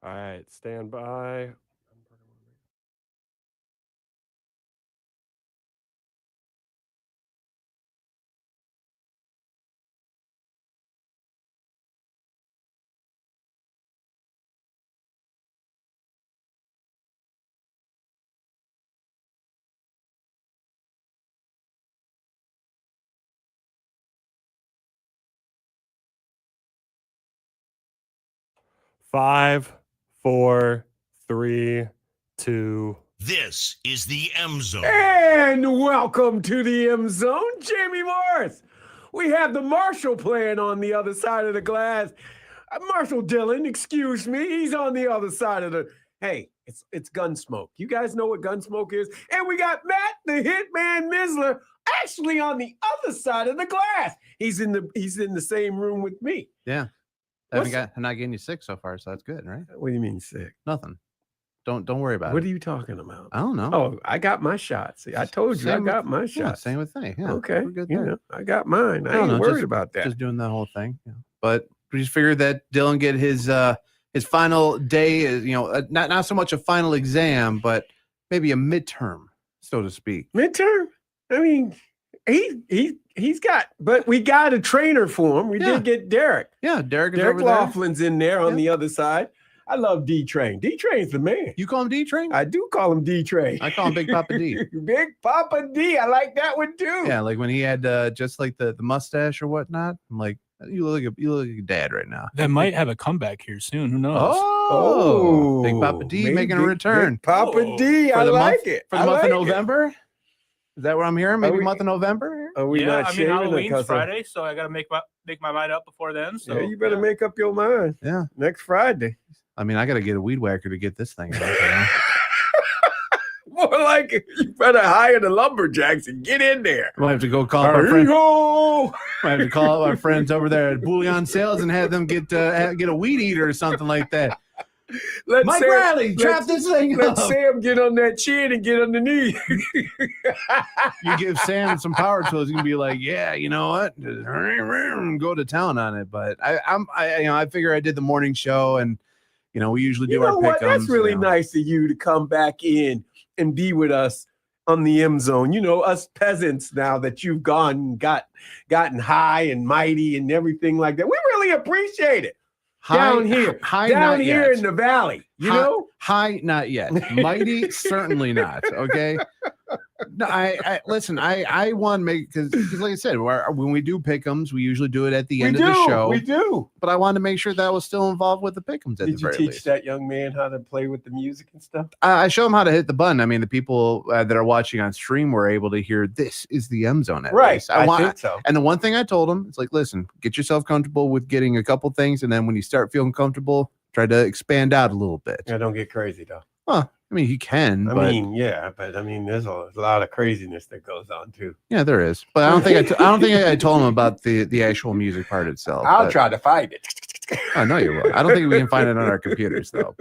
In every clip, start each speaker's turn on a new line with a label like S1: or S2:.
S1: All right, stand by. Five, four, three, two.
S2: This is the M Zone.
S3: And welcome to the M Zone, Jamie Morris. We have the Marshall playing on the other side of the glass. Marshall Dillon, excuse me, he's on the other side of the. Hey, it's Gunsmoke. You guys know what Gunsmoke is? And we got Matt, the Hitman Misler, actually on the other side of the glass. He's in the same room with me.
S4: Yeah. I'm not getting you sick so far, so that's good, right?
S3: What do you mean sick?
S4: Nothing. Don't worry about it.
S3: What are you talking about?
S4: I don't know.
S3: Oh, I got my shots. See, I told you I got my shots.
S4: Yeah, same with me. Yeah,
S3: okay.
S4: We're good
S3: you
S4: there.
S3: know, I got mine. I ain't worried about that.
S4: Just doing that whole thing. Yeah. But we just figured that Dylan get his final day, not so much a final exam, but maybe a midterm, so to speak.
S3: Midterm? I mean, he's got, but we got a trainer for him. We did get Derek.
S4: Yeah, Derek
S3: Laughlin's in there on the other side. I love D-Train. D-Train's the man.
S4: You call him D-Train?
S3: I do call him D-Train.
S4: I call him Big Papa D.
S3: Big Papa D. I like that one too.
S4: Yeah, like when he had just like the mustache or whatnot. I'm like, you look like a dad right now.
S5: That might have a comeback here soon. Who knows?
S4: Oh, Big Papa D making a return.
S3: Big Papa D. I like it.
S4: For the month of November? Is that what I'm hearing? Maybe month of November?
S3: Are we not shaving?
S5: Halloween's Friday, so I got to make my mind up before then. So
S3: you better make up your mind.
S4: Yeah.
S3: Next Friday.
S4: I mean, I got to get a weed whacker to get this thing out.
S3: More like you better hire the lumberjacks and get in there.
S4: We'll have to go call our friends. I have to call our friends over there at Bullion Sales and have them get a weed eater or something like that. Mike Riley, trap this thing up.
S3: Let Sam get on that chin and get underneath.
S4: You give Sam some power tools, you can be like, yeah, you know what? Go to town on it. But I figure I did the morning show, and we usually do our pick-ems.
S3: That's really nice of you to come back in and be with us on the M Zone. Us peasants now that you've gotten high and mighty and everything like that. We really appreciate it. Down here in the valley,
S4: high, not yet. Mighty, certainly not. Okay. No, I listen. I want to make because like I said, when we do pick'ems, we usually do it at the end of the show.
S3: We do,
S4: but I wanted to make sure that I was still involved with the pick'ems.
S3: Did you teach that young man how to play with the music and stuff?
S4: I show him how to hit the button. I mean, the people that are watching on stream were able to hear this is the M Zone.
S3: Right. I think so.
S4: And the one thing I told him, it's like, listen, get yourself comfortable with getting a couple things, and then when you start feeling comfortable, try to expand out a little bit.
S3: Yeah, don't get crazy though.
S4: Well, I mean, he can.
S3: But there's a lot of craziness that goes on too.
S4: Yeah, there is. But I don't think I told him about the actual music part itself.
S3: I'll try to find it.
S4: I know you will. I don't think we can find it on our computers though.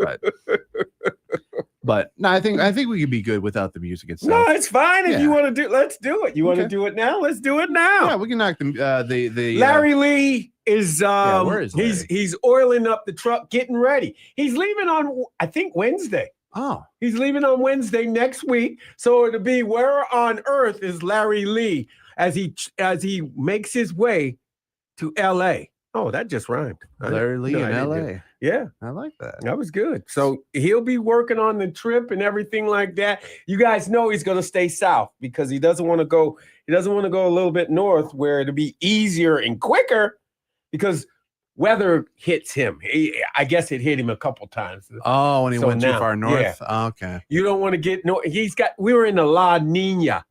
S4: But no, I think we could be good without the music itself.
S3: No, it's fine. If you want to do, let's do it. You want to do it now? Let's do it now.
S4: Yeah, we can knock the
S3: Larry Lee is
S4: where is Larry?
S3: he's oiling up the truck, getting ready. He's leaving on I think Wednesday.
S4: Oh,
S3: he's leaving on Wednesday next week. So it'll be where on earth is Larry Lee as he makes his way to L.A. Oh, that just rhymed.
S4: Larry Lee in L.A.
S3: Yeah,
S4: I like that.
S3: That was good. So he'll be working on the trip and everything like that. You guys know he's going to stay south because he doesn't want to go. He doesn't want to go a little bit north where it'll be easier and quicker because weather hits him. I guess it hit him a couple times.
S4: Oh, when he went too far north. Yeah. Oh, okay.
S3: You don't want to get north. We were in the La Nina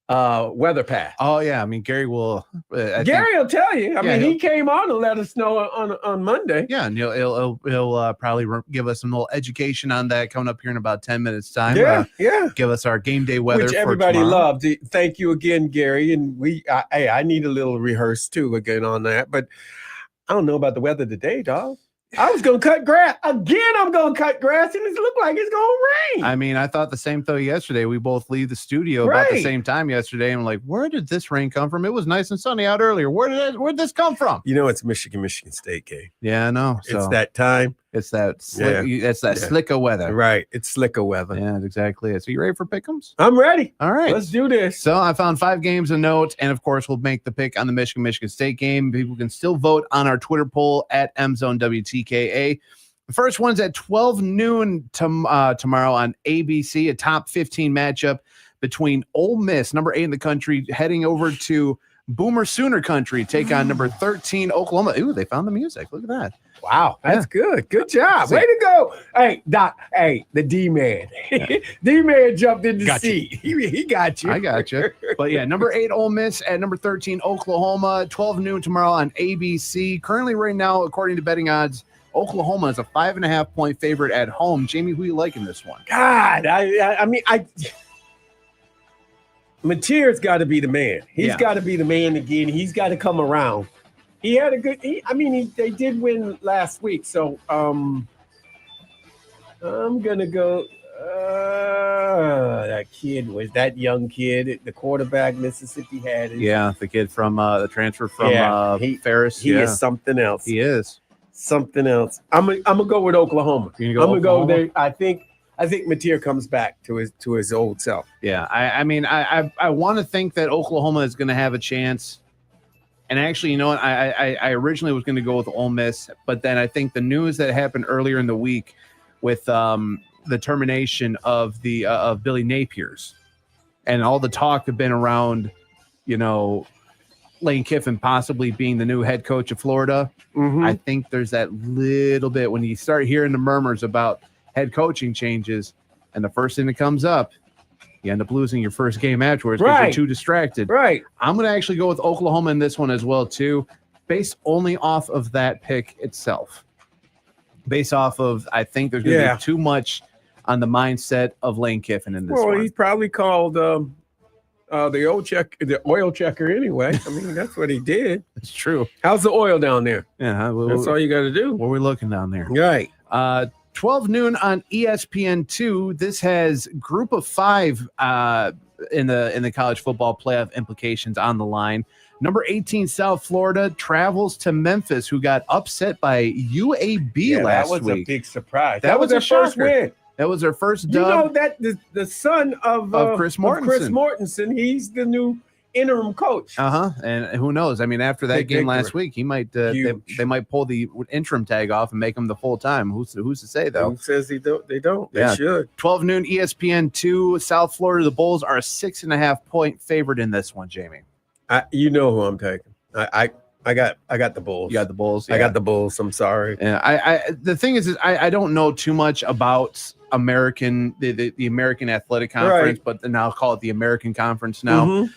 S3: weather path.
S4: Oh yeah. I mean, Gary will.
S3: Gary will tell you. I mean, he came on and let us know on Monday.
S4: Yeah, and he'll probably give us some little education on that coming up here in about 10 minutes time.
S3: Yeah.
S4: Give us our game day weather,
S3: which everybody loved. Thank you again, Gary. And I need a little rehearse too again on that, but. I don't know about the weather today, dog. I was going to cut grass. Again, I'm going to cut grass, and it looked like it's going to rain.
S4: I mean, I thought the same thing yesterday. We both leave the studio about the same time yesterday, and I'm like, where did this rain come from? It was nice and sunny out earlier. Where did this come from?
S3: It's Michigan State game.
S4: Yeah, I know.
S3: It's that time.
S4: It's that slicker weather.
S3: Right. It's slicker weather.
S4: Yeah, that's exactly it. So you ready for pick'ems?
S3: I'm ready.
S4: All right.
S3: Let's do this.
S4: So I found 5 games of note, and of course, we'll make the pick on the Michigan State game. People can still vote on our Twitter poll at MZoneWTKA. The first one's at 12 noon tomorrow on ABC, a top 15 matchup between Ole Miss, number 8 in the country, heading over to Boomer Sooner country, take on number 13 Oklahoma. Ooh, they found the music. Look at that.
S3: Wow, that's good. Good job.
S4: See.
S3: Way to go. Hey, Doc. Hey, the D-Man. D-Man jumped in the
S4: Got you.
S3: seat. He got you.
S4: I got you. But yeah, number 8 Ole Miss at number 13 Oklahoma, 12 noon tomorrow on ABC. Currently right now, according to betting odds, Oklahoma is a 5.5 point favorite at home. Jamie, who you liking this one?
S3: God, I mean, Mateer's got to be the man. He's got to be the man again. He's got to come around. He had a good. They did win last week, so I'm gonna go. That young kid, the quarterback Mississippi had.
S4: Yeah, the kid from the transfer from Ferris.
S3: He is something else.
S4: He is
S3: something else. I'm gonna go with Oklahoma.
S4: I'm gonna
S3: go there. I think Mateer comes back to his old self.
S4: Yeah, I want to think that Oklahoma is going to have a chance. And actually, you know what? I originally was going to go with Ole Miss, but then I think the news that happened earlier in the week with the termination of Billy Napier's and all the talk have been around, Lane Kiffin possibly being the new head coach of Florida.
S3: Mm-hmm.
S4: I think there's that little bit when you start hearing the murmurs about head coaching changes, and the first thing that comes up, you end up losing your first game afterwards because you're too distracted.
S3: Right.
S4: I'm going to actually go with Oklahoma in this one as well, too, based only off of that pick itself. Based off of, I think there's going to be too much on the mindset of Lane Kiffin in this one.
S3: Well, he's probably called the oil checker anyway. I mean, that's what he did.
S4: It's true.
S3: How's the oil down there?
S4: Yeah,
S3: that's all you got to do.
S4: What are we looking down there?
S3: Right.
S4: 12 noon on ESPN2. This has Group of 5 in the college football playoff implications on the line. Number 18 South Florida travels to Memphis, who got upset by UAB last week.
S3: That was a big surprise.
S4: That was
S3: their first
S4: shocker.
S3: win.
S4: That was their first dub.
S3: You know that the son of
S4: Chris Mortensen.
S3: He's the new interim coach.
S4: And who knows? I mean, after that game last week, he might they might pull the interim tag off and make him the full time. Who's to say though?
S3: Who says they don't?
S4: Yeah.
S3: They should.
S4: 12 noon ESPN2. South Florida. The Bulls are a 6.5 point favorite in this one. Jamie,
S3: you know who I'm taking. I got the Bulls.
S4: You got the Bulls. Yeah.
S3: I got the Bulls. I'm sorry.
S4: Yeah, the thing is I don't know too much about the American Athletic Conference, but then I'll call it the American Conference now. Mm-hmm.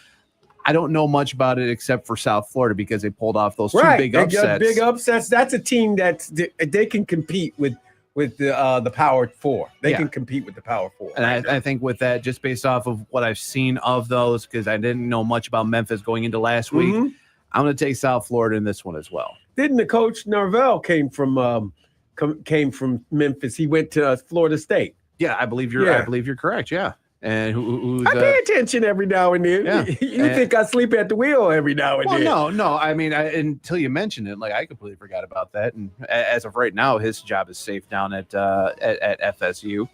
S4: I don't know much about it except for South Florida because they pulled off those two big upsets.
S3: Big upsets. That's a team they can compete with the Power Four. They can compete with the Power Four.
S4: And I think with that, just based off of what I've seen of those, because I didn't know much about Memphis going into last week, I'm going to take South Florida in this one as well.
S3: Didn't the coach Norvell came from Memphis? He went to Florida State.
S4: Yeah, I believe you're correct. Yeah. And who's
S3: I pay attention every now and then.
S4: Yeah.
S3: You think I sleep at the wheel every now and then?
S4: No. I mean, until you mentioned it, I completely forgot about that. And as of right now, his job is safe down at FSU.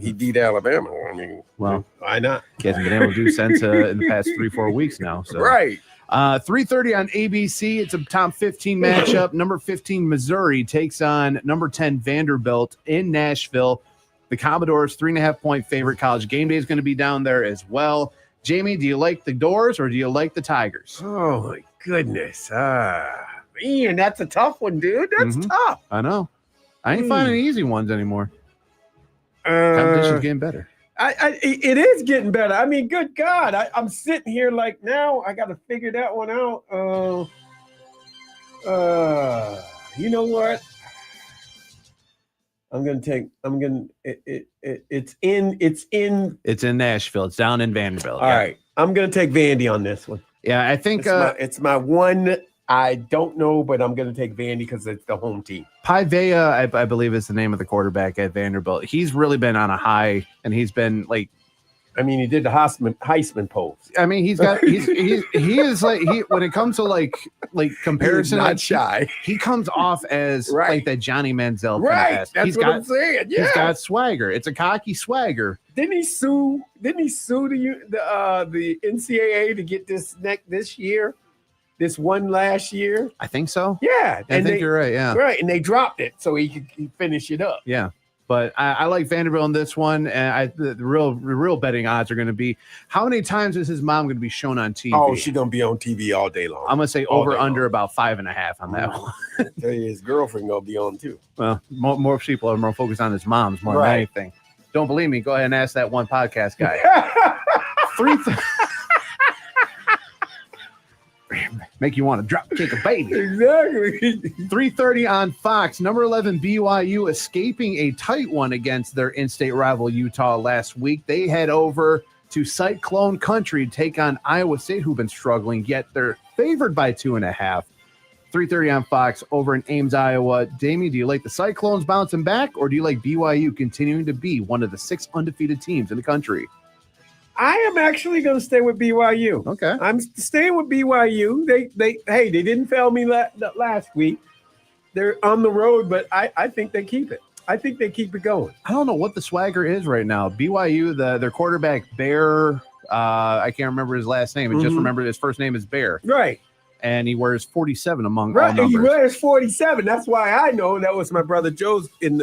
S3: He beat Alabama. I mean,
S4: well,
S3: why not?
S4: He hasn't been able to do since in the past 3-4 weeks now. So.
S3: Right.
S4: 3:30 on ABC. It's a top 15 matchup. Number 15 Missouri takes on number 10 Vanderbilt in Nashville. The Commodores 3.5 point favorite. College Game Day is going to be down there as well. Jamie, do you like the Doors or do you like the Tigers?
S3: Oh my goodness. Man, that's a tough one, dude. That's tough.
S4: I know. I ain't finding easy ones anymore. Competition's getting better.
S3: It is getting better. I mean, good God. I'm sitting here now I got to figure that one out. You know what? It's in
S4: Nashville. It's down in Vanderbilt.
S3: All right. I'm going to take Vandy on this one.
S4: Yeah, I think
S3: it's my one. I don't know, but I'm going to take Vandy because it's the home team.
S4: Paiva, I believe is the name of the quarterback at Vanderbilt. He's really been on a high, and he's been
S3: I mean, he did the Heisman pose.
S4: I mean, he is like when it comes to like comparison,
S3: Not
S4: like,
S3: shy.
S4: he comes off as
S3: Right.
S4: like that Johnny Manziel.
S3: Right. That's what I'm saying. Yeah.
S4: He's got swagger. It's a cocky swagger.
S3: Didn't he sue the NCAA to get this year? This one last year?
S4: I think so.
S3: Yeah.
S4: I think you're right. Yeah.
S3: Right. And they dropped it so he could finish it up.
S4: Yeah. But I like Vanderbilt in this one, and the real betting odds are going to be how many times is his mom going to be shown on TV?
S3: Oh, she's going to be on TV all day long.
S4: I'm going to say over under about 5.5 on that one.
S3: Tell you, his girlfriend going to be on too.
S4: Well, more people are more focused on his mom's more than anything. Don't believe me? Go ahead and ask that one podcast guy. Make you want to drop kick a baby.
S3: Exactly.
S4: 3:30 on Fox. Number 11 BYU escaping a tight one against their in-state rival Utah last week. They head over to Cyclone Country to take on Iowa State, who've been struggling, yet they're favored by 2.5. 3:30 on Fox over in Ames, Iowa. Damien, do you like the Cyclones bouncing back, or do you like BYU continuing to be one of the 6 undefeated teams in the country?
S3: I am actually going to stay with BYU.
S4: Okay.
S3: I'm staying with BYU. They didn't fail me last week. They're on the road, but I think they keep it. I think they keep it going.
S4: I don't know what the swagger is right now. BYU, their quarterback, Bear, I can't remember his last name. I just remember his first name is Bear.
S3: Right.
S4: And he wears 47 among all
S3: Right.
S4: numbers.
S3: He wears 47. That's why I know that was my brother Joe's in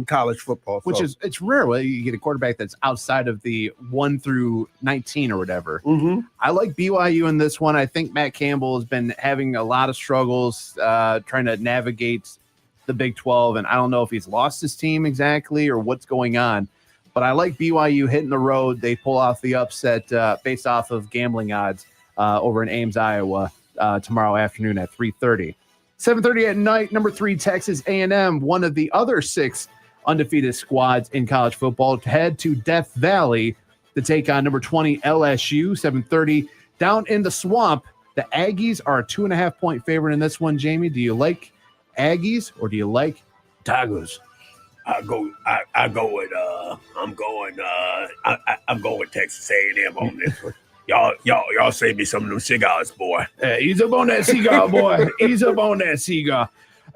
S3: college football.
S4: Which is, it's rare when you get a quarterback that's outside of the 1 through 19 or whatever.
S3: Mm-hmm.
S4: I like BYU in this one. I think Matt Campbell has been having a lot of struggles trying to navigate the Big 12, and I don't know if he's lost his team exactly or what's going on. But I like BYU hitting the road. They pull off the upset based off of gambling odds over in Ames, Iowa. Tomorrow afternoon at 3:30. 7:30 at night, number 3, Texas A&M, one of the other 6 undefeated squads in college football, head to Death Valley to take on number 20 LSU. 7:30 down in the swamp. The Aggies are a 2.5-point favorite in this one. Jamie, do you like Aggies or do you like Tigers?
S3: I'm going with Texas A&M on this one. Y'all save me some of them cigars, boy.
S4: Ease up on that cigar, boy. Ease up on that cigar.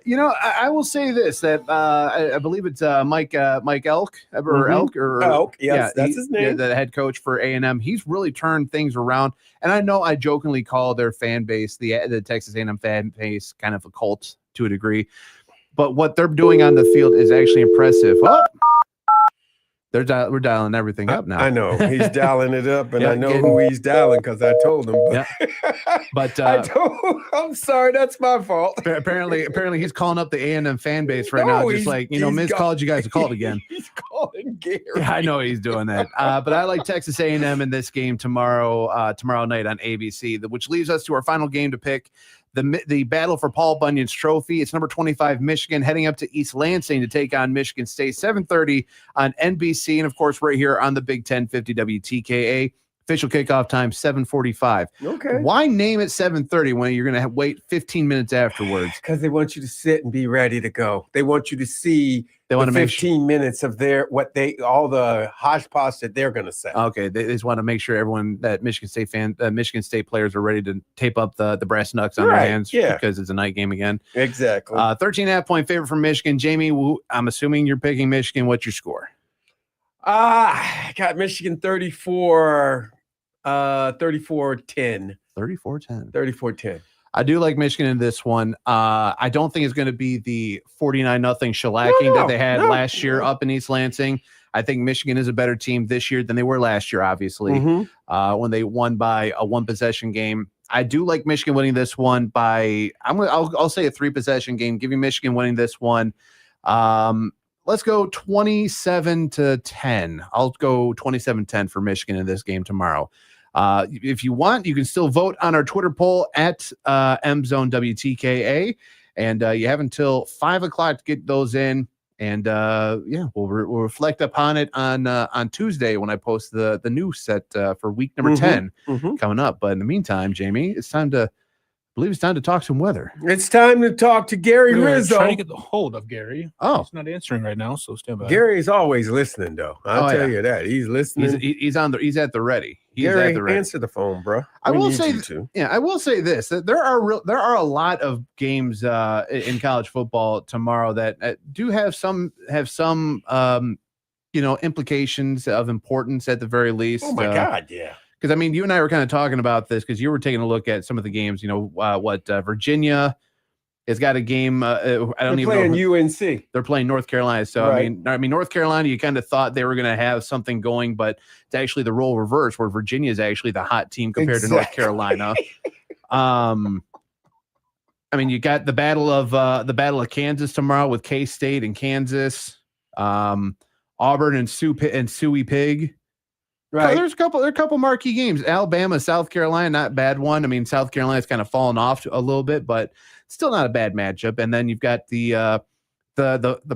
S4: You know, I will say this, that I believe it's Mike Elk, or Elk, or
S3: Elk, yes, that's his name.
S4: The head coach for A&M. He's really turned things around. And I know I jokingly call their fan base, the Texas A&M fan base, kind of a cult to a degree. But what they're doing on the field is actually impressive. Oh! We're dialing everything up now.
S3: I know he's dialing it up, and I know who he's dialing because I told him. But I'm sorry, that's my fault.
S4: Apparently, he's calling up the A&M fan base right now, just like Miz called you guys to call it again.
S3: He's calling Gary.
S4: Yeah, I know he's doing that. But I like Texas A&M in this game tomorrow night on ABC, which leaves us to our final game to pick. The battle for Paul Bunyan's Trophy. It's number 25 Michigan heading up to East Lansing to take on Michigan State. 7:30 on NBC, and of course right here on the Big 1050 WTKA. Official kickoff time 7:45.
S3: Okay.
S4: Why name it 7:30 when you're going to wait 15 minutes afterwards?
S3: Because they want you to sit and be ready to go. They want you to see. They want to 15 minutes of all the hodgepodge that they're going to say.
S4: Okay, they just want to make sure everyone that Michigan State players are ready to tape up the brass knucks on their hands because it's a night game again.
S3: Exactly.
S4: 13.5-point favorite for Michigan. Jamie, I'm assuming you're picking Michigan. What's your score?
S3: I got Michigan 34-10.
S4: 34-10.
S3: 34-10.
S4: I do like Michigan in this one. I don't think it's going to be the 49-0 shellacking that they had last year up in East Lansing. I think Michigan is a better team this year than they were last year, obviously, when they won by a 1-possession game. I do like Michigan winning this one by I'll say a 3-possession game, giving Michigan winning this one. Let's go 27-10. I'll go 27-10 for Michigan in this game tomorrow. If you want, you can still vote on our Twitter poll at MZoneWTKA, and you have until 5 o'clock to get those in. And we'll reflect upon it on Tuesday when I post the new set for week number 10 coming up. But in the meantime, Jamie, it's time to believe it's time to talk some weather.
S3: It's time to talk to Gary
S5: We were
S3: Rizzo.
S5: trying to get the hold of Gary.
S4: Oh.
S5: He's not answering right now, so stand by.
S3: Gary's always listening, though. I'll tell
S4: yeah.
S3: you that. He's listening.
S4: He's at the ready. He's
S3: Gary,
S4: at the ready.
S3: answer the phone, bro.
S4: I
S3: We
S4: will
S3: need
S4: say,
S3: you to.
S4: I will say this: that there are a lot of games in college football tomorrow that do have some implications of importance at the very least.
S3: Oh my God, yeah.
S4: Because I mean, you and I were kind of talking about this because you were taking a look at some of the games. Virginia has got a game. I don't
S3: They're
S4: even
S3: playing
S4: know.
S3: UNC.
S4: They're playing North Carolina. So
S3: Right.
S4: I mean, North Carolina, you kind of thought they were going to have something going, but it's actually the role reverse, where Virginia is actually the hot team compared to North Carolina. I mean, you got the battle of Kansas tomorrow with K-State and Kansas, Auburn and Suey Pig.
S3: Right.
S4: There are a couple marquee games. Alabama, South Carolina, not a bad one. I mean, South Carolina's kind of fallen off a little bit, but still not a bad matchup. And then you've got the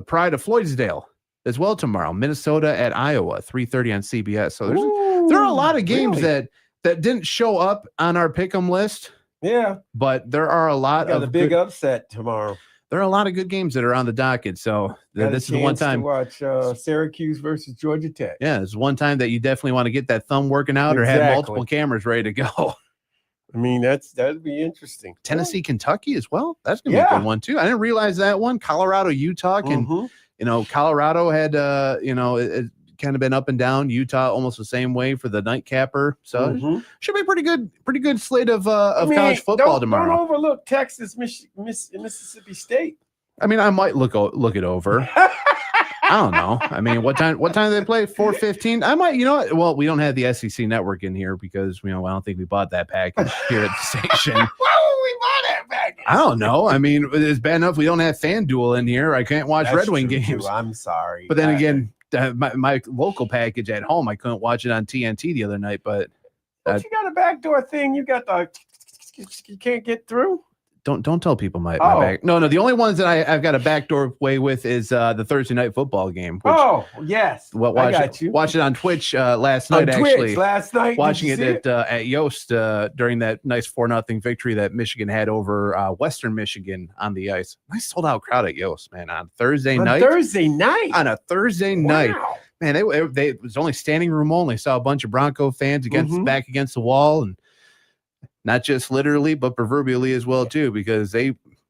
S4: pride of Floydsdale as well tomorrow. Minnesota at Iowa, 3:30 on CBS. So there are a lot of games
S3: really?
S4: that didn't show up on our pick'em list.
S3: Yeah.
S4: But there are a lot
S3: Got
S4: of
S3: a big upset tomorrow.
S4: There are a lot of good games that are on the docket. So this is the one time
S3: to watch Syracuse versus Georgia Tech.
S4: Yeah, it's one time that you definitely want to get that thumb working out or have
S3: Exactly.
S4: multiple cameras ready to go.
S3: I mean, that'd be interesting.
S4: Tennessee, Kentucky as well. That's gonna be a good one too. I didn't realize that one. Colorado, Utah, and Colorado had it kind of been up and down. Utah almost the same way for the nightcapper. So should be a pretty good slate of college football tomorrow.
S3: Don't overlook Texas, Mississippi State.
S4: I mean, I might look it over. I don't know. I mean, what time do they play? 4:15. I might, well, we don't have the SEC network in here because I don't think we bought that package here at the station.
S3: Why would we buy that package?
S4: I don't know. I mean, it's bad enough we don't have FanDuel in here. I can't watch Red Wing games.
S3: Too. I'm sorry.
S4: But then again, my local package at home, I couldn't watch it on TNT the other night. But
S3: you got a backdoor thing. You got you can't get through.
S4: Don't tell people my back. No. The only ones that I've got a backdoor way with is the Thursday night football game. Which,
S3: yes.
S4: I got you. Watch it on Twitch last night.
S3: Last night,
S4: watching it at Yost during that nice 4-0 victory that Michigan had over Western Michigan on the ice. Nice sold out crowd at Yost, man. On Thursday night. On a Thursday night. Man, they it was only standing room only. Saw a bunch of Bronco fans back against the wall, and not just literally, but proverbially as well too, because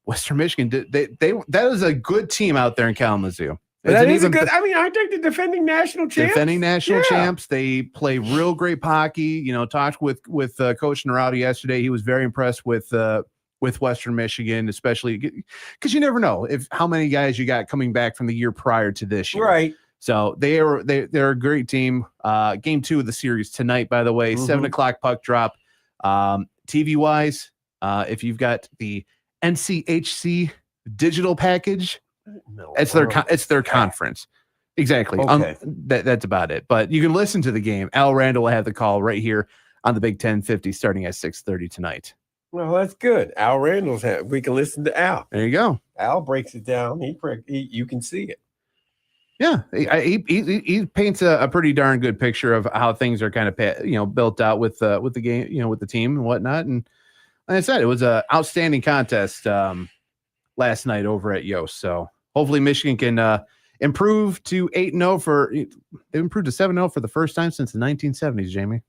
S4: Western Michigan that is a good team out there in Kalamazoo.
S3: That is good. I mean, aren't they the defending national champs?
S4: Champs. They play real great hockey. Talked with Coach Narauti yesterday. He was very impressed with Western Michigan, especially because you never know how many guys you got coming back from the year prior to this year.
S3: Right.
S4: So they're a great team. Game 2 of the series tonight, by the way, 7:00 puck drop. TV wise, if you've got the NCHC digital package, it's their conference. Exactly.
S3: Okay.
S4: That's about it. But you can listen to the game. Al Randall will have the call right here on the Big 1050 starting at 6:30 tonight.
S3: Well, that's good. Al Randall's we can listen to Al.
S4: There you go.
S3: Al breaks it down. You can see it.
S4: Yeah, he paints a pretty darn good picture of how things are kind of built out with the game, with the team and whatnot. And like I said, it was an outstanding contest last night over at Yost. So hopefully Michigan can improve to 8-0 they improved to 7-0 for the first time since the 1970s. Jamie.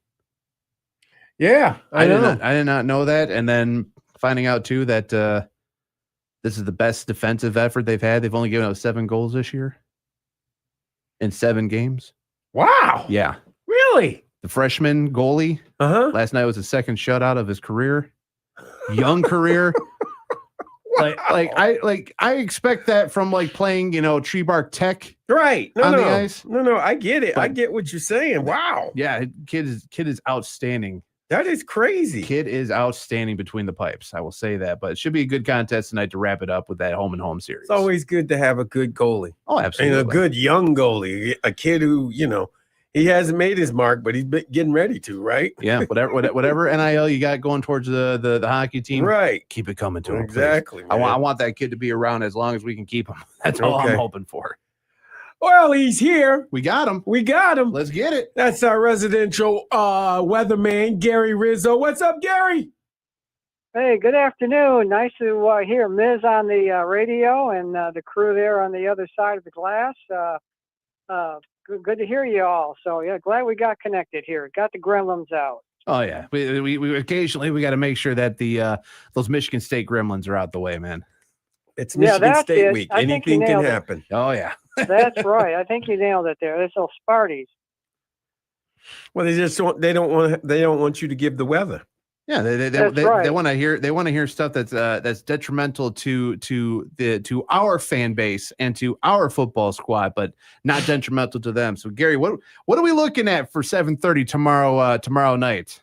S3: Yeah, I
S4: did not know that, and then finding out too that this is the best defensive effort they've had. They've only given up 7 goals this year. In 7 games.
S3: Wow.
S4: Yeah.
S3: Really?
S4: The freshman goalie. Last night was the second shutout of his career. Young career.
S3: Wow.
S4: I expect that from playing, Tree Bark Tech.
S3: Right.
S4: On the ice.
S3: No, I get it. I get what you're saying. Wow.
S4: Yeah, kid is outstanding.
S3: That is crazy.
S4: Kid is outstanding between the pipes. I will say that, but it should be a good contest tonight to wrap it up with that home and home series.
S3: It's always good to have a good goalie.
S4: Oh, absolutely.
S3: And a good young goalie, a kid who, he hasn't made his mark, but he's getting ready to, right?
S4: Yeah, whatever NIL you got going towards the hockey team,
S3: right?
S4: Keep it coming to him.
S3: Exactly.
S4: I want that kid to be around as long as we can keep him. That's all I'm hoping for.
S3: Well, he's here.
S4: We got him.
S3: Let's
S4: get it.
S3: That's our residential weatherman, Gary Rizzo. What's up, Gary?
S6: Hey, good afternoon. Nice to hear Miz on the radio and the crew there on the other side of the glass. Good to hear you all. So, yeah, glad we got connected here. Got the gremlins out.
S4: Oh yeah, we occasionally we got to make sure that the those Michigan State Gremlins are out the way, man.
S3: It's
S6: Yeah,
S3: Michigan
S6: that's
S3: State
S6: it.
S3: week.
S6: I think you
S3: Anything can
S6: nailed it.
S3: happen.
S4: Oh yeah,
S6: That's right. I think you nailed it there. There's those Sparties.
S3: Well, they don't want you to give the weather.
S4: yeah.
S6: That's
S4: They
S6: right.
S4: want to hear stuff that's detrimental to our fan base and to our football squad, but not detrimental to them. So Gary, what are we looking at for 7:30 tomorrow night?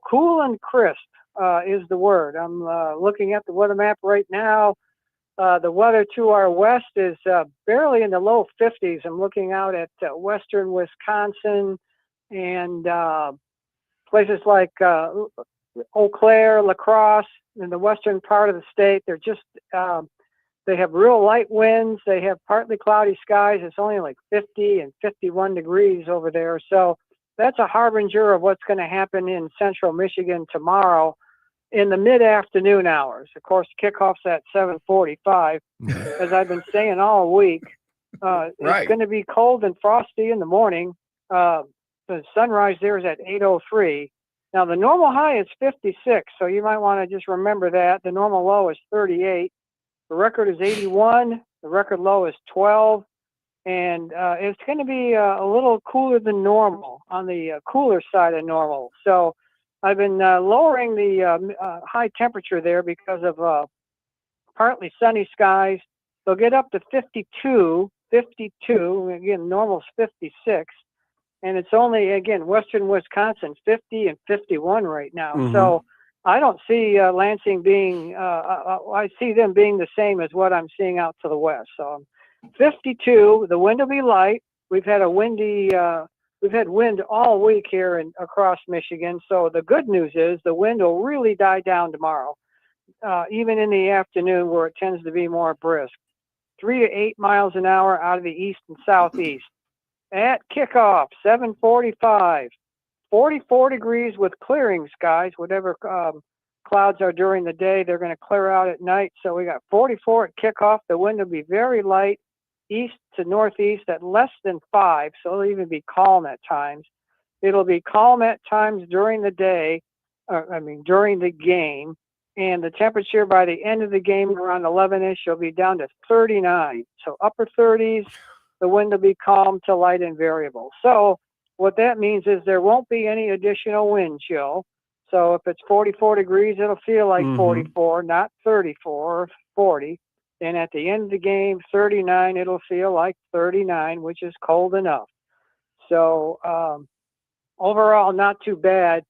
S6: Cool and crisp is the word. I'm looking at the weather map right now. The weather to our west is barely in the low 50s. I'm looking out at western Wisconsin and places like Eau Claire, La Crosse, in the western part of the state. They're just, they have real light winds. They have partly cloudy skies. It's only like 50 and 51 degrees over there. So that's a harbinger of what's going to happen in central Michigan tomorrow in the mid-afternoon hours. Of course, kickoff's at 7:45. As I've been saying all week,
S3: Right.
S6: it's going to be cold and frosty in the morning. The sunrise there is at 8:03. Now, the normal high is 56, so you might want to just remember that. The normal low is 38. The record is 81. The record low is 12. And it's going to be a little cooler than normal, on the cooler side of normal. So I've been lowering the high temperature there because of partly sunny skies. They'll get up to 52. Again, normal's 56. And it's only, again, western Wisconsin, 50 and 51 right now.
S3: Mhm.
S6: So I don't see Lansing being, I see them being the same as what I'm seeing out to the west. So 52, the wind will be light. We've had wind all week here across Michigan. So the good news is the wind will really die down tomorrow, even in the afternoon where it tends to be more brisk. 3 to 8 miles an hour out of the east and southeast. At kickoff, 7:45, 44 degrees with clearing skies. Whatever clouds are during the day, they're going to clear out at night. So we got 44 at kickoff. The wind will be very light, east to northeast at less than 5, so it'll even be calm at times. It'll be calm at times during the day, during the game, and the temperature by the end of the game around 11-ish will be down to 39. So upper 30s, the wind will be calm to light and variable. So what that means is there won't be any additional wind chill. So if it's 44 degrees, it'll feel like 44, not 34 or 40. And at the end of the game, 39, it'll feel like 39, which is cold enough. So overall, not too bad.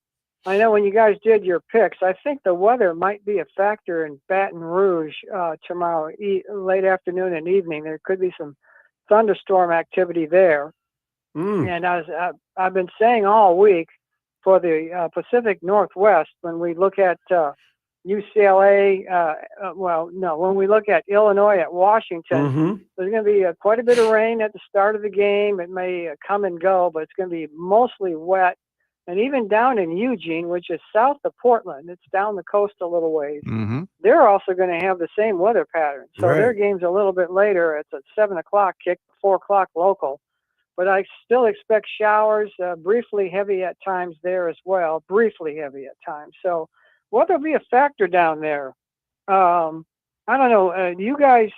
S6: I know when you guys did your picks, I think the weather might be a factor in Baton Rouge tomorrow, late afternoon and evening. There could be some thunderstorm activity there. And I've been saying all week for the Pacific Northwest, when we look at UCLA, when we look at Illinois at Washington, there's going to be quite a bit of rain at the start of the game. It may come and go, but it's going to be mostly wet. And even down in Eugene, which is south of Portland, it's down the coast a little ways, they're also going to have the same weather pattern. So their game's a little bit later. It's a 7 o'clock kick, 4 o'clock local. But I still expect showers, briefly heavy at times there as well, briefly heavy at times. So weather will be a factor down there. I don't know. You guys,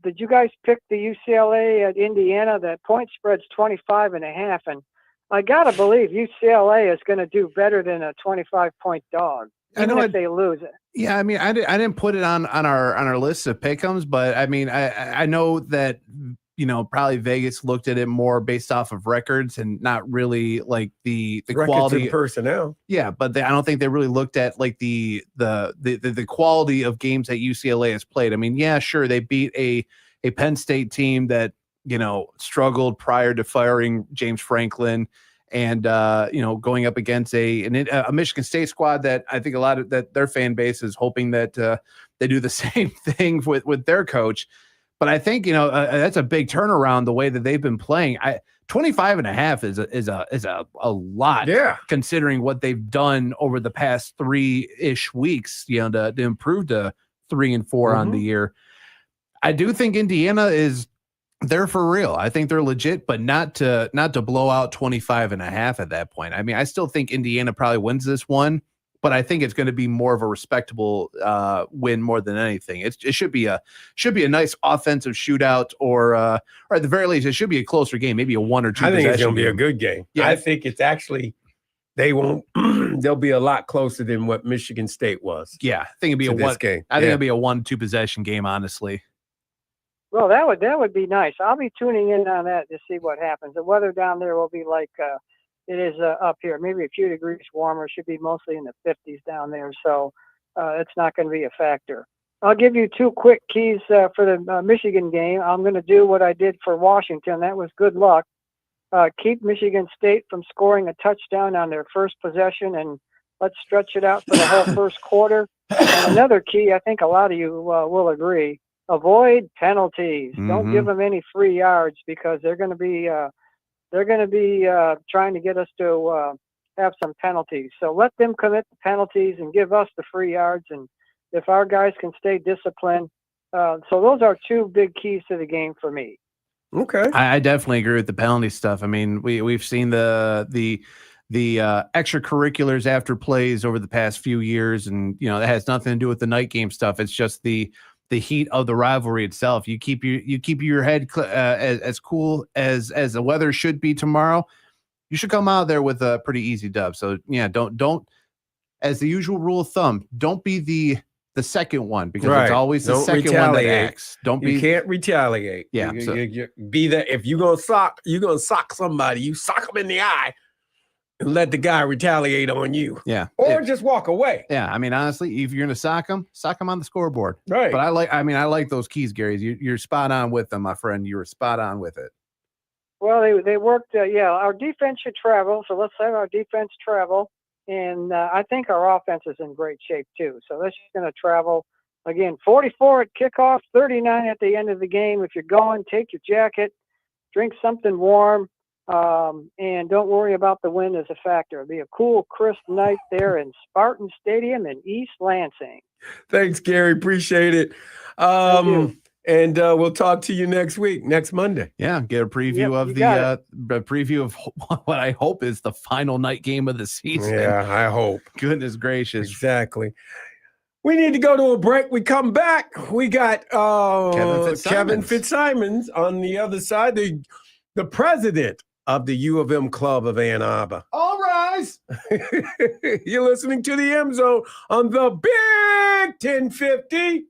S6: did you guys pick the UCLA at Indiana? That point spread's 25.5, and I gotta believe UCLA is going to do better than a 25-point dog, even if they lose it.
S4: Yeah, I mean, I didn't put it on our list of pick'ems, but I mean, I know that, you know, probably Vegas looked at it more based off of records and not really like the quality
S3: of personnel.
S4: Yeah, but I don't think they really looked at like the quality of games that UCLA has played. I mean, yeah, sure, they beat a Penn State team that, you know, struggled prior to firing James Franklin, and you know, going up against a Michigan State squad that I think a lot of that their fan base is hoping that they do the same thing with their coach. But I think, you know, that's a big turnaround the way that they've been playing. 25.5 is a lot.
S3: Yeah.
S4: Considering what they've done over the past 3-ish weeks, to improve to 3 and 4 on the year. I do think Indiana is there for real. I think they're legit, but not to blow out 25.5 at that point. I mean, I still think Indiana probably wins this one, but I think it's going to be more of a respectable win more than anything. It should be a nice offensive shootout, or at the very least, it should be a closer game, maybe a 1 or 2.
S3: I think it's
S4: possession
S3: going to be a
S4: game.
S3: good game.
S4: Yeah.
S3: I think it's actually they won't. They'll be a lot closer than what Michigan State was.
S4: Yeah, I think it'd be
S3: to
S4: a
S3: this
S4: one
S3: game.
S4: I think it'd be a 1-2 possession game, honestly.
S6: Well, that would be nice. I'll be tuning in on that to see what happens. The weather down there will be like it is up here, maybe a few degrees warmer. It should be mostly in the 50s down there, so it's not going to be a factor. I'll give you 2 quick keys for the Michigan game. I'm going to do what I did for Washington. That was good luck. Keep Michigan State from scoring a touchdown on their first possession, and let's stretch it out for the whole first quarter. And another key, I think a lot of you will agree, avoid penalties. Don't give them any free yards, because they're going to be trying to get us to have some penalties. So let them commit the penalties and give us the free yards. And if our guys can stay disciplined, so those are 2 big keys to the game for me.
S3: Okay.
S4: I definitely agree with the penalty stuff. I mean, we've seen the extracurriculars after plays over the past few years, and that has nothing to do with the night game stuff. It's just the heat of the rivalry itself. You keep your head as cool as the weather should be tomorrow. You should come out there with a pretty easy dub. So yeah, don't, as the usual rule of thumb, don't be the second one, because it's always the second one that acts.
S3: You can't retaliate.
S4: Yeah,
S3: You be that. If you're gonna sock somebody, you sock them in the eye and let the guy retaliate on you.
S4: Yeah,
S3: or just walk away.
S4: Yeah, I mean, honestly, if you're gonna sock them on the scoreboard.
S3: Right.
S4: But I like those keys, Gary. You're spot on with them, my friend. You were spot on with it.
S6: Well, they worked. Our defense should travel, so let's have our defense travel. And I think our offense is in great shape too. So that's just going to travel. Again, 44 at kickoff, 39 at the end of the game. If you're going, take your jacket, drink something warm, and don't worry about the wind as a factor. It'll be a cool, crisp night there in Spartan Stadium in East Lansing.
S3: Thanks, Gary. Appreciate it.
S6: Thank you.
S3: And we'll talk to you next Monday.
S4: Yeah, get a preview of the preview of what I hope is the final night game of the season.
S3: Yeah, I hope.
S4: Goodness gracious.
S3: Exactly. We need to go to a break. We come back. We got Kevin Fitzsimons on the other side, the president of the U of M Club of Ann Arbor.
S4: All rise.
S3: You're listening to the M Zone on the Big 1050.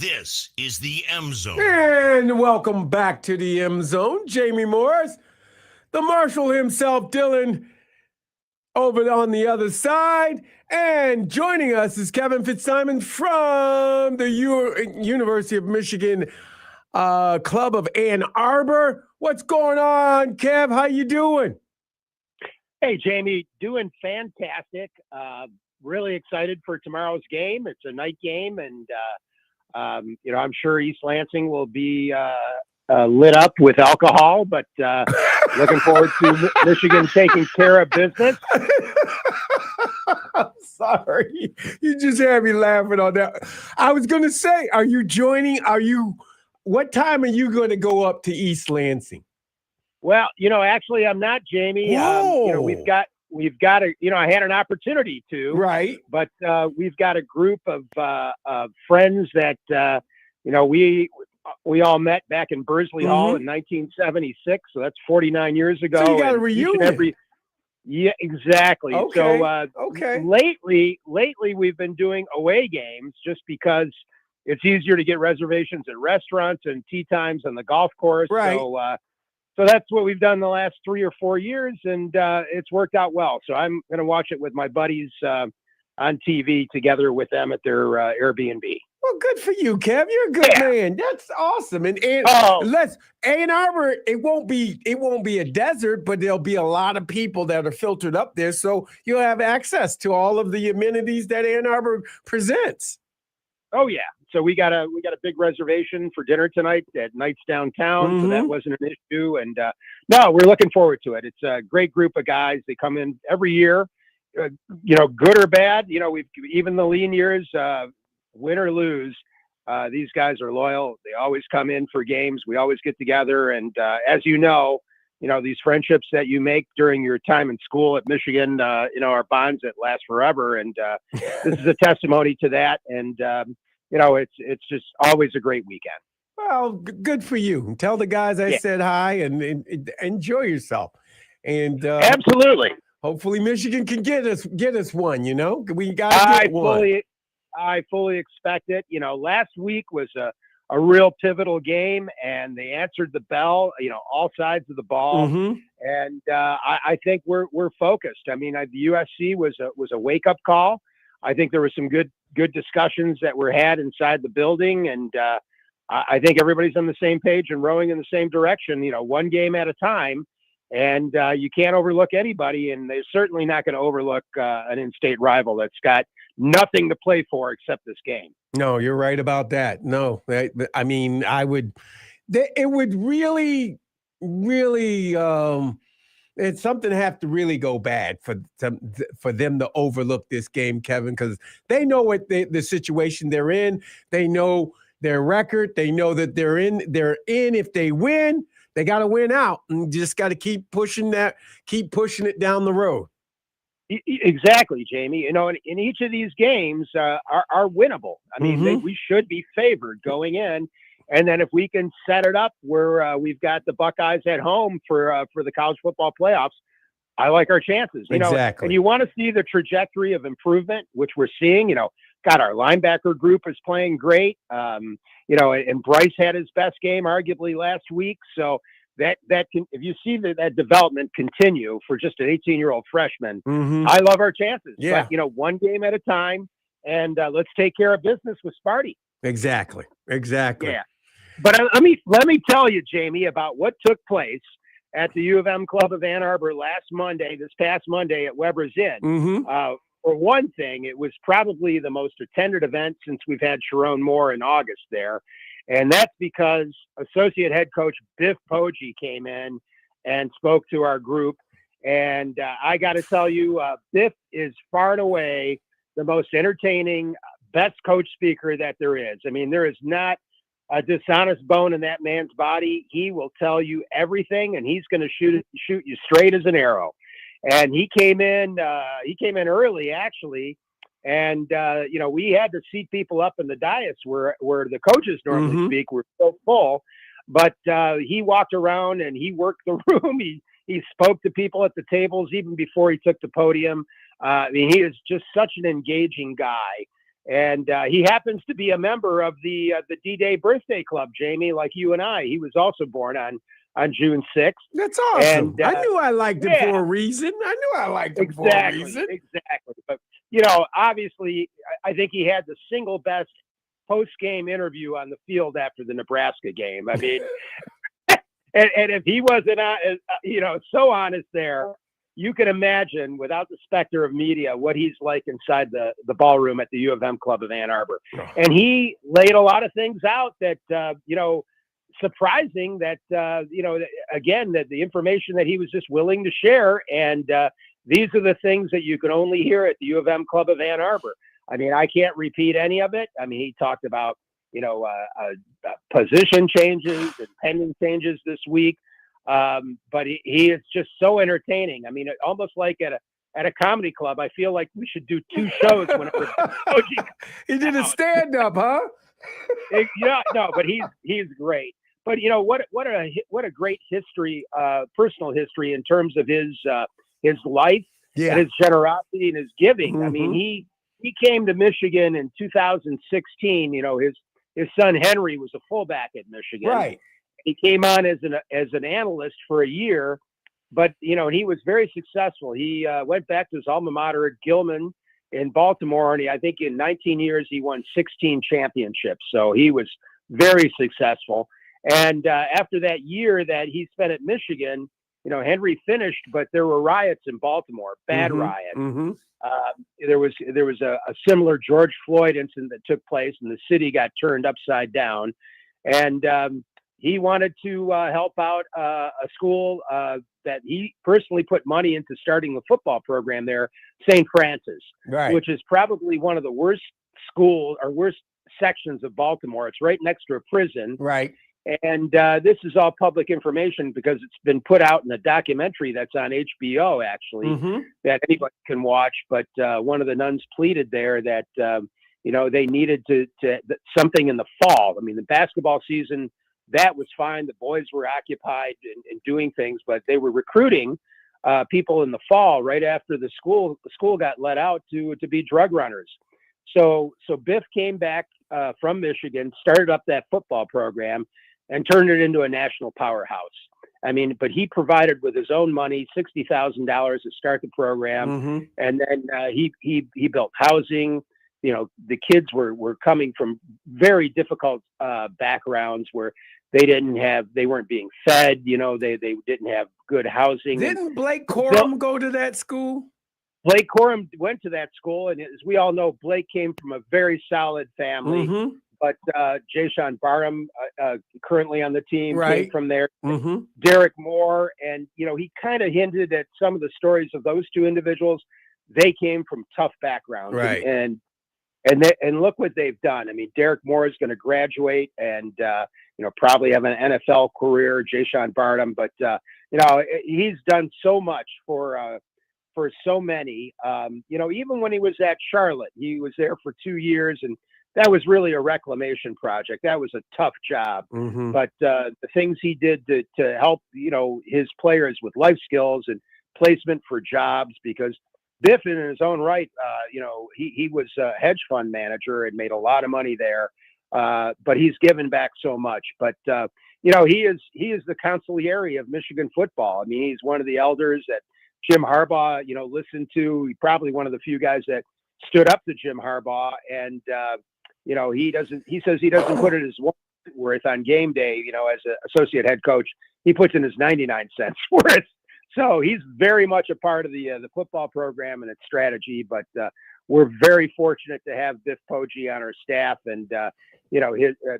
S2: This is the M Zone.
S3: And welcome back to the M Zone. Jamie Morris, the Marshal himself, Dylan, over on the other side. And joining us is Kevin Fitzsimon from the University of Michigan Club of Ann Arbor. What's going on, Kev? How you doing?
S7: Hey, Jamie, doing fantastic. Really excited for tomorrow's game. It's a night game, and I'm sure East Lansing will be lit up with alcohol, but looking forward to Michigan taking care of business.
S3: I'm sorry. You just had me laughing on that. I was going to say, what time are you going to go up to East Lansing?
S7: Well, actually, I'm not, Jamie. We've got I had an opportunity to,
S3: right?
S7: But we've got a group of friends that we all met back in Bursley Hall in 1976. So that's 49 years ago.
S3: So you got a reunion.
S7: Yeah, exactly.
S3: Okay.
S7: So lately we've been doing away games just because it's easier to get reservations at restaurants and tea times on the golf course.
S3: Right.
S7: So that's what we've done the last 3 or 4 years, and it's worked out well. So I'm going to watch it with my buddies on TV together with them at their Airbnb.
S3: Well, good for you, Kev. You're a good man. That's awesome. And Ann Arbor, it won't be a desert, but there'll be a lot of people that are filtered up there, so you'll have access to all of the amenities that Ann Arbor presents.
S7: Oh yeah. So we got a big reservation for dinner tonight at Nights Downtown, so that wasn't an issue. And no, we're looking forward to it. It's a great group of guys. They come in every year, good or bad. We've even the lean years, win or lose. These guys are loyal. They always come in for games. We always get together, and as these friendships that you make during your time in school at Michigan, are bonds that last forever. And this is a testimony to that. And it's just always a great weekend.
S3: Well, good for you. Tell the guys I said hi and enjoy yourself. And
S7: absolutely.
S3: Hopefully Michigan can get us one. We got to get one.
S7: I fully expect it. Last week was a real pivotal game, and they answered the bell. All sides of the ball, and I think we're focused. I mean, the USC was a wake up call. I think there were some good discussions that were had inside the building, and I think everybody's on the same page and rowing in the same direction. One game at a time, and you can't overlook anybody, and they're certainly not going to overlook an in-state rival that's got nothing to play for except this game.
S3: No, you're right about that. No, I mean, it would really, it's something have to really go bad for them to overlook this game, Kevin, because they know what the situation they're in. They know their record. They know that they're in. If they win, they got to win out, and just got to keep pushing it down the road.
S7: Exactly, Jamie. In each of these games are winnable. I mean, we should be favored going in, and then if we can set it up where we've got the Buckeyes at home for the college football playoffs, I like our chances.
S3: Exactly.
S7: And you want to see the trajectory of improvement, which we're seeing. God, our linebacker group is playing great. And Bryce had his best game arguably last week. So that can, if you see that development continue for just an 18-year-old freshman, I love our chances.
S3: Yeah.
S7: But, one game at a time, and let's take care of business with Sparty.
S3: Exactly.
S7: Yeah. But let me tell you, Jamie, about what took place at the U of M Club of Ann Arbor this past Monday at Weber's Inn. For one thing, it was probably the most attended event since we've had Sharon Moore in August there. And that's because associate head coach Biff Poggi came in and spoke to our group. And I got to tell you, Biff is far and away the most entertaining, best coach speaker that there is. I mean, there is not a dishonest bone in that man's body. He will tell you everything, and he's going to shoot you straight as an arrow. And he came in early, actually. And, we had to seat people up in the dais where the coaches normally speak. We're so full. But he walked around and he worked the room. He spoke to people at the tables even before he took the podium. I mean, he is just such an engaging guy. And he happens to be a member of the D-Day birthday club, Jamie, like you and I. He was also born on June 6th.
S3: That's awesome.
S7: And,
S3: I knew I liked him for a reason. I knew I liked him for a reason.
S7: Exactly. But, obviously, I think he had the single best post-game interview on the field after the Nebraska game. I mean, and if he wasn't, so honest there, you can imagine, without the specter of media, what he's like inside the ballroom at the U of M Club of Ann Arbor. And he laid a lot of things out that, surprising that, again, that the information that he was just willing to share. And these are the things that you can only hear at the U of M Club of Ann Arbor. I mean, I can't repeat any of it. I mean, he talked about, position changes and pending changes this week. But he is just so entertaining. I mean, almost like at a comedy club, I feel like we should do 2 shows whenever
S3: he did a stand-up, huh?
S7: No, but he's great. But what a great history, personal history in terms of his life and his generosity and his giving.
S3: Mm-hmm.
S7: I mean, he came to Michigan in 2016. His son Henry was a fullback at Michigan.
S3: Right.
S7: He came on as an analyst for a year, but he was very successful. He went back to his alma mater at Gilman in Baltimore, and I think in 19 years he won 16 championships. So he was very successful. And after that year that he spent at Michigan, Henry finished, but there were riots in Baltimore, bad riots.
S3: Mm-hmm.
S7: There was a similar George Floyd incident that took place, and the city got turned upside down. And he wanted to help out a school that he personally put money into starting the football program there, St. Francis, which is probably one of the worst schools or worst sections of Baltimore. It's right next to a prison.
S3: Right.
S7: And this is all public information because it's been put out in a documentary that's on HBO, actually, that anybody can watch. But one of the nuns pleaded there that, they needed to something in the fall. I mean, the basketball season, that was fine. The boys were occupied and doing things, but they were recruiting people in the fall right after the school got let out to be drug runners. So Biff came back from Michigan, started up that football program, and turned it into a national powerhouse. I mean, but he provided with his own money $60,000 to start the program, and then he built housing. The kids were coming from very difficult backgrounds where they weren't being fed. They didn't have good housing.
S3: Didn't Blake Corum go to that school?
S7: Blake Corum went to that school, and as we all know, Blake came from a very solid family. But Jason Barham, currently on the team, came from there. Derek Moore, and he kind of hinted at some of the stories of those two individuals. They came from tough backgrounds, and look what they've done. I mean, Derek Moore is going to graduate and probably have an NFL career. Jason Barham, but he's done so much for so many. Even when he was at Charlotte, he was there for 2 years, and that was really a reclamation project. That was a tough job, but the things he did to help, his players with life skills and placement for jobs, because Biff in his own right, he was a hedge fund manager and made a lot of money there, but he's given back so much. But, he is the consigliere of Michigan football. I mean, he's one of the elders that Jim Harbaugh, listened to. He's probably one of the few guys that stood up to Jim Harbaugh, and, he says he doesn't put it his worth on game day, as an associate head coach. He puts in his 99 cents worth. So he's very much a part of the football program and its strategy. But we're very fortunate to have Biff Poggi on our staff. And,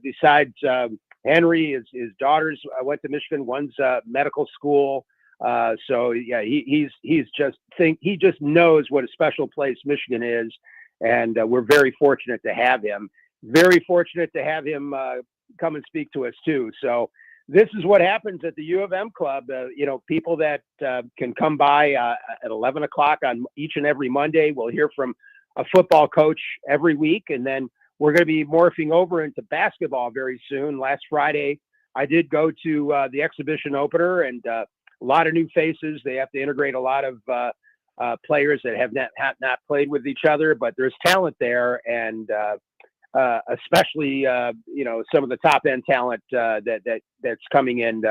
S7: besides Henry, his daughters went to Michigan, one's medical school. He just knows what a special place Michigan is. And we're very fortunate to have him. Very fortunate to have him come and speak to us too. So this is what happens at the U of M Club. People that can come by at 11 o'clock on each and every Monday. We'll hear from a football coach every week, and then we're going to be morphing over into basketball very soon. Last Friday, I did go to the exhibition opener, and a lot of new faces. They have to integrate a lot of players that have not played with each other, but there's talent there, and especially some of the top end talent that's coming in.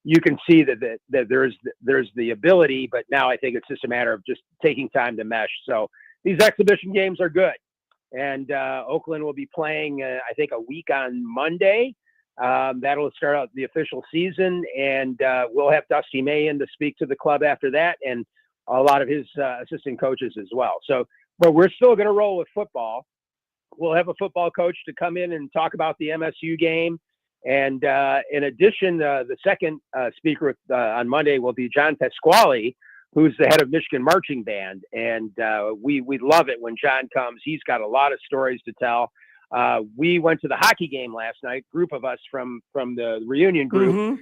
S7: You can see that there's the ability, but now I think it's just a matter of just taking time to mesh. So these exhibition games are good, and Oakland will be playing I think a week on Monday. That'll start out the official season, and we'll have Dusty May in to speak to the club after that, and a lot of his assistant coaches as well. So, but we're still going to roll with football. We'll have a football coach to come in and talk about the MSU game. And in addition, the second speaker on Monday will be John Pasquale, who's the head of Michigan Marching Band. And we love it when John comes. He's got a lot of stories to tell. We went to the hockey game last night, group of us from the reunion group. Mm-hmm.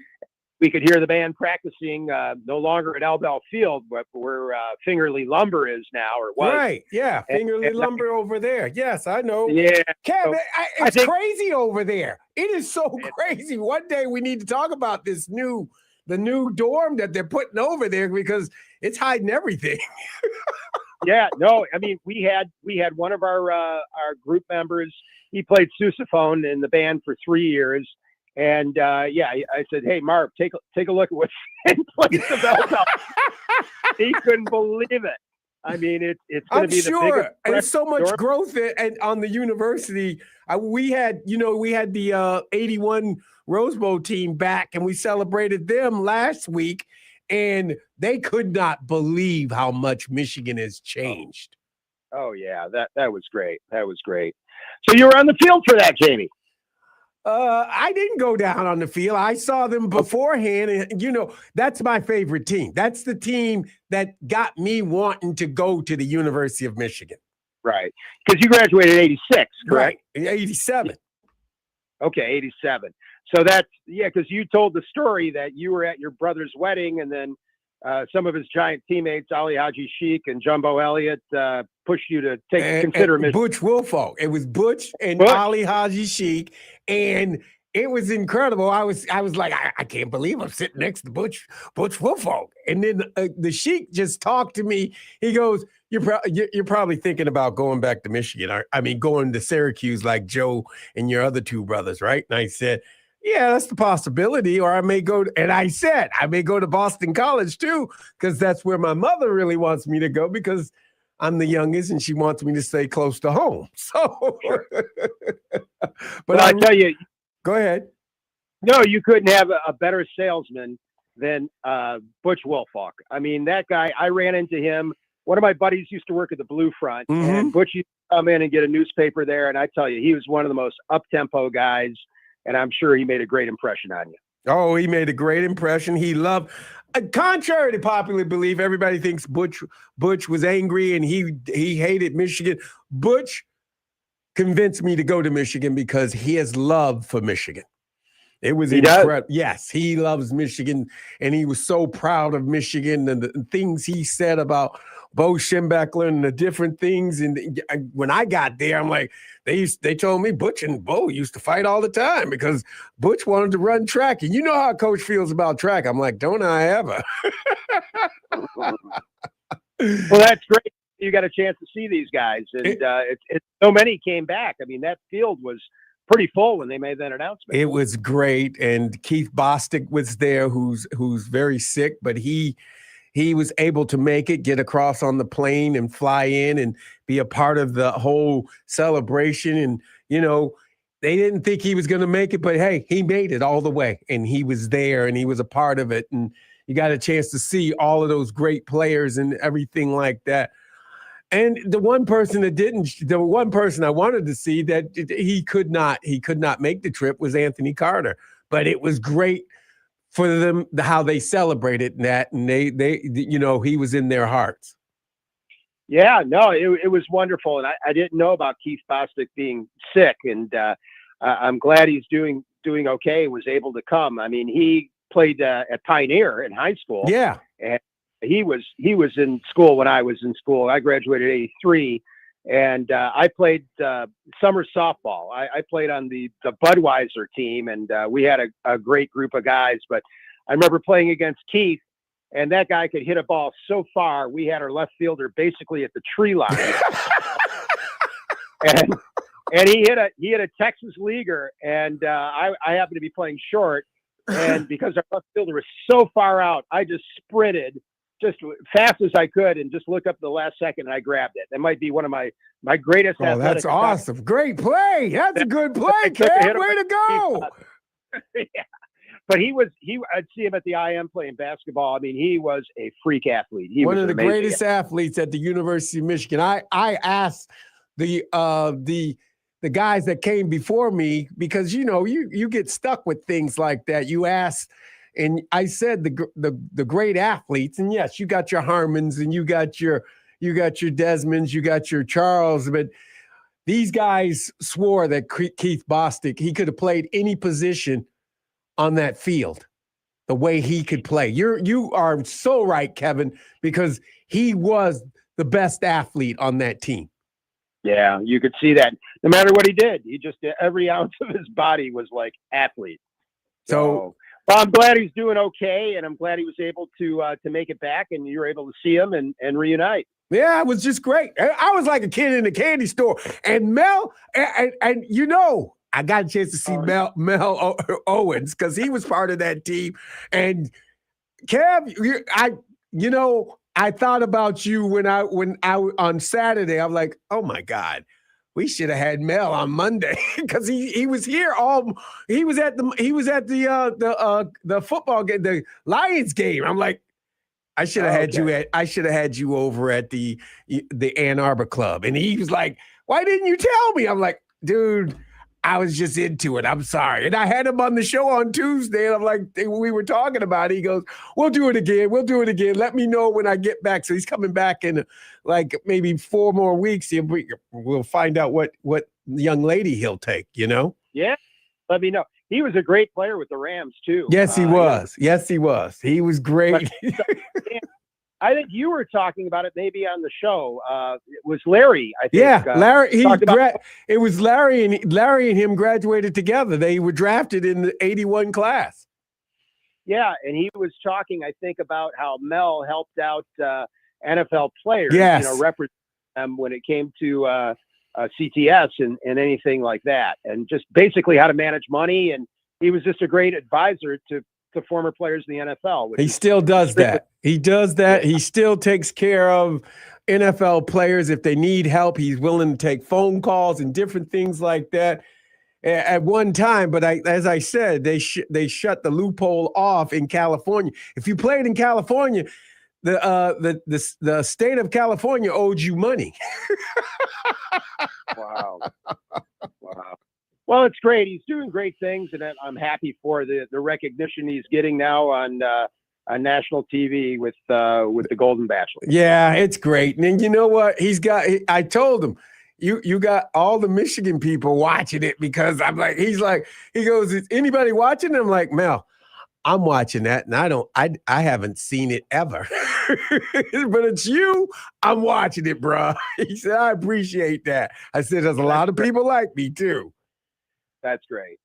S7: We could hear the band practicing, no longer at Elbell Field, but where Fingerly Lumber is now, or was.
S3: Right, yeah, Fingerly Lumber over there. Yes, I know.
S7: Yeah.
S3: Kev, it's crazy over there. It is so crazy. One day we need to talk about the new dorm that they're putting over there, because it's hiding everything.
S7: Yeah, no, I mean, we had one of our group members. He played sousaphone in the band for 3 years. And I said, "Hey, Marv, take a look at what's in place of Elbell." He couldn't believe it. I mean, it's going to be the biggest.
S3: There's so much growth on the university. We had the '81 Rose Bowl team back, and we celebrated them last week, and they could not believe how much Michigan has changed.
S7: Oh yeah, that was great. That was great. So you were on the field for that, Jamie?
S3: I didn't go down on the field. I saw them beforehand, and that's my favorite team. That's the team that got me wanting to go to the University of Michigan.
S7: Right, because you graduated in '86, correct?
S3: Right, '87.
S7: Okay, '87. So that's because you told the story that you were at your brother's wedding, and then some of his giant teammates, Ali Haji Sheik and Jumbo Elliott, pushed you to consider Michigan.
S3: Butch Woolfolk. It was Butch and Ali Haji Sheik, and it was incredible. I was like, I can't believe I'm sitting next to Butch Woolfolk. And then the Sheik just talked to me. He goes, "You're probably thinking about going back to Michigan. Going to Syracuse like Joe and your other two brothers, right?" And I said, "Yeah, that's the possibility." Or I may go, and I said, I may go to Boston College too, because that's where my mother really wants me to go, because I'm the youngest and she wants me to stay close to home. So,
S7: sure. But I tell you,
S3: go ahead.
S7: No, you couldn't have a better salesman than Butch Woolfolk. I mean, that guy, I ran into him. One of my buddies used to work at the Blue Front, and Butch used to come in and get a newspaper there. And I tell you, he was one of the most up-tempo guys. And I'm sure he made a great impression on you.
S3: Oh, he made a great impression. He loved, contrary to popular belief, everybody thinks Butch was angry and he hated Michigan. Butch convinced me to go to Michigan because he has love for Michigan. It was incredible. Yes, he loves Michigan, and he was so proud of Michigan and the things he said about Bo Schembechler and the different things. And when I got there, I'm like, they told me Butch and Bo used to fight all the time because Butch wanted to run track. And you know how Coach feels about track. I'm like, don't I ever?
S7: Well, that's great. You got a chance to see these guys. And so many came back. I mean, that field was pretty full when they made that announcement.
S3: It was great. And Keith Bostic was there, who's very sick, but he was able to make it, get across on the plane and fly in and be a part of the whole celebration. And, they didn't think he was going to make it, but hey, he made it all the way, and he was there and he was a part of it. And you got a chance to see all of those great players and everything like that. And the one person I wanted to see that he could not make the trip was Anthony Carter, but it was great for them, how they celebrated that, and they he was in their hearts.
S7: Yeah, no, it was wonderful, and I didn't know about Keith Bostic being sick, and I'm glad he's doing okay. Was able to come. I mean, he played at Pioneer in high school.
S3: Yeah,
S7: and he was in school when I was in school. I graduated in '83, and I played summer softball. I played on the Budweiser team, and we had a great group of guys. But I remember playing against Keith, and that guy could hit a ball so far. We had our left fielder basically at the tree line, and he hit a Texas leaguer, and I happened to be playing short, and because our left fielder was so far out, I just sprinted just fast as I could and just look up the last second, and I grabbed it. That might be one of my greatest.
S3: Oh, that's awesome! Great play. That's a good play, Cam. Way to go!
S7: Yeah. But I'd see him at the IM playing basketball. I mean, he was a freak athlete. He
S3: One
S7: was
S3: of the
S7: amazing
S3: greatest athletes at the University of Michigan. I asked the guys that came before me, because you get stuck with things like that. You ask, and I said the great athletes, and yes, you got your Harmons and you got your Desmonds, you got your Charles, but these guys swore that Keith Bostic, he could have played any position on that field the way he could play. You are so right, Kevin, because he was the best athlete on that team.
S7: Yeah, you could see that. No matter what he did, every ounce of his body was like athlete. So well, I'm glad he's doing okay, and I'm glad he was able to make it back, and you were able to see him and reunite.
S3: Yeah, it was just great. I was like a kid in a candy store, and Mel, and I got a chance to see Mel Owens, because he was part of that team. And Kev, I thought about you when I on Saturday. I'm like, oh my God, we should have had Mel on Monday, because he was here he was at the football game, the Lions game. I'm like, I should have had you over at the Ann Arbor club. And he was like, why didn't you tell me? I'm like, dude, I was just into it. I'm sorry. And I had him on the show on Tuesday, and I'm like, we were talking about it. He goes, we'll do it again. Let me know when I get back. So he's coming back in like maybe 4 more weeks. We'll find out what young lady he'll take,
S7: Yeah, let me know. He was a great player with the Rams too.
S3: Yes, he was. Yes, he was. He was great.
S7: I think you were talking about it maybe on the show. It was Larry, I think.
S3: Yeah, Larry. It was Larry and him graduated together. They were drafted in the 81 class.
S7: Yeah, and he was talking, I think, about how Mel helped out NFL players, represent them when it came to CTS and anything like that, and just basically how to manage money. And he was just a great advisor to former players in the NFL.
S3: He still does that. He does that. He still takes care of NFL players if they need help. He's willing to take phone calls and different things like that at one time. But as I said, they shut the loophole off in California. If you played in California, the state of California owed you money.
S7: Wow. Well, it's great. He's doing great things, and I'm happy for the recognition he's getting now on national TV with the Golden Bachelor.
S3: Yeah, it's great. And you know what? I told him, you got all the Michigan people watching it, because I'm like, he goes, is anybody watching? I'm like, Mel, I'm watching that, and I haven't seen it ever. But it's you. I'm watching it, bro. He said, I appreciate that. I said, there's a lot of people like me too.
S7: That's great.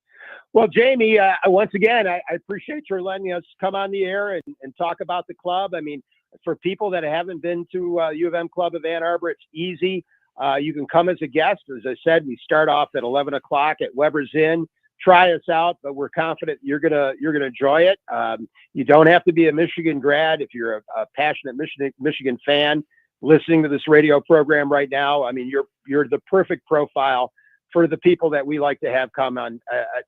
S7: Well, Jamie, once again, I appreciate your letting us come on the air and talk about the club. I mean, for people that haven't been to U of M Club of Ann Arbor, it's easy. You can come as a guest. As I said, we start off at 11 o'clock at Weber's Inn. Try us out, but we're confident you're gonna enjoy it. You don't have to be a Michigan grad if you're a passionate Michigan fan listening to this radio program right now. I mean, you're the perfect profile for the people that we like to have come on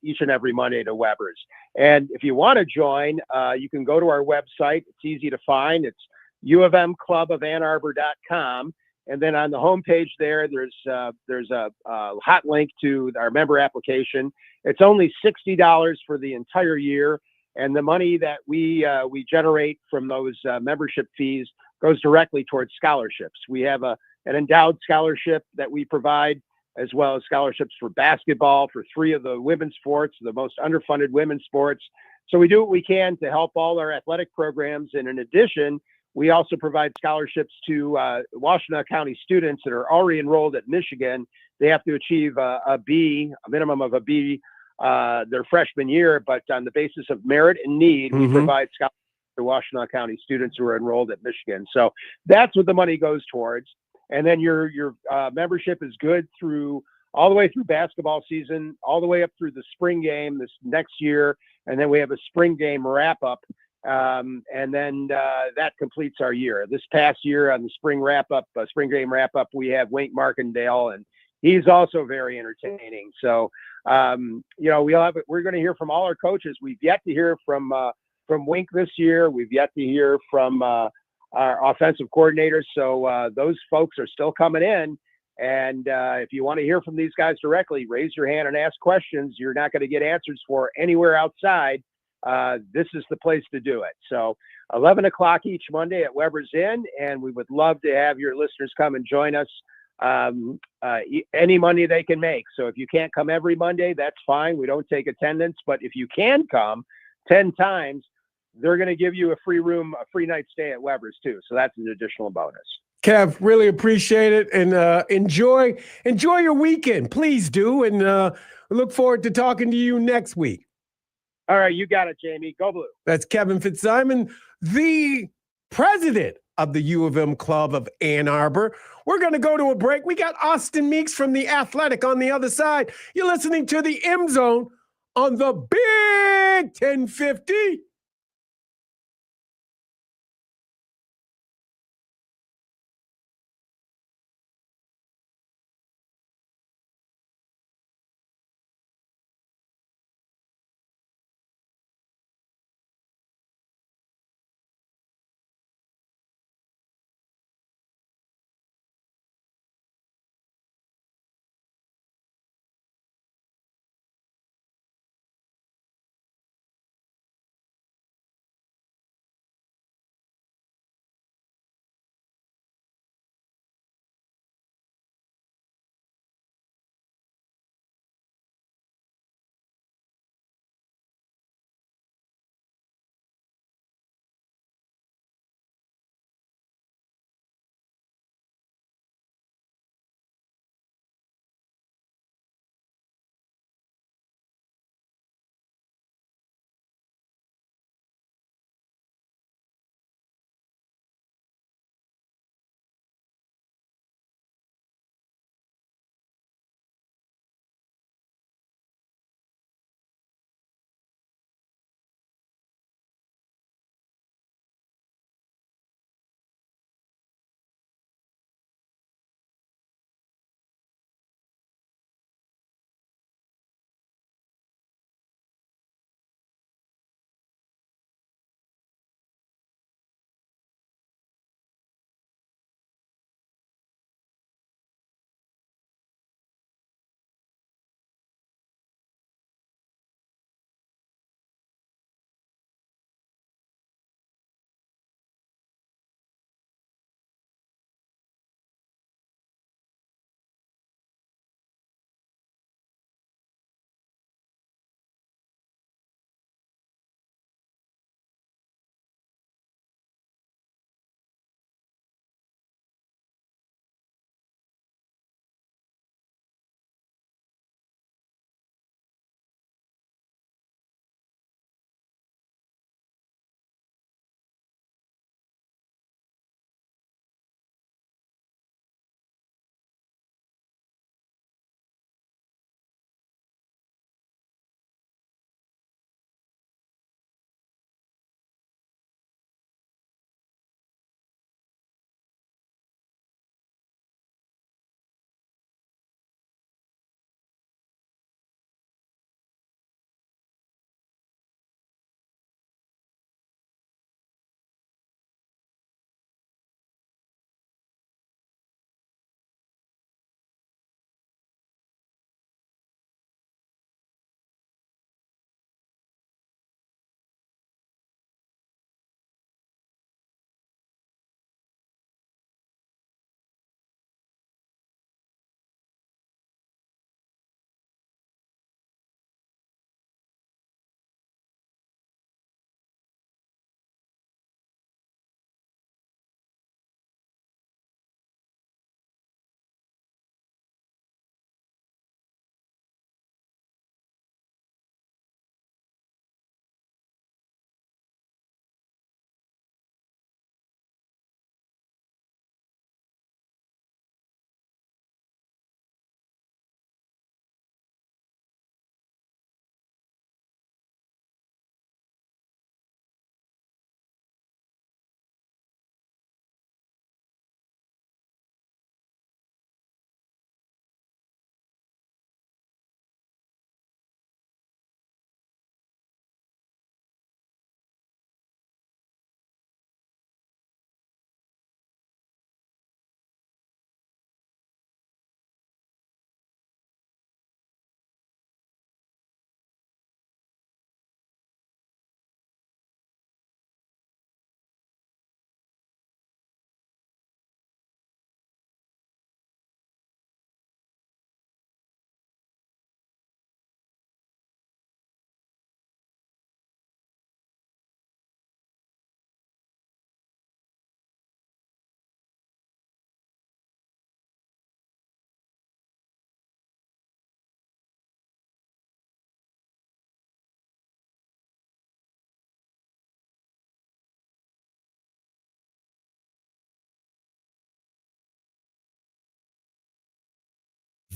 S7: each and every Monday to Weber's. And if you want to join, you can go to our website. It's easy to find. It's uofmclubofanarbor.com. And then on the homepage there's a hot link to our member application. It's only $60 for the entire year. And the money that we generate from those membership fees goes directly towards scholarships. We have an endowed scholarship that we provide, as well as scholarships for basketball for 3 of the women's sports, the most underfunded women's sports. So we do what we can to help all our athletic programs. And in addition, we also provide scholarships to Washtenaw County students that are already enrolled at Michigan. They have to achieve a minimum of a B, their freshman year, but on the basis of merit and need, we provide scholarships the Washtenaw County students who are enrolled at Michigan. So that's what the money goes towards. And then your membership is good through all the way through basketball season, all the way up through the spring game this next year. And then we have a spring game wrap up. And then that completes our year. This past year on the spring game wrap up, we have Wink Markendale, and he's also very entertaining. So, we're going to hear from all our coaches. We've yet to hear from Wink this year. We've yet to hear from our offensive coordinators. So those folks are still coming in. And if you want to hear from these guys directly, raise your hand and ask questions. You're not going to get answers for anywhere outside. This is the place to do it. So 11 o'clock each Monday at Weber's Inn. And we would love to have your listeners come and join us any Monday they can make. So if you can't come every Monday, that's fine. We don't take attendance. But if you can come 10 times, they're going to give you a free night stay at Weber's too. So that's an additional bonus.
S3: Kev, really appreciate it, and enjoy your weekend. Please do, and look forward to talking to you next week.
S7: All right, you got it, Jamie. Go Blue.
S3: That's Kevin Fitzsimon, the president of the U of M Club of Ann Arbor. We're going to go to a break. We got Austin Meeks from The Athletic on the other side. You're listening to the M Zone on the Big 1050.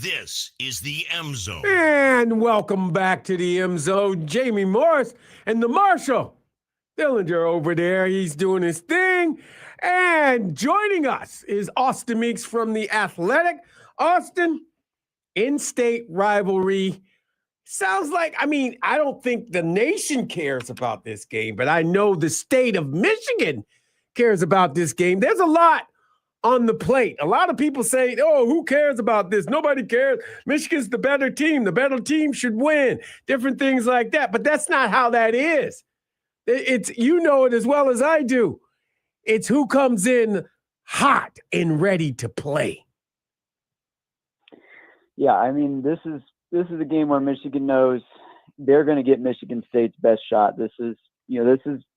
S2: This is the M Zone.
S3: And welcome back to the M Zone. Jamie Morris and the Marshall. Dillinger over there. He's doing his thing. And joining us is Austin Meeks from The Athletic. Austin, in-state rivalry. Sounds like, I don't think the nation cares about this game, but I know the state of Michigan cares about this game. There's a lot on the plate. A lot of people say, oh, who cares about this? Nobody cares. Michigan's the better team. The better team should win. Different things like that. But that's not how that is. It's, you know it as well as I do. It's who comes in hot and ready to play.
S8: Yeah, this is a game where Michigan knows they're going to get Michigan State's best shot. This is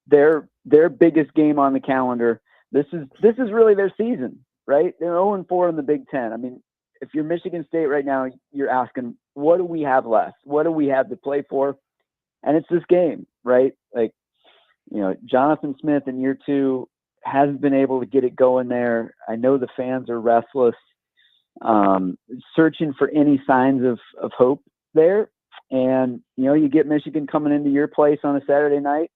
S8: their biggest game on the calendar. This is really their season, right? They're 0-4 in the Big Ten. If you're Michigan State right now, you're asking, what do we have left? What do we have to play for? And it's this game, right? Jonathan Smith in year 2 hasn't been able to get it going there. I know the fans are restless, searching for any signs of hope there. And, you get Michigan coming into your place on a Saturday night.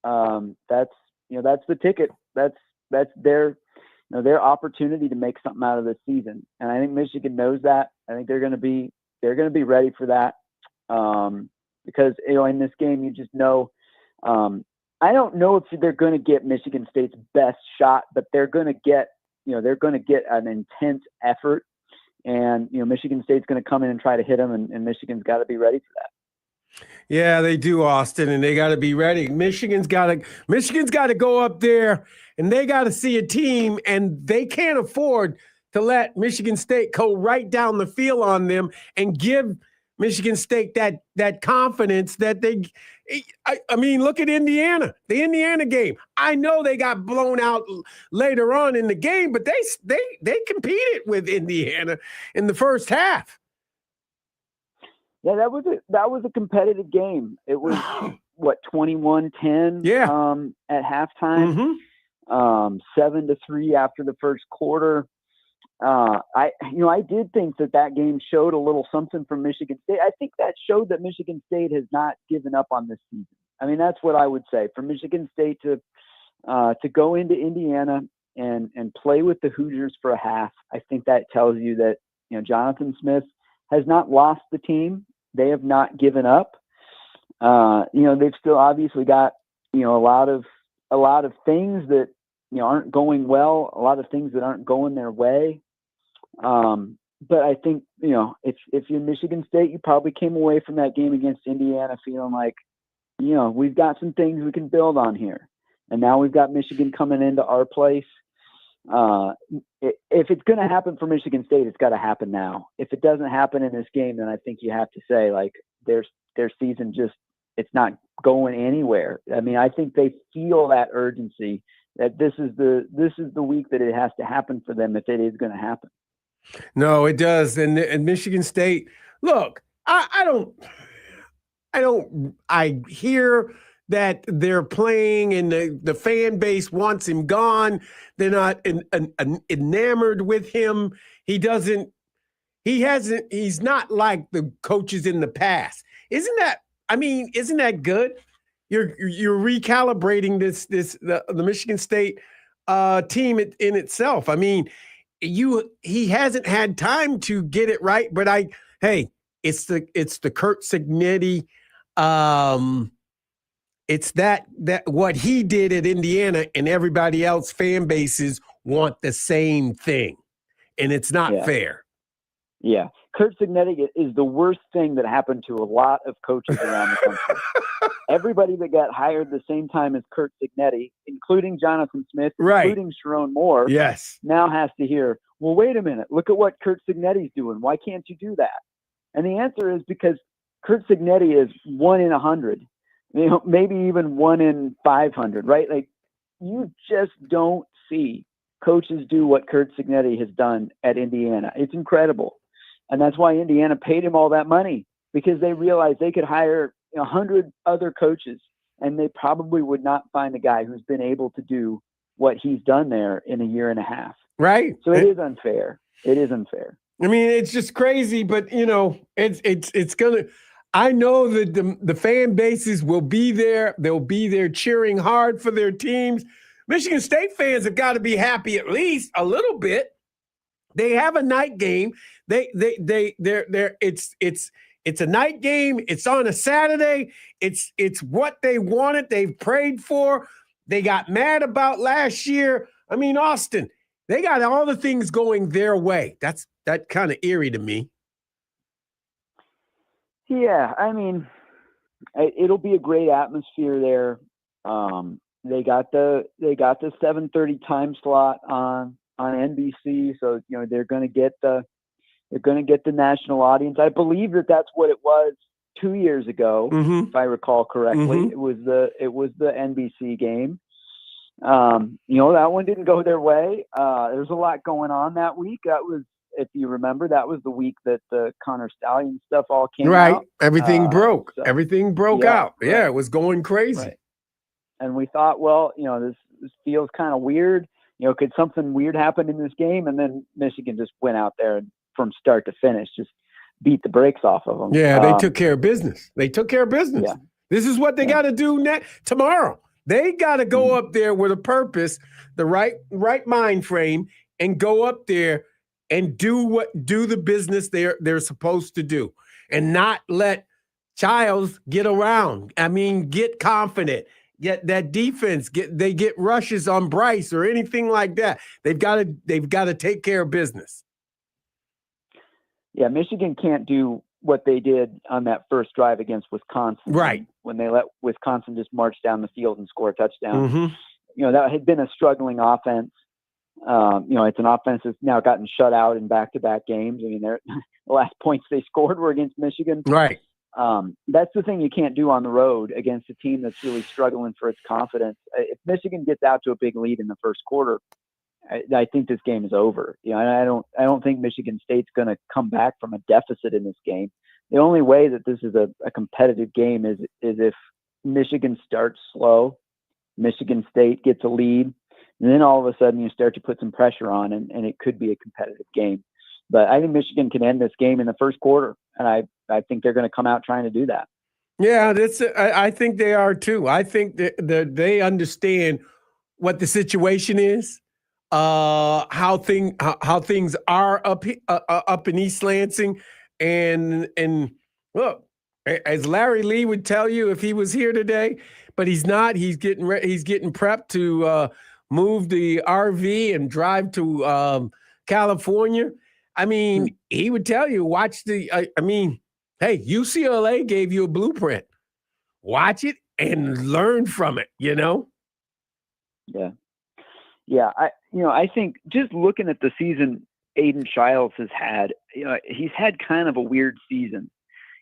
S8: That's the ticket. That's their opportunity to make something out of this season. And I think Michigan knows that. I think they're going to be ready for that. Because, in this game, you just know, I don't know if they're going to get Michigan State's best shot, but they're going to get an intense effort. And, Michigan State's going to come in and try to hit them, and Michigan's got to be ready for that.
S3: Yeah, they do, Austin, and they got to be ready. Michigan's got to go up there, and they got to see a team, and they can't afford to let Michigan State go right down the field on them and give Michigan State that confidence that they. Look at Indiana, the Indiana game. I know they got blown out later on in the game, but they competed with Indiana in the first half.
S8: Yeah, that was a competitive game. It was 21-10 at halftime. 7-3 after the first quarter. I did think that game showed a little something from Michigan State. I think that showed that Michigan State has not given up on this season. That's what I would say. For Michigan State to go into Indiana and play with the Hoosiers for a half, I think that tells you that Jonathan Smith has not lost the team. They have not given up. They've still obviously got a lot of things that aren't going well, a lot of things that aren't going their way. But I think if you're Michigan State, you probably came away from that game against Indiana feeling like we've got some things we can build on here. And now we've got Michigan coming into our place. If it's going to happen for Michigan State, it's got to happen now. If it doesn't happen in this game, then I think you have to say their season it's not going anywhere. I think they feel that urgency that this is the week that it has to happen for them if it is going to happen.
S3: No, it does. And Michigan State, look, I hear that they're playing and the fan base wants him gone. They're not enamored with him. He's not like the coaches in the past. Isn't that good? You're recalibrating the Michigan State team in itself. He hasn't had time to get it right, but it's the Kurt Cignetti. It's that what he did at Indiana and everybody else fan bases want the same thing, and it's not fair.
S8: Yeah. Kurt Cignetti is the worst thing that happened to a lot of coaches around the country. Everybody that got hired the same time as Kurt Cignetti, including Jonathan Smith, including Sharon Moore, now has to hear, well, wait a minute, look at what Kurt Cignetti's doing. Why can't you do that? And the answer is because Kurt Cignetti is 1 in 100, maybe even 1 in 500, right? You just don't see coaches do what Kurt Cignetti has done at Indiana. It's incredible. And that's why Indiana paid him all that money, because they realized they could hire 100 other coaches and they probably would not find a guy who's been able to do what he's done there in a year and a half.
S3: Right.
S8: So it is unfair. It is unfair.
S3: I mean, it's just crazy, but it's gonna. I know that the fan bases will be there. They'll be there cheering hard for their teams. Michigan State fans have got to be happy at least a little bit. They have a night game. They're it's a night game. It's on a Saturday. It's what they wanted. They've prayed for. They got mad about last year. I mean, Austin, they got all the things going their way. That kind of eerie to me.
S8: Yeah, I mean, it'll be a great atmosphere there. They got the 7:30 time slot on NBC, so they're going to get the national audience. I believe that's what it was 2 years ago, if I recall correctly. It was the NBC game. That one didn't go their way. There's a lot going on that week. That was, if you remember, that was the week that the Connor Stallion stuff all came out.
S3: Everything broke.
S8: So,
S3: Everything broke out. Right. Yeah, it was going crazy.
S8: Right. And we thought, well, this feels kind of weird. Could something weird happen in this game? And then Michigan just went out there and from start to finish just beat the brakes off of them.
S3: Yeah, they took care of business. Yeah. This is what they got to do tomorrow. They got to go up there with a purpose, the right mind frame, and go up there and do the business they're supposed to do, and not let Childs get around. I mean, get confident. Get that defense. They get rushes on Bryce or anything like that. They've got to take care of business.
S8: Yeah, Michigan can't do what they did on that first drive against Wisconsin.
S3: Right.
S8: When they let Wisconsin just march down the field and score a touchdown. That had been a struggling offense. It's an offense that's now gotten shut out in back-to-back games. I mean, the last points they scored were against Michigan.
S3: Right.
S8: That's the thing you can't do on the road against a team that's really struggling for its confidence. If Michigan gets out to a big lead in the first quarter, I think this game is over. I don't think Michigan State's going to come back from a deficit in this game. The only way that this is a competitive game is if Michigan starts slow, Michigan State gets a lead, and then all of a sudden you start to put some pressure on, and it could be a competitive game. But I think Michigan can end this game in the first quarter, and I think they're going to come out trying to do that.
S3: Yeah, I think they are too. I think that they understand what the situation is, how things are up in East Lansing, and look, as Larry Lee would tell you if he was here today, but he's not. He's getting prepped to move the RV and drive to California. I mean, he would tell you, watch hey, UCLA gave you a blueprint. Watch it and learn from it,
S8: Yeah. Yeah. I think just looking at the season Aiden Childs has had, he's had kind of a weird season.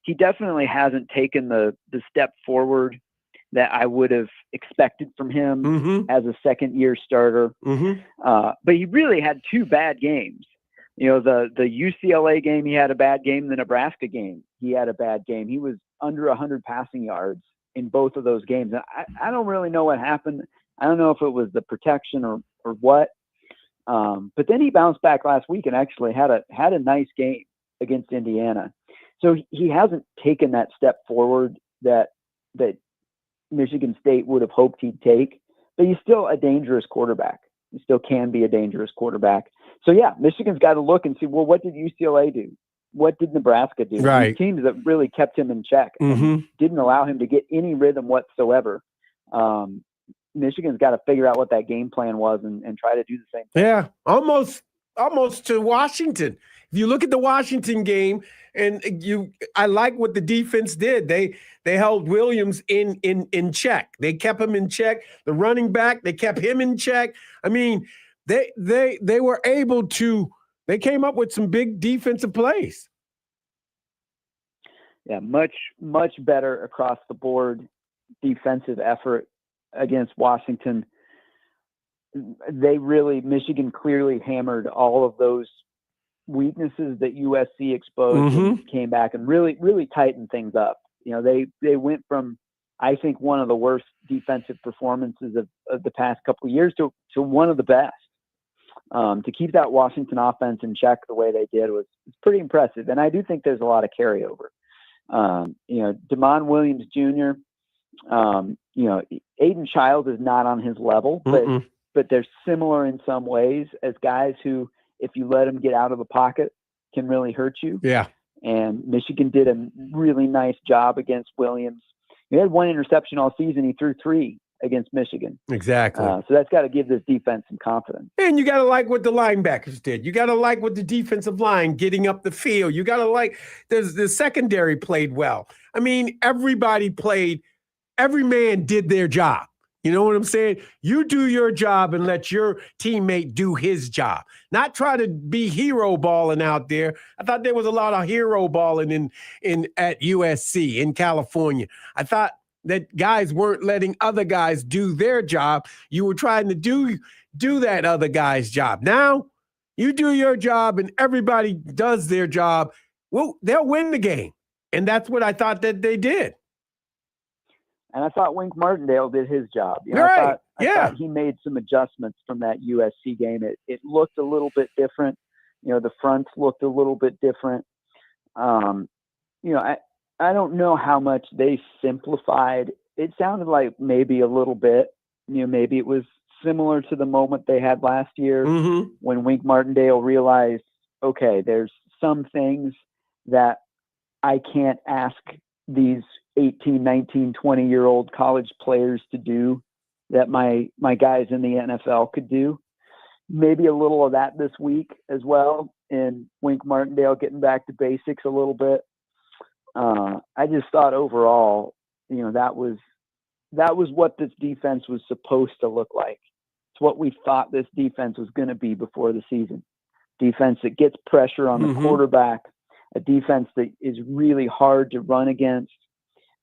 S8: He definitely hasn't taken the step forward that I would have expected from him as a second-year starter. But he really had two bad games. The UCLA game, he had a bad game. The Nebraska game, he had a bad game. He was under 100 passing yards in both of those games. And I don't really know what happened. I don't know if it was the protection or what. But then he bounced back last week and actually had a nice game against Indiana. So he hasn't taken that step forward that Michigan State would have hoped he'd take. But he's still a dangerous quarterback. He still can be a dangerous quarterback. So, yeah, Michigan's got to look and see, well, what did UCLA do? What did Nebraska do?
S3: Right.
S8: These teams that really kept him in check and didn't allow him to get any rhythm whatsoever. Michigan's got to figure out what that game plan was and try to do the same thing.
S3: Yeah, almost to Washington. If you look at the Washington game, and I like what the defense did. They held Williams in check. They kept him in check. The running back, they kept him in check. I mean, they were able to. They came up with some big defensive plays.
S8: Yeah, much better across the board defensive effort against Washington. Michigan clearly hammered all of those weaknesses that USC exposed and came back and really, really tightened things up. They went from, I think, one of the worst defensive performances of the past couple of years to one of the best. To keep that Washington offense in check the way they did was pretty impressive. And I do think there's a lot of carryover. Damon Williams Jr., Aiden Child is not on his level, but they're similar in some ways as guys who, if you let them get out of the pocket, can really hurt you.
S3: Yeah.
S8: And Michigan did a really nice job against Williams. He had 1 interception all season. He threw 3 against Michigan.
S3: Exactly.
S8: So that's got to give this defense some confidence.
S3: And you got to like what the linebackers did. You got to like what the defensive line getting up the field. You got to like the secondary played well. I mean, everybody played. Every man did their job. You know what I'm saying? You do your job and let your teammate do his job. Not try to be hero balling out there. I thought there was a lot of hero balling at USC in California. I thought that guys weren't letting other guys do their job. You were trying to do that other guy's job. Now you do your job and everybody does their job. Well, they'll win the game. And that's what I thought that they did.
S8: And I thought Wink Martindale did his job.
S3: Right.
S8: I thought he made some adjustments from that USC game. It looked a little bit different. The fronts looked a little bit different. I don't know how much they simplified. It sounded like maybe a little bit. Maybe it was similar to the moment they had last year when Wink Martindale realized, okay, there's some things that I can't ask these 18, 19, 20-year-old college players to do that my guys in the NFL could do. Maybe a little of that this week as well, and Wink Martindale getting back to basics a little bit. I just thought overall, that was what this defense was supposed to look like. It's what we thought this defense was going to be before the season. Defense that gets pressure on the quarterback, a defense that is really hard to run against,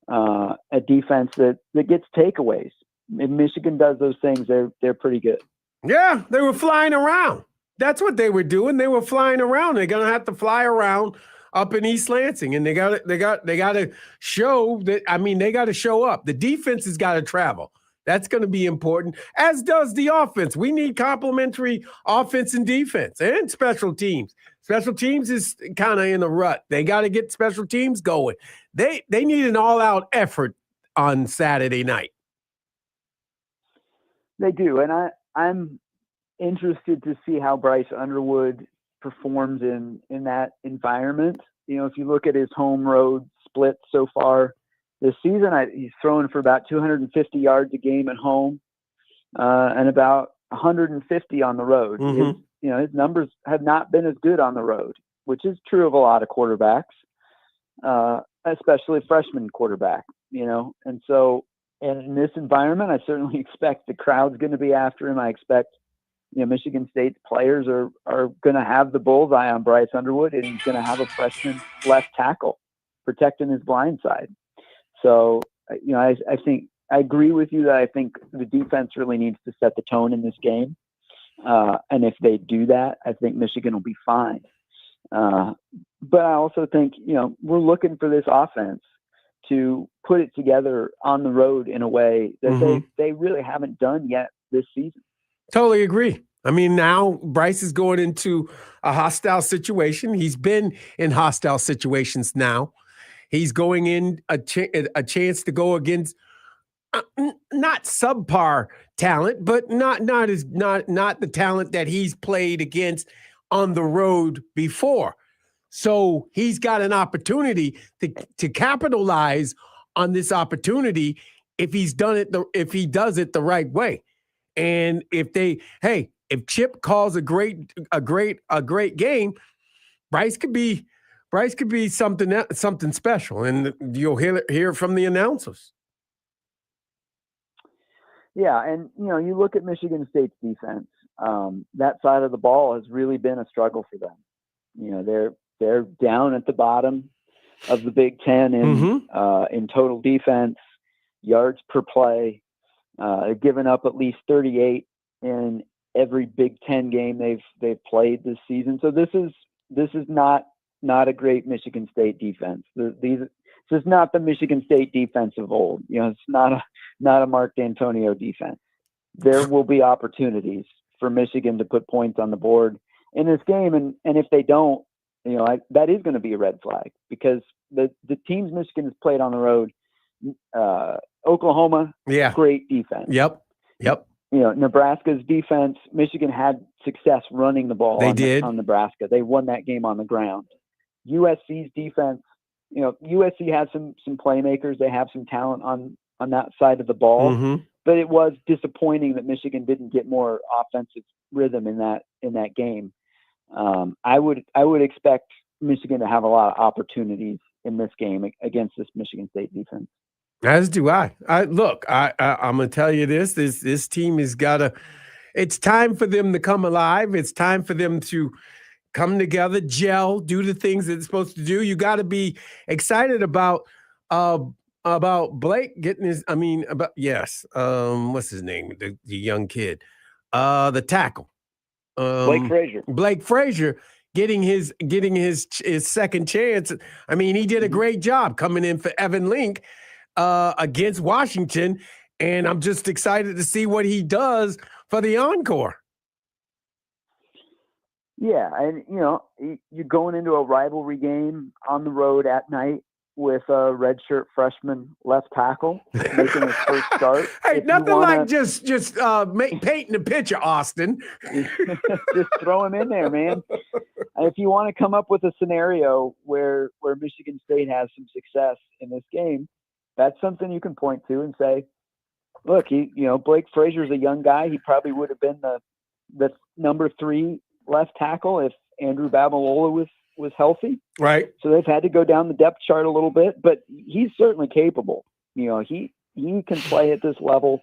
S8: a defense that gets takeaways. If Michigan does those things, they're pretty good.
S3: Yeah, they were flying around. That's what they were doing. They were flying around. They're gonna have to fly around up in East Lansing, and they got to show that. I mean, they got to show up. The defense has got to travel. That's going to be important, as does the offense. We need complementary offense and defense and special teams. Special teams is kind of in a rut. They got to get special teams going. They need an all-out effort on Saturday night.
S8: They do, and I'm interested to see how Bryce Underwood performs in that environment. If you look at his home road split so far this season, he's throwing for about 250 yards a game at home and about 150 on the road. His numbers have not been as good on the road, which is true of a lot of quarterbacks, especially freshman quarterback, And so, and in this environment, I certainly expect the crowd's going to be after him. I expect, Michigan State's players are going to have the bullseye on Bryce Underwood, and he's going to have a freshman left tackle protecting his blind side. So, I think I agree with you that I think the defense really needs to set the tone in this game. And if they do that, I think Michigan will be fine. But I also think, we're looking for this offense to put it together on the road in a way that they really haven't done yet this season.
S3: Totally agree. I mean, now Bryce is going into a hostile situation. He's been in hostile situations now. He's going in a chance to go against not subpar talent, but not the talent that he's played against on the road before. So he's got an opportunity to capitalize on this opportunity if he does it the right way. And if Chip calls a great game, Bryce could be something special, and you'll hear from the announcers.
S8: Yeah, and you look at Michigan State's defense. That side of the ball has really been a struggle for them. They're down at the bottom of the Big Ten in total defense, yards per play. They've given up at least 38 in every Big Ten game they've played this season. So this is not a great Michigan State defense. This is not the Michigan State defense of old. It's not a Mark D'Antonio defense. There will be opportunities for Michigan to put points on the board in this game. And if they don't, that is going to be a red flag, because the teams Michigan has played on the road, Oklahoma, great defense.
S3: Yep.
S8: Nebraska's defense, Michigan had success running the ball on Nebraska. They won that game on the ground. USC's defense, USC has some playmakers. They have some talent on that side of the ball, but it was disappointing that Michigan didn't get more offensive rhythm in that game. I would expect Michigan to have a lot of opportunities in this game against this Michigan State defense.
S3: As do I. I'm gonna tell you this team has got to. It's time for them to come alive. It's time for them to come together, gel, do the things that it's supposed to do. You got to be excited about Blake getting his. What's his name? The young kid, the tackle. Blake Frazier getting his second chance. I mean, he did a great job coming in for Evan Link against Washington, and I'm just excited to see what he does for the encore.
S8: Yeah, and you're going into a rivalry game on the road at night with a redshirt freshman left tackle making his first start.
S3: Hey, nothing like just painting a picture, Austin.
S8: Just throw him in there, man. And if you want to come up with a scenario where Michigan State has some success in this game, that's something you can point to and say, look, Blake Frazier's a young guy. He probably would have been the number 3 left tackle if Andrew Babalola was healthy.
S3: Right.
S8: So they've had to go down the depth chart a little bit, but he's certainly capable. He can play at this level.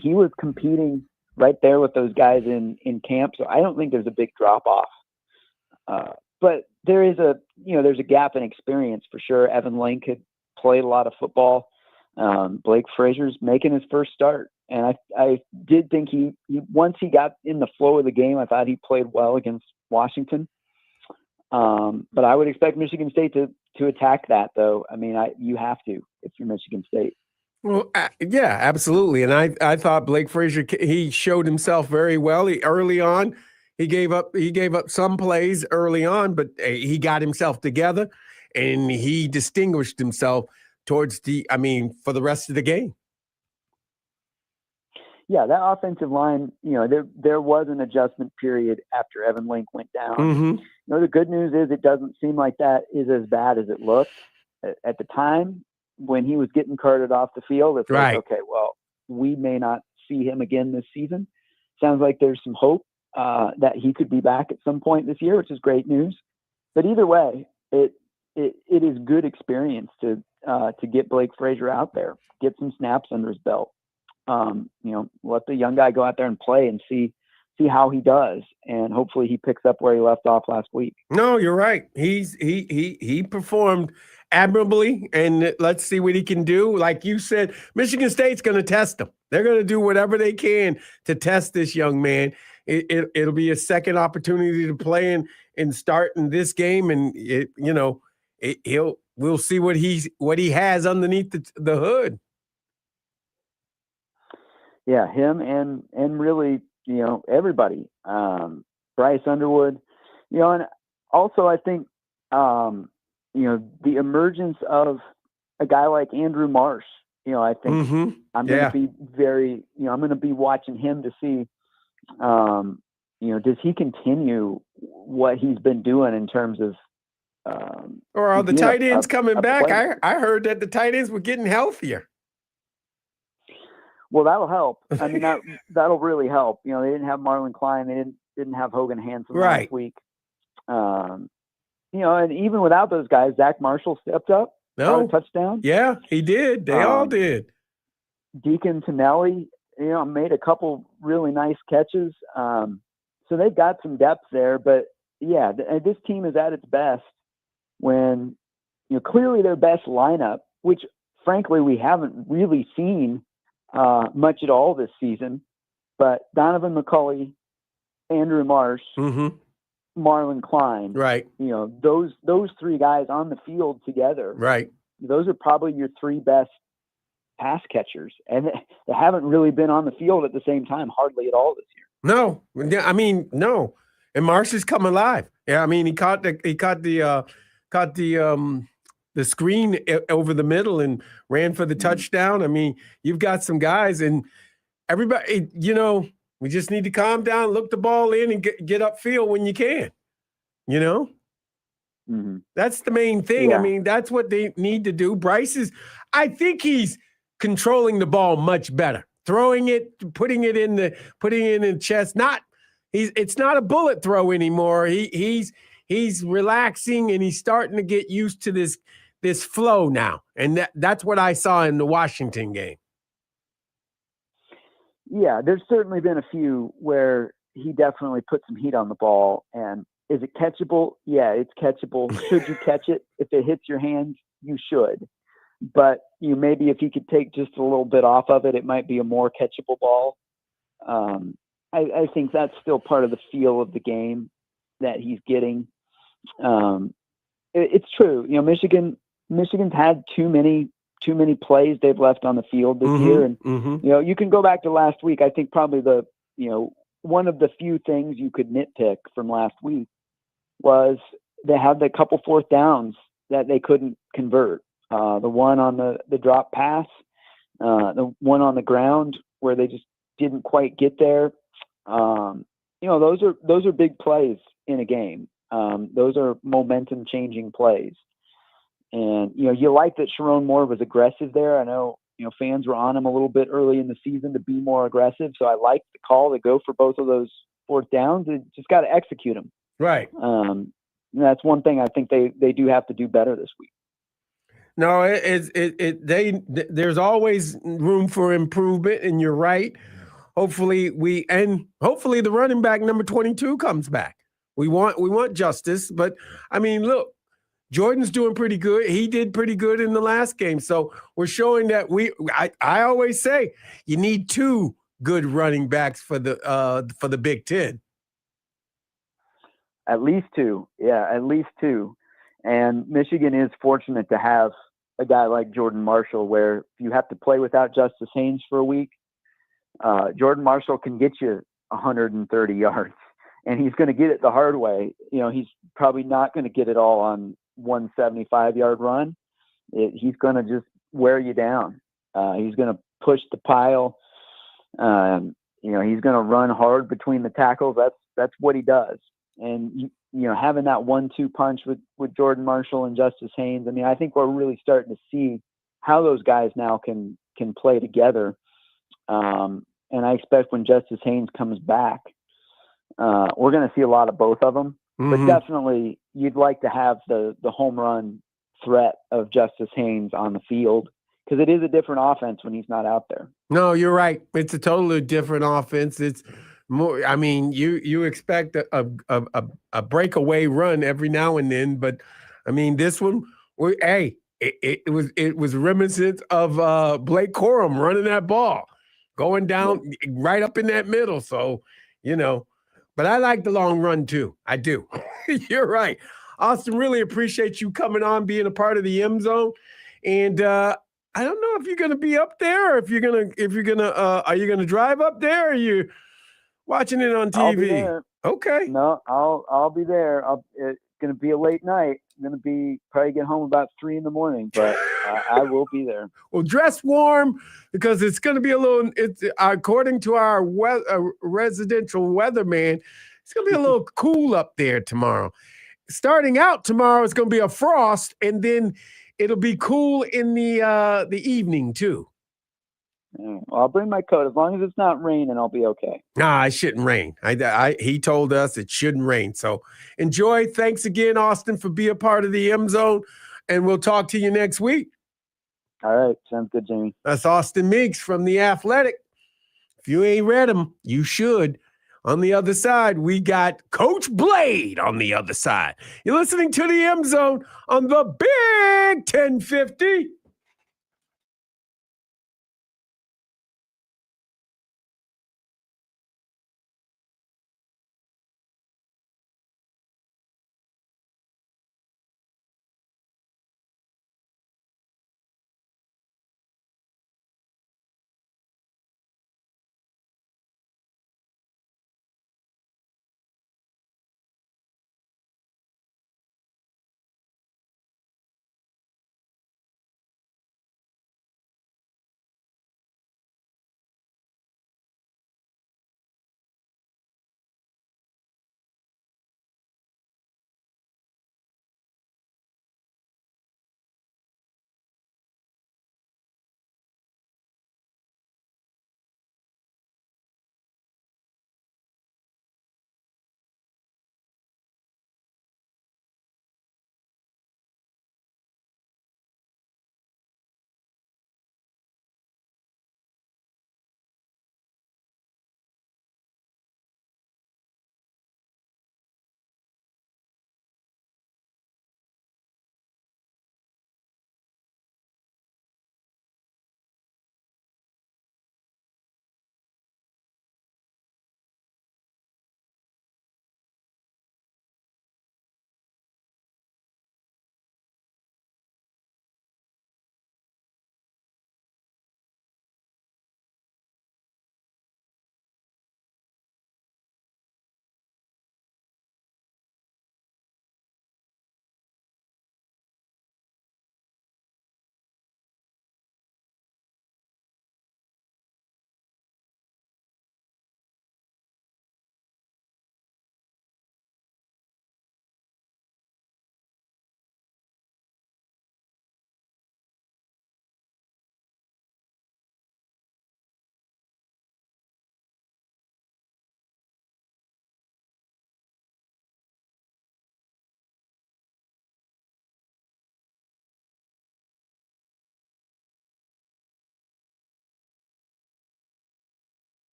S8: He was competing right there with those guys in camp, so I don't think there's a big drop off. But there's a gap in experience for sure. Evan Link had played a lot of football. Blake Frazier's making his first start. And I did think he once he got in the flow of the game, I thought he played well against Washington. But I would expect Michigan State to attack that, though. I mean, you have to if you're Michigan State.
S3: Well, yeah, absolutely. And I thought Blake Frazier, he showed himself very well. Early on, he gave up some plays early on, but he got himself together and he distinguished himself for the rest of the game.
S8: Yeah, that offensive line, there was an adjustment period after Evan Link went down. The good news is it doesn't seem like that is as bad as it looked. At the time, when he was getting carted off the field, it's
S3: right.
S8: Like, okay, well, we may not see him again this season. Sounds like there's some hope that he could be back at some point this year, which is great news. But either way, it is good experience to get Blake Frazier out there, get some snaps under his belt. Let the young guy go out there and play and see how he does, and hopefully he picks up where he left off last week.
S3: No, you're right. He performed admirably, and let's see what he can do. Like you said, Michigan State's going to test him. They're going to do whatever they can to test this young man. It'll be a second opportunity to play and start in this game, and we'll see what he has underneath the hood.
S8: Yeah, him and really, everybody. Bryce Underwood, and also I think, the emergence of a guy like Andrew Marsh, I think I'm going to be I'm going to be watching him to see, does he continue what he's been doing in terms of,
S3: or are the tight ends coming back? I heard that the tight ends were getting healthier.
S8: Well, that'll help. I mean, that'll really help. They didn't have Marlon Klein. They didn't have Hogan Hansen last week. And even without those guys, Zach Marshall stepped up. Got a touchdown.
S3: Yeah, he did. They all did.
S8: Deacon Tonelli, made a couple really nice catches. So they've got some depth there. But yeah, this team is at its best when clearly their best lineup, which frankly we haven't really seen much at all this season, but Donovan McCulley, Andrew Marsh, Marlon Klein,
S3: right?
S8: Those 3 guys on the field together,
S3: right?
S8: Those are probably your 3 best pass catchers, and they haven't really been on the field at the same time hardly at all this year.
S3: No, I mean no. And Marsh's come alive. Yeah, I mean he caught the screen over the middle and ran for the touchdown. I mean, you've got some guys and everybody. We just need to calm down, look the ball in, and get upfield when you can. That's the main thing.
S8: Yeah.
S3: I mean, that's what they need to do. I think he's controlling the ball much better, throwing it, putting it in the chest. It's not a bullet throw anymore. He's relaxing and he's starting to get used to this flow now, and that's what I saw in the Washington game.
S8: Yeah, there's certainly been a few where he definitely put some heat on the ball. And is it catchable? Yeah, it's catchable. Should you catch it? If it hits your hands, you should. But maybe if he could take just a little bit off of it, it might be a more catchable ball. I think that's still part of the feel of the game that he's getting. It's true. Michigan's had too many plays they've left on the field this year. And, you can go back to last week. I think probably one of the few things you could nitpick from last week was they had the couple fourth downs that they couldn't convert. The one on the drop pass, the one on the ground where they just didn't quite get there. Those are big plays in a game. Those are momentum changing plays. And, you like that Sharon Moore was aggressive there. I know, fans were on him a little bit early in the season to be more aggressive. So I like the call to go for both of those fourth downs. And just got to execute them.
S3: Right.
S8: That's one thing I think they do have to do better this week.
S3: No, there's always room for improvement, and you're right. Hopefully the running back number 22 comes back. We want justice, but I mean, look, Jordan's doing pretty good. He did pretty good in the last game. So we're showing that I always say you need two good running backs for the Big Ten.
S8: At least two. Yeah, at least two. And Michigan is fortunate to have a guy like Jordan Marshall, where if you have to play without Justice Haynes for a week, Jordan Marshall can get you 130 yards, and he's going to get it the hard way. He's probably not going to get it all on 175-yard run. He's going to just wear you down. He's going to push the pile. He's going to run hard between the tackles. That's what he does. And having that 1-2 punch with Jordan Marshall and Justice Haynes. I mean, I think we're really starting to see how those guys now can play together. And I expect when Justice Haynes comes back, we're going to see a lot of both of them. But definitely, you'd like to have the home run threat of Justice Haynes on the field, because it is a different offense when he's not out there.
S3: No, you're right. It's a totally different offense. It's more. I mean, you expect a breakaway run every now and then, but I mean, this one, it was reminiscent of Blake Corum running that ball, going down right up in that middle. So, but I like the long run too. I do. You're right. Austin, really appreciate you coming on, being a part of the M Zone. And I don't know if you're gonna be up there or are you gonna drive up there, or are you watching it on TV?
S8: I'll be there.
S3: Okay.
S8: No, I'll be there. It's gonna be a late night. I'm gonna probably get home about 3 a.m, but I will be there.
S3: Well, dress warm, because it's going to be it's according to our residential weatherman, it's going to be a little cool up there tomorrow. Starting out tomorrow, it's going to be a frost, and then it'll be cool in the evening too.
S8: Well, I'll bring my coat. As long as it's not raining, I'll be okay.
S3: Nah, it shouldn't rain. He told us it shouldn't rain. So enjoy. Thanks again, Austin, for being a part of the M Zone, and we'll talk to you next week.
S8: All right. Sounds good, Jamie.
S3: That's Austin Meeks from The Athletic. If you ain't read him, you should. On the other side, we got Coach Blade on the other side. You're listening to the M Zone on the Big 1050.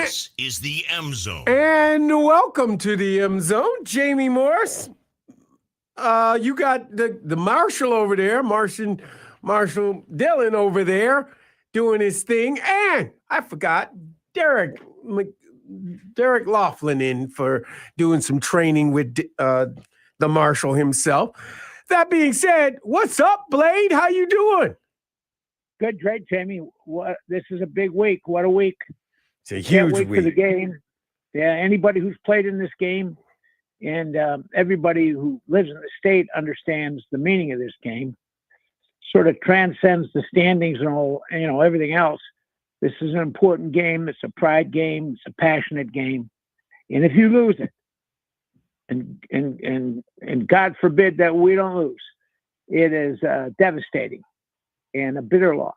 S2: This is the M Zone.
S3: And welcome to the M Zone, Jamie Morse. You got the Marshall over there, Marshall Dillon over there doing his thing. And I forgot Derek Laughlin in for doing some training with the Marshal himself. That being said, what's up, Blade? How you doing?
S9: Good, great, Jamie. This is a big week. What a week.
S3: It's a
S9: Can't
S3: huge
S9: wait
S3: week.
S9: for the game. Yeah, anybody who's played in this game and everybody who lives in the state understands the meaning of this game. Sort of transcends the standings and all, everything else. This is an important game. It's a pride game. It's a passionate game. And if you lose it, and God forbid that we don't lose, it is devastating and a bitter loss.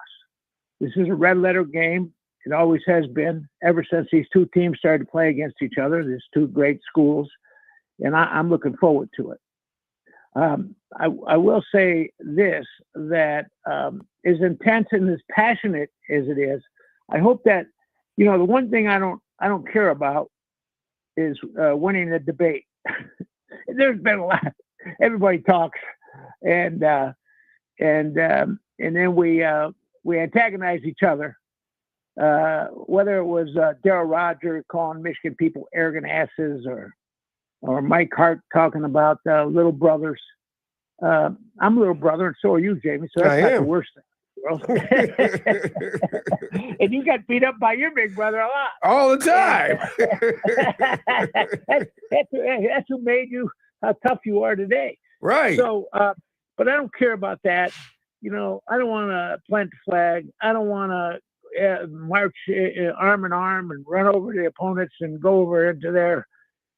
S9: This is a red letter game. It always has been ever since these two teams started to play against each other. There's two great schools, and I'm looking forward to it. I will say this, that as intense and as passionate as it is, I hope that, the one thing I don't care about is winning the debate. There's been a lot. Everybody talks, and then we antagonize each other. Whether it was Darryl Roger calling Michigan people arrogant asses, or Mike Hart talking about little brothers. I'm a little brother, and so are you, Jamie. So that's not the worst thing. And you got beat up by your big brother a lot.
S3: All the time.
S9: That's who made you how tough you are today.
S3: Right.
S9: So, but I don't care about that. I don't want to plant the flag. I don't want to march arm in arm and run over the opponents and go over into their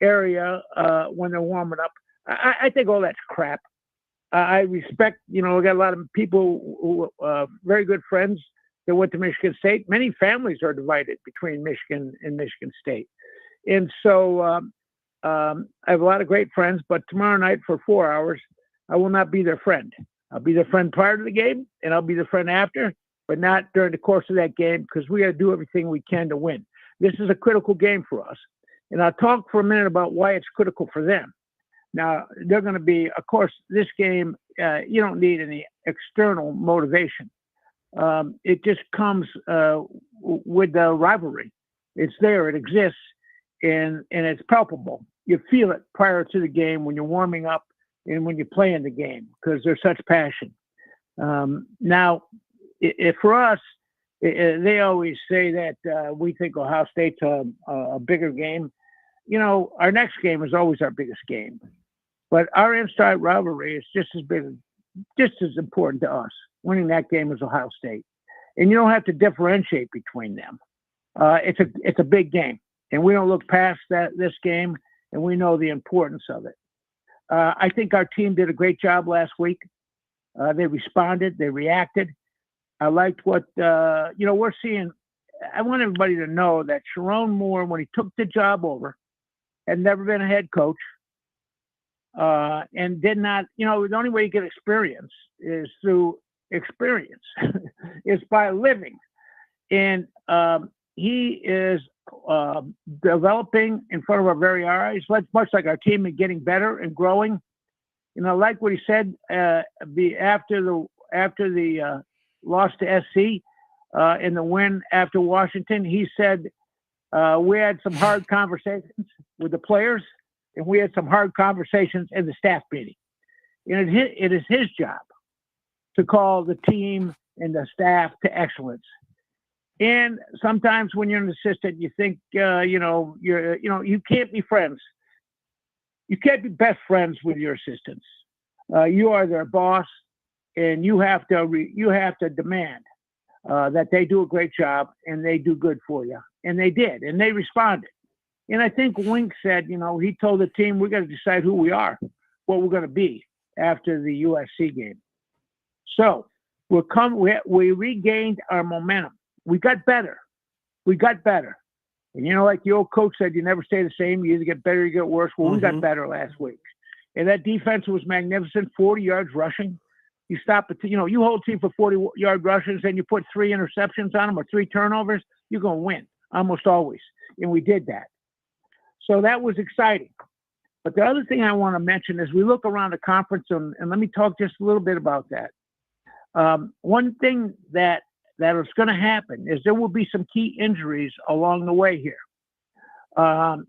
S9: area when they're warming up. I think all that's crap. I respect, I got a lot of people who very good friends that went to Michigan State. Many families are divided between Michigan and Michigan State. And so I have a lot of great friends, but tomorrow night for 4 hours, I will not be their friend. I'll be their friend prior to the game, and I'll be their friend after, but not during the course of that game, because we got to do everything we can to win. This is a critical game for us. And I'll talk for a minute about why it's critical for them. Now, they're going to be, of course, this game, you don't need any external motivation. It just comes with the rivalry. It's there, it exists, and it's palpable. You feel it prior to the game when you're warming up and when you play in the game, because there's such passion. Now, for us, they always say that we think Ohio State's a bigger game. Our next game is always our biggest game. But our inside rivalry is just as big, just as important to us. Winning that game is Ohio State. And you don't have to differentiate between them. It's a big game. And we don't look past this game, and we know the importance of it. I think our team did a great job last week. They responded. They reacted. I liked what, we're seeing. I want everybody to know that Sharon Moore, when he took the job over, had never been a head coach. And did not, the only way you get experience is through experience. It's by living. And he is developing in front of our very eyes, much like our team, and getting better and growing. Like what he said after the loss to SC in the win after Washington, he said we had some hard conversations with the players, and we had some hard conversations in the staff meeting. And it is his job to call the team and the staff to excellence. And sometimes when you're an assistant, you think, you can't be friends. You can't be best friends with your assistants. You are their boss, and you have to demand that they do a great job and they do good for you. And they did, and they responded. And I think Wink said, he told the team, we got to decide who we are, what we're going to be after the USC game. So we regained our momentum. We got better. And like the old coach said, you never stay the same. You either get better or you get worse. Well, we got better last week. And that defense was magnificent, 40 yards rushing. You stop it, you hold a team for 40-yard rushes and you put 3 interceptions on them or 3 turnovers, you're going to win almost always. and we did that. So that was exciting. But the other thing I want to mention is we look around the conference, and let me talk just a little bit about that. One thing that is going to happen is there will be some key injuries along the way here. And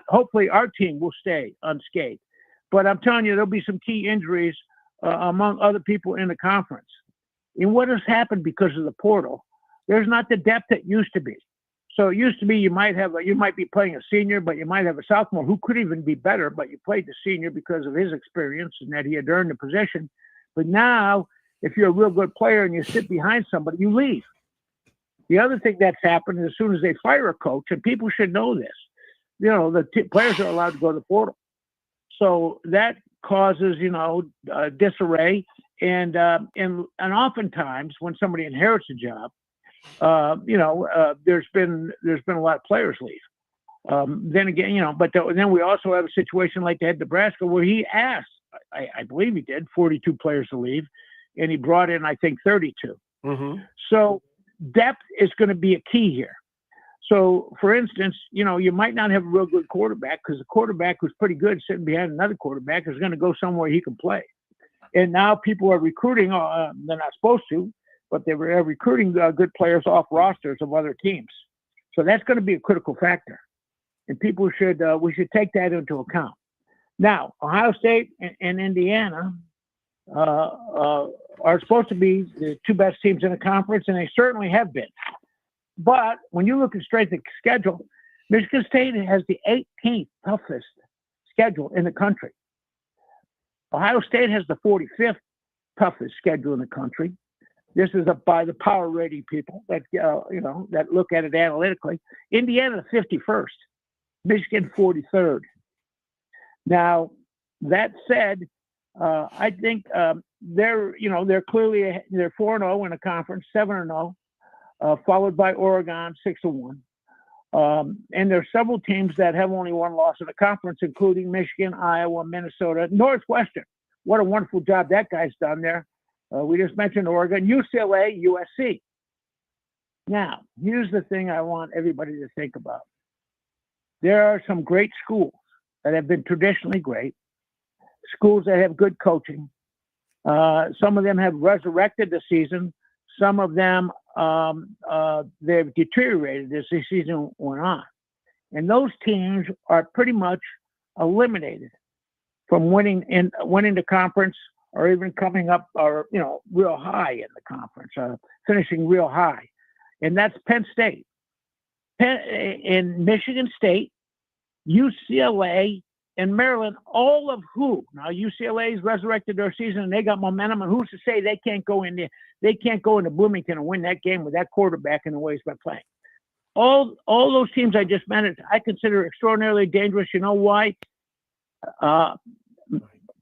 S9: hopefully our team will stay unscathed. But I'm telling you, there'll be some key injuries among other people in the conference. And what has happened because of the portal, there's not the depth that used to be. So it used to be you might be playing a senior, but you might have a sophomore who could even be better, but you played the senior because of his experience and that he had earned the position. But now, if you're a real good player and you sit behind somebody, you leave. The other thing that's happened is as soon as they fire a coach, and people should know this, the players are allowed to go to the portal. So that causes, disarray. And oftentimes when somebody inherits a job, there's been a lot of players leave. Then again, then we also have a situation like they had Nebraska where he asked, I believe he did, 42 players to leave, and he brought in, I think, 32. Mm-hmm. So depth is going to be a key here. So, for instance, you might not have a real good quarterback because the quarterback who's pretty good sitting behind another quarterback is going to go somewhere he can play. And now people are recruiting, they're not supposed to, but they were recruiting good players off rosters of other teams. So that's going to be a critical factor. And we should take that into account. Now, Ohio State and Indiana are supposed to be the two best teams in the conference, and they certainly have been. But when you look at strength of schedule, Michigan State has the 18th toughest schedule in the country. Ohio State has the 45th toughest schedule in the country. This is by the power rating people that look at it analytically. Indiana 51st, Michigan 43rd. Now, that said, I think they're clearly they're 4-0 in a conference, 7-0, followed by Oregon 6-1. And there's several teams that have only one loss in the conference, including Michigan, Iowa, Minnesota, Northwestern. What a wonderful job that guy's done there. We just mentioned Oregon, UCLA, USC. Now, here's the thing I want everybody to think about. There are some great schools that have been traditionally great, schools that have good coaching. Some of them have resurrected the season. Some of them, they've deteriorated as the season went on. And those teams are pretty much eliminated from winning the conference or even coming up or, real high in the conference, finishing real high. And that's Penn State. In Michigan State, UCLA, and Maryland, all of who now UCLA's resurrected their season and they got momentum, and who's to say they can't go into Bloomington and win that game with that quarterback in the way he's been playing. All those teams I just mentioned, I consider extraordinarily dangerous. You know why?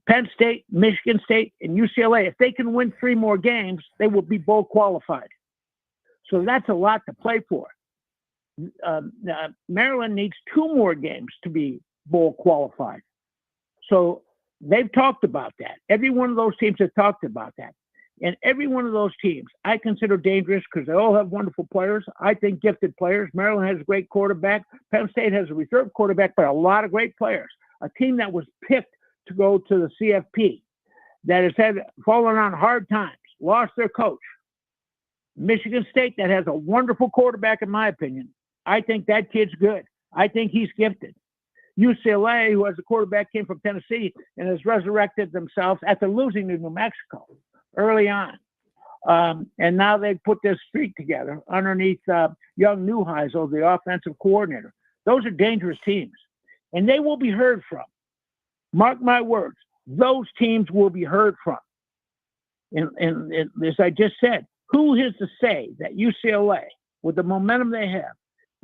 S9: Penn State, Michigan State, and UCLA, if they can win 3 more games, they will be bowl qualified. So that's a lot to play for. Maryland needs 2 more games to be bowl qualified. So they've talked about that. Every one of those teams has talked about that. And every one of those teams I consider dangerous because they all have wonderful players. I think gifted players. Maryland has a great quarterback. Penn State has a reserve quarterback, but a lot of great players. A team that was picked to go to the CFP that has fallen on hard times, lost their coach. Michigan State that has a wonderful quarterback, in my opinion. I think that kid's good. I think he's gifted. UCLA, who has a quarterback, came from Tennessee and has resurrected themselves after losing to New Mexico early on. And now they've put this streak together underneath young Neuheisel, the offensive coordinator. Those are dangerous teams, and they will be heard from. Mark my words, those teams will be heard from. And as I just said, who is to say that UCLA, with the momentum they have,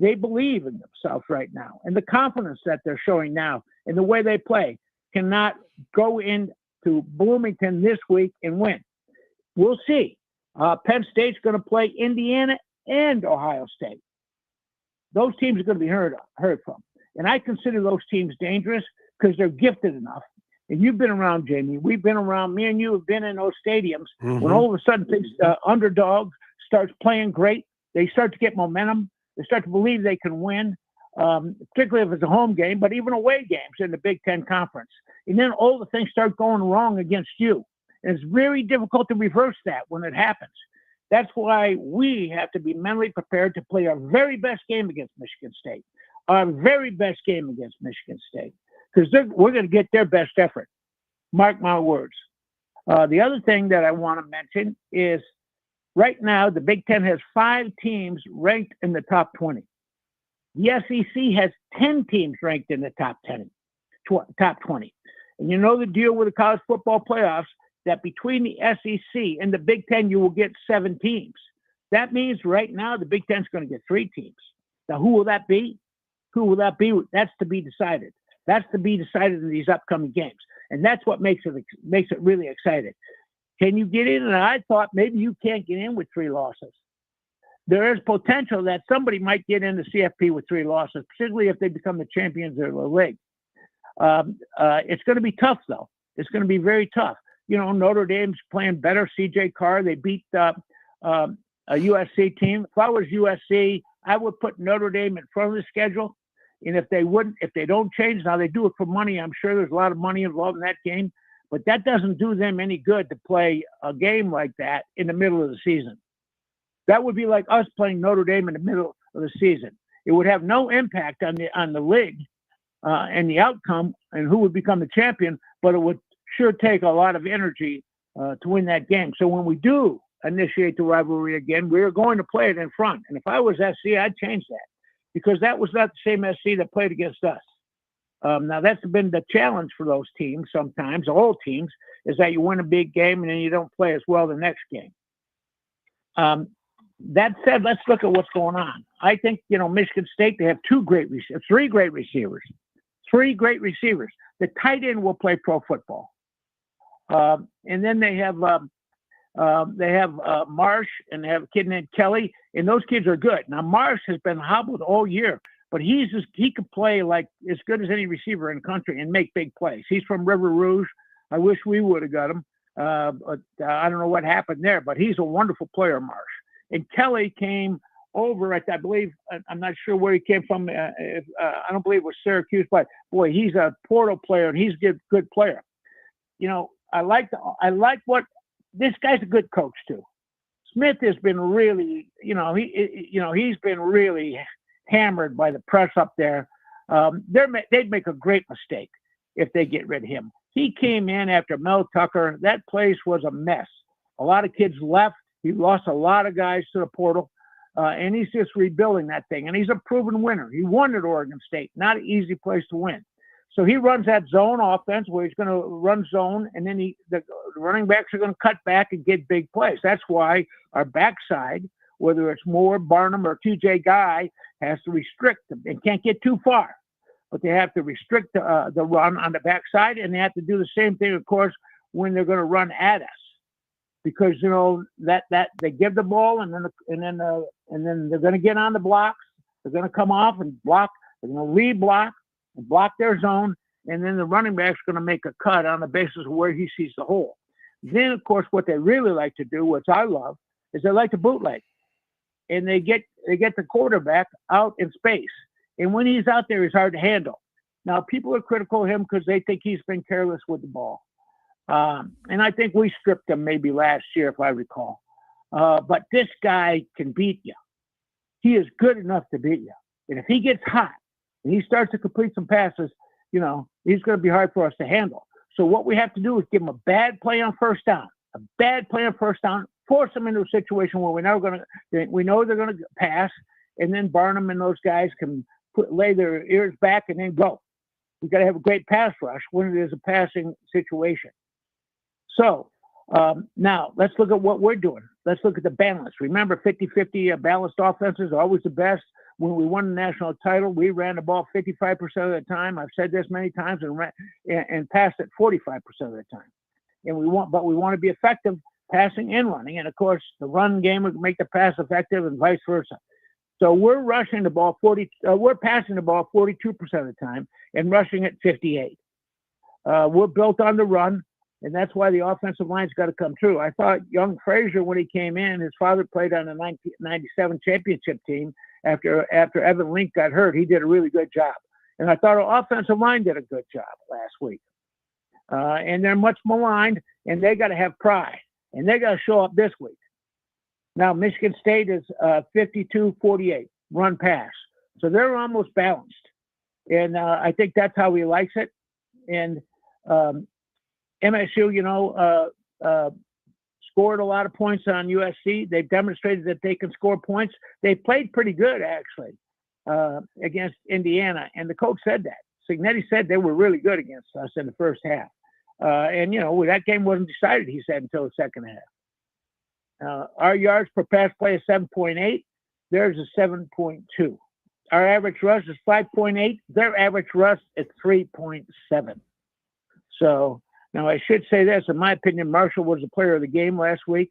S9: they believe in themselves right now, and the confidence that they're showing now in the way they play cannot go into Bloomington this week and win. We'll see. Penn State's going to play Indiana and Ohio State. Those teams are going to be heard from. And I consider those teams dangerous because they're gifted enough. And you've been around, Jamie. We've been around. Me and you have been in those stadiums. Mm-hmm. When all of a sudden things, underdog starts playing great, they start to get momentum. They start to believe they can win, particularly if it's a home game, but even away games in the Big Ten Conference. And then all the things start going wrong against you. And it's very difficult to reverse that when it happens. That's why we have to be mentally prepared to play our very best game against Michigan State. Our very best game against Michigan State. Because we're going to get their best effort. Mark my words. The other thing that I want to mention is right now the Big Ten has 5 teams ranked in the top 20. The SEC has 10 teams ranked in the top 20. And you know the deal with the college football playoffs, that between the SEC and the Big Ten, you will get 7 teams. That means right now the Big Ten's going to get 3 teams. Now, who will that be? Who will that be? That's to be decided. That's to be decided in these upcoming games. And that's what makes it really exciting. Can you get in? And I thought maybe you can't get in with 3 losses. There is potential that somebody might get into CFP with 3 losses, particularly if they become the champions of the league. It's going to be tough, though. It's going to be very tough. You know, Notre Dame's playing better. CJ Carr, they beat a USC team. If I was USC, I would put Notre Dame in front of the schedule. And if they don't change, now they do it for money. I'm sure there's a lot of money involved in that game, but that doesn't do them any good to play a game like that in the middle of the season. That would be like us playing Notre Dame in the middle of the season. It would have no impact on the league and the outcome and who would become the champion, but it would sure take a lot of energy to win that game. So when we do initiate the rivalry again, we're going to play it in front. And if I was SC, I'd change that because that was not the same SC that played against us. Now, that's been the challenge for those teams sometimes, all teams, is that you win a big game and then you don't play as well the next game. That said, let's look at what's going on. I think, Michigan State, they have 3 great receivers. 3 great receivers. The tight end will play pro football. And then they have Marsh and they have a kid named Kelly, and those kids are good. Now Marsh has been hobbled all year, but he could play like as good as any receiver in the country and make big plays. He's from River Rouge. I wish we would have got him, but I don't know what happened there. But he's a wonderful player, Marsh. And Kelly came over at, I believe, I'm not sure where he came from. I don't believe it was Syracuse, but boy, he's a portal player and he's a good player. I like what this guy's a good coach too. Smith has been really, he's been really hammered by the press up there. They'd make a great mistake if they get rid of him. He came in after Mel Tucker. That place was a mess. A lot of kids left. He lost a lot of guys to the portal, and he's just rebuilding that thing. And he's a proven winner. He won at Oregon State. Not an easy place to win. So he runs that zone offense where he's going to run zone, and then the running backs are going to cut back and get big plays. That's why our backside, whether it's Moore, Barnum, or TJ Guy, has to restrict them. They can't get too far, but they have to restrict the run on the backside, and they have to do the same thing, of course, when they're going to run at us, because that they give the ball, and then they're going to get on the blocks. They're going to come off and block. They're going to lead block. Block their zone, and then the running back's going to make a cut on the basis of where he sees the hole. Then, of course, what they really like to do, which I love, is they like to bootleg, and they get the quarterback out in space. And when he's out there, he's hard to handle. Now, people are critical of him because they think he's been careless with the ball, and I think we stripped him maybe last year, if I recall. But this guy can beat you. He is good enough to beat you, and if he gets hot, and he starts to complete some passes, he's going to be hard for us to handle. So what we have to do is give him a bad play on first down, force them into a situation where we know they're going to pass, and then Barnum and those guys can lay their ears back and then go. We've got to have a great pass rush when it is a passing situation. So now let's look at what we're doing. Let's look at the balance. Remember, 50-50 balanced offenses are always the best. When we won the national title, we ran the ball 55% of the time. I've said this many times, and passed it 45% of the time. And we want to be effective passing and running. And of course, the run game would make the pass effective, and vice versa. So we're passing the ball 42% of the time, and rushing it 58%. We're built on the run, and that's why the offensive line's got to come through. I thought young Frazier, when he came in, his father played on the 1997 championship team after Evan Link got hurt. He did a really good job. And I thought our offensive line did a good job last week. And they're much maligned, and they got to have pride. And they got to show up this week. Now, Michigan State is 52-48, run pass. So they're almost balanced. And I think that's how he likes it. And MSU, scored a lot of points on USC. They've demonstrated that they can score points. They played pretty good, actually, against Indiana. And the coach said that. Signetti said they were really good against us in the first half. And that game wasn't decided, he said, until the second half. Our yards per pass play is 7.8. Theirs is 7.2. Our average rush is 5.8. Their average rush is 3.7. So now I should say this. In my opinion, Marshall was the player of the game last week.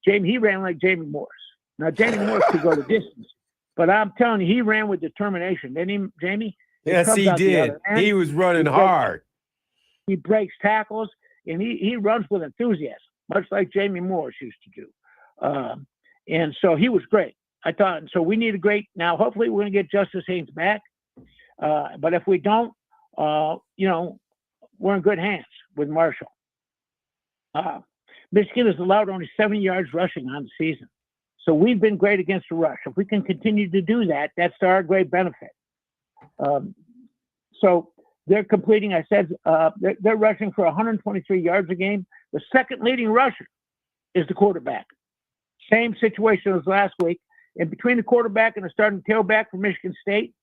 S9: He ran like Jamie Morris. Now, Jamie Morris could go the distance. But I'm telling you, he ran with determination. Didn't he, Jamie?
S3: Yes, he did. He was running hard.
S9: He breaks tackles, and he runs with enthusiasm, much like Jamie Morris used to do. And so he was great. I thought, so we need a great, now hopefully we're going to get Justice Haynes back. But if we don't, we're in good hands with Marshall. Michigan has allowed only 7 yards rushing on the season. So we've been great against the rush. If we can continue to do that, that's to our great benefit. So they're completing, I said, they're rushing for 123 yards a game. The second leading rusher is the quarterback. Same situation as last week. And between the quarterback and the starting tailback for Michigan State,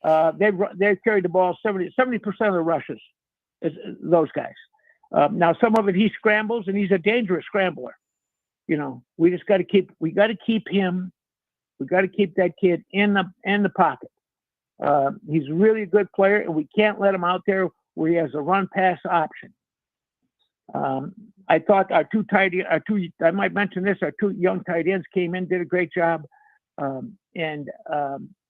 S9: they've carried the ball 70% of the rushes, is those guys. Now, some of it he scrambles, and he's a dangerous scrambler. We just got to keep him. We got to keep that kid in the pocket. He's really a good player, and we can't let him out there where he has a run pass option. I thought our two I might mention this, our 2 young tight ends came in, did a great job, and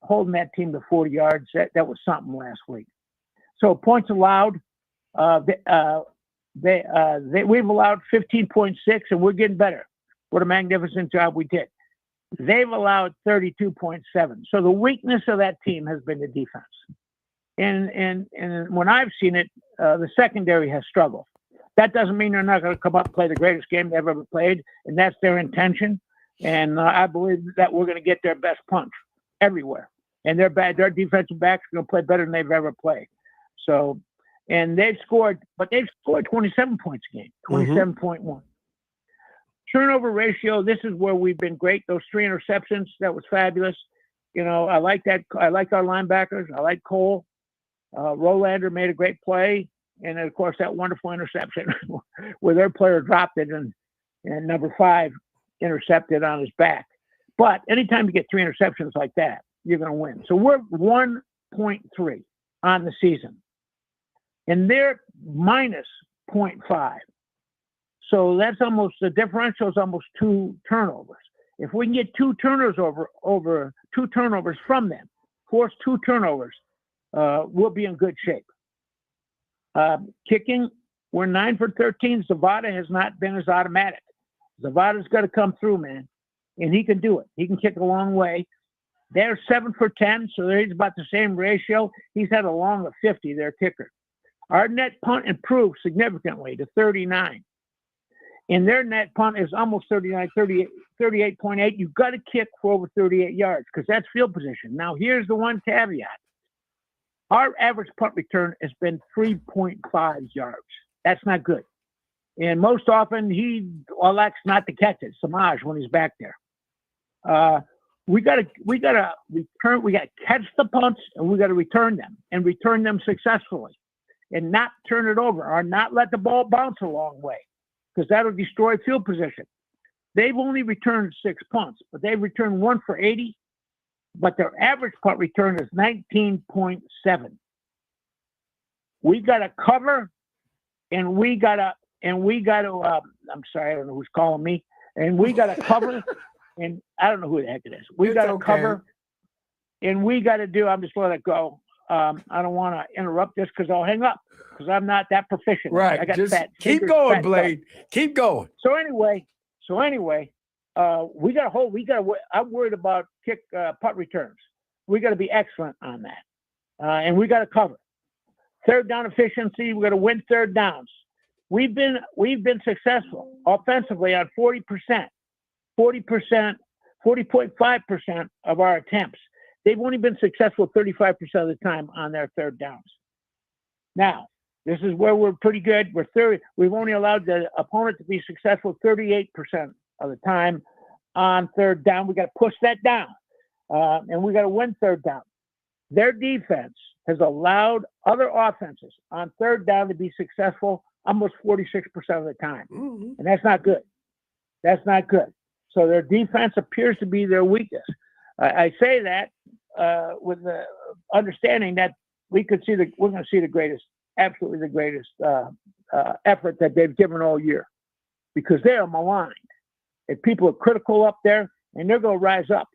S9: holding that team to 40 yards. That was something last week. So points allowed, we've allowed 15.6, and we're getting better. What a magnificent job we did. They've allowed 32.7. So the weakness of that team has been the defense. And when I've seen it, the secondary has struggled. That doesn't mean they're not going to come up and play the greatest game they've ever played, and that's their intention. And I believe that we're going to get their best punch everywhere. And their defensive backs are going to play better than they've ever played. So, and they've scored 27 points a game, 27.1. Turnover ratio, this is where we've been great. Those 3 interceptions, that was fabulous. I like that. I like our linebackers. I like Cole. Rolander made a great play. And then, of course, that wonderful interception where their player dropped it and number 5 intercepted on his back. But anytime you get 3 interceptions like that, you're going to win. So we're 1.3 on the season. And they're minus 0.5. So that's almost, the differential is almost 2 turnovers. If we can get 2 turnovers over 2 turnovers from them, force 2 turnovers, we'll be in good shape. Kicking, we're 9 for 13. Zavada has not been as automatic. Zavada's got to come through, man, and he can do it. He can kick a long way. They're 7 for 10, so he's about the same ratio. He's had a long of 50, their kicker. Our net punt improved significantly to 39. And their net punt is almost 39, 38.8. You've got to kick for over 38 yards because that's field position. Now, here's the one caveat. Our average punt return has been 3.5 yards. That's not good. And most often he elects not to catch it, Samaj, when he's back there. We gotta return. We gotta catch the punts, and we gotta return them successfully, and not turn it over or not let the ball bounce a long way, because that'll destroy field position. They've only returned 6 punts, but they've returned 1 for 80. But their average punt return is 19.7. We got to cover, and we got to. I'm sorry, I don't know who's calling me. And we got to cover, and I don't know who the heck it is. We got to cover, and we got to do. I'm just letting it go. I don't want to interrupt this because I'll hang up because I'm not that proficient.
S3: Right.
S9: I got
S3: just
S9: fat
S3: keep
S9: fingers,
S3: going,
S9: fat
S3: Blade.
S9: thumb.
S3: Keep going.
S9: So anyway, we got to hold. I'm worried about punt returns. We got to be excellent on that, and we got to cover. Third down efficiency. We got to win third downs. We've been successful offensively on 40%, 40.5% of our attempts. They've only been successful 35% of the time on their third downs. Now, this is where we're pretty good. We've only allowed the opponent to be successful 38% of the time on third down. We got to push that down, and we got to win third down. Their defense has allowed other offenses on third down to be successful almost 46% of the time, and that's not good. That's not good. So their defense appears to be their weakness. I say that with the understanding that we're going to see the greatest, absolutely the greatest effort that they've given all year, because they are maligned. If people are critical up there, and they're going to rise up.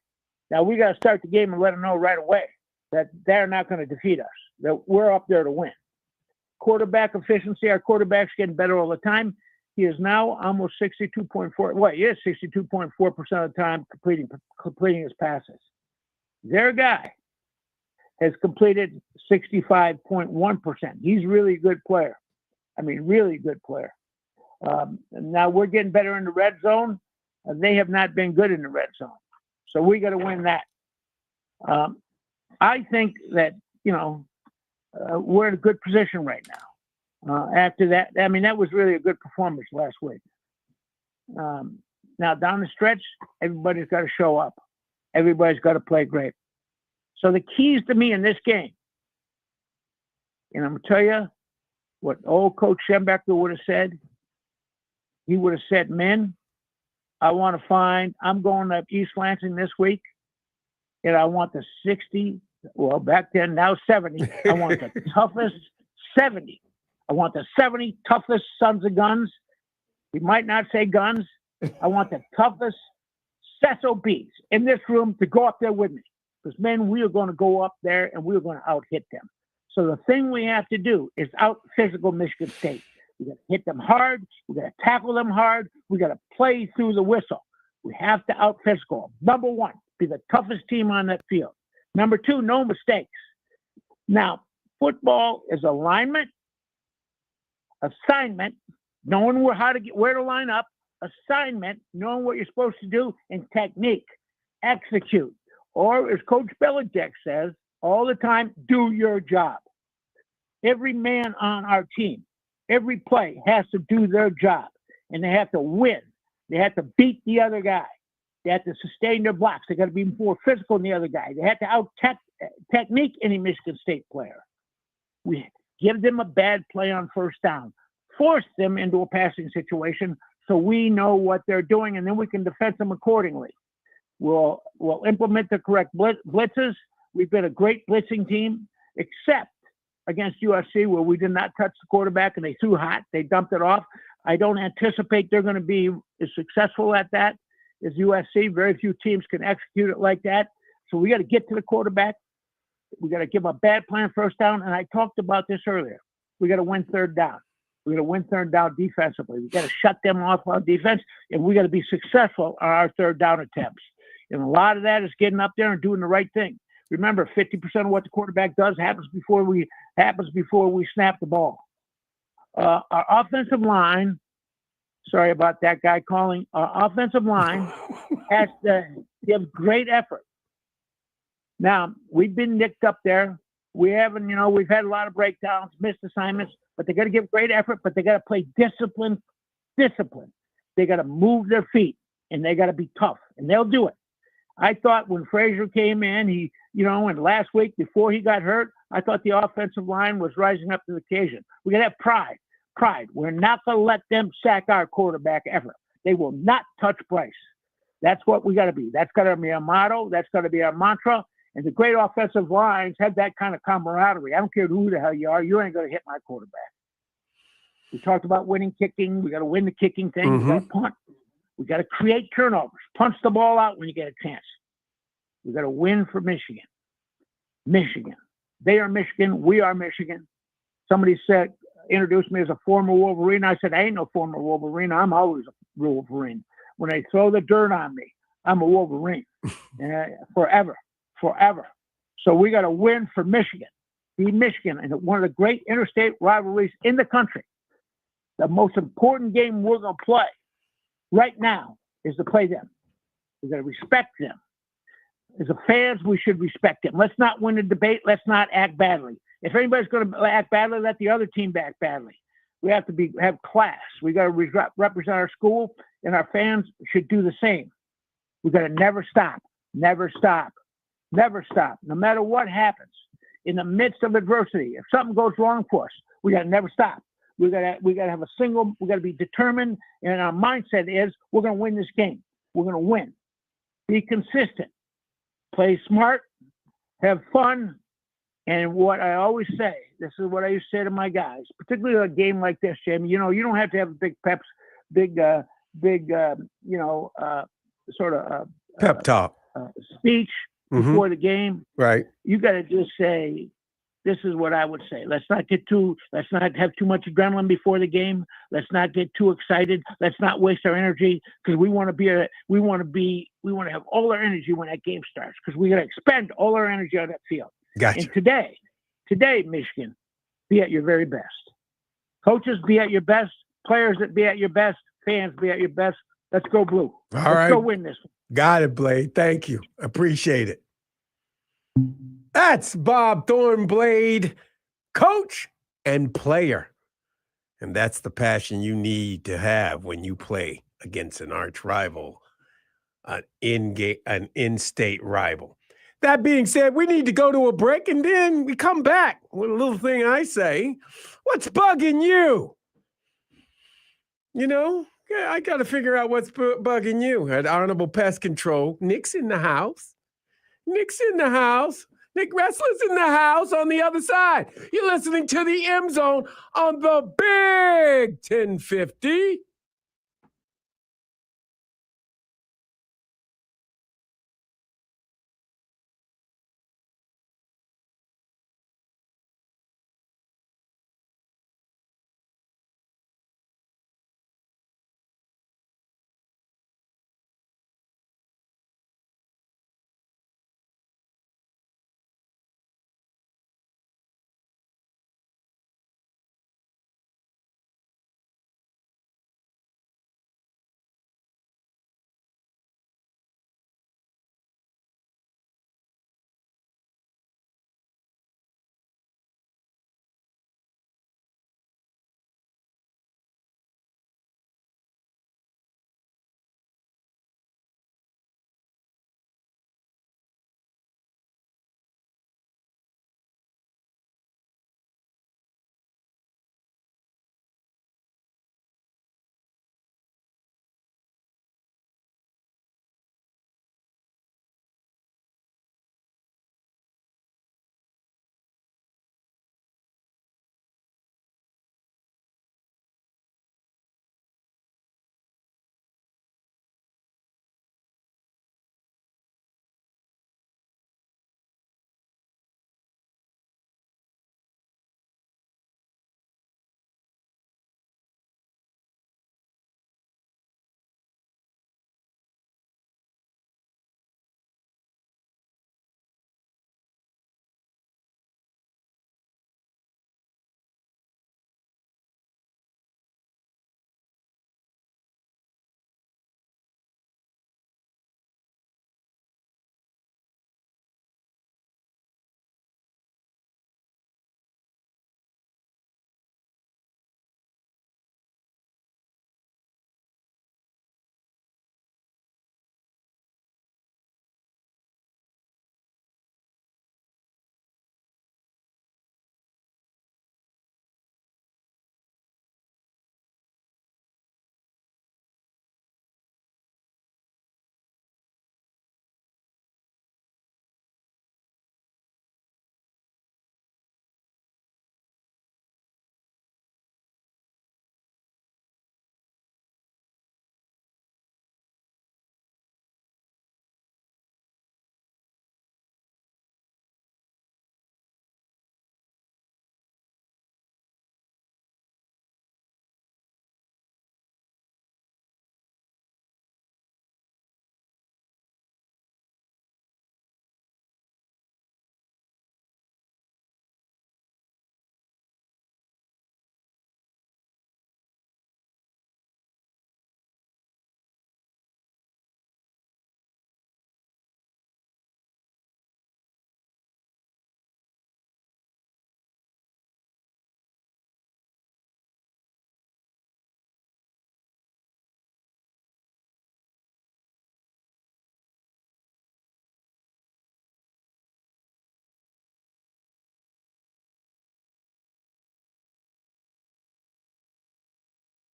S9: Now we got to start the game and let them know right away that they're not going to defeat us. That we're up there to win. Quarterback efficiency. Our quarterback's getting better all the time. He is now almost 62.4. Well, he is 62.4% of the time completing his passes. Their guy has completed 65.1%. He's really a good player. I mean, really good player. Now we're getting better in the red zone. They have not been good in the red zone. So we got to win that. I think that, we're in a good position right now. After that, I mean, that was really a good performance last week. Now down the stretch, everybody's got to show up. Everybody's got to play great. So the keys to me in this game, and I'm going to tell you what old Coach Schembecker would have said. He would have said, men, I'm going to East Lansing this week, and I want the 60, well, back then, now 70. I want the toughest 70. I want the 70 toughest sons of guns. He might not say guns. I want the toughest SOBs in this room to go up there with me. Because, men, we are going to go up there and we're going to out-hit them. So the thing we have to do is out-physical Michigan State. We got to hit them hard. We got to tackle them hard. We got to play through the whistle. We have to out-physical. Number one, be the toughest team on that field. Number two, no mistakes. Now, football is alignment, assignment, knowing where to line up, assignment, knowing what you're supposed to do, and technique, execute. Or as Coach Belichick says all the time, do your job. Every man on our team, every play has to do their job, and they have to win. They have to beat the other guy. They have to sustain their blocks. They got to be more physical than the other guy. They have to out-technique any Michigan State player. We give them a bad play on first down, force them into a passing situation so we know what they're doing, and then we can defend them accordingly. We'll implement the correct blitzes. We've been a great blitzing team, except against USC, where we did not touch the quarterback and they threw hot. They dumped it off. I don't anticipate they're going to be as successful at that as USC. Very few teams can execute it like that. So we got to get to the quarterback. We got to give them a bad plan first down. And I talked about this earlier. We got to win third down. We got to win third down defensively. We got to shut them off on defense, and we got to be successful on our third down attempts. And a lot of that is getting up there and doing the right thing. Remember, 50% of what the quarterback does happens before we snap the ball. Our offensive line, sorry about that guy calling. Our offensive line has to give great effort. Now, we've been nicked up there. We haven't, we've had a lot of breakdowns, missed assignments, but they got to give great effort, but they got to play discipline. They got to move their feet, and they got to be tough, and they'll do it. I thought when Frazier came in, and last week before he got hurt, I thought the offensive line was rising up to the occasion. We got to have pride. We're not going to let them sack our quarterback ever. They will not touch Bryce. That's what we got to be. That's got to be our motto. That's got to be our mantra. And the great offensive lines have that kind of camaraderie. I don't care who the hell you are. You ain't going to hit my quarterback. We talked about winning kicking. We got to win the kicking thing.
S1: Mm-hmm.
S9: We got to punt. We got to create turnovers. Punch the ball out when you get a chance. We got to win for Michigan. They are Michigan. We are Michigan. Somebody introduced me as a former Wolverine. I said, I ain't no former Wolverine. I'm always a Wolverine. when they throw the dirt on me, I'm a Wolverine. Forever. So we got to win for Michigan. Beat Michigan in one of the great interstate rivalries in the country. The most important game we're going to play right now is to play them. We're going to respect them. As a fans, we should respect them. Let's not win the debate. Let's not act badly. If anybody's going to act badly, let the other team act badly. We have to have class. We got to represent our school, and our fans should do the same. We got to never stop, no matter what happens. In the midst of adversity, if something goes wrong for us, we got to never stop. We got to have we got to be determined, and our mindset is we're going to win this game. We're going to win. Be consistent. Play smart, have fun, and what I always say, this is what I used to say to my guys, particularly a game like this, Jamie. You know, you don't have to have a big pep
S3: talk
S9: speech before the game.
S3: Right.
S9: You got to just say, this is what I would say. Let's not have too much adrenaline before the game. Let's not get too excited. Let's not waste our energy, because we want to have all our energy when that game starts, because we got to expend all our energy on that field.
S3: Gotcha.
S9: And today, Michigan, be at your very best. Coaches, be at your best. Players, that be at your best. Fans, be at your best. Let's go blue. Let's go win this one.
S3: Got it, Blade. Thank you. Appreciate it. That's Bob Thornblade, coach and player. And that's the passion you need to have when you play against an arch rival, an in-state rival. That being said, we need to go to a break, and then we come back with a little thing I say. What's bugging you? You know, I got to figure out what's bugging you. At Honorable Pest Control, Nick's in the house. Nick Wrestler's in the house on the other side. You're listening to the M Zone on the Big 1050.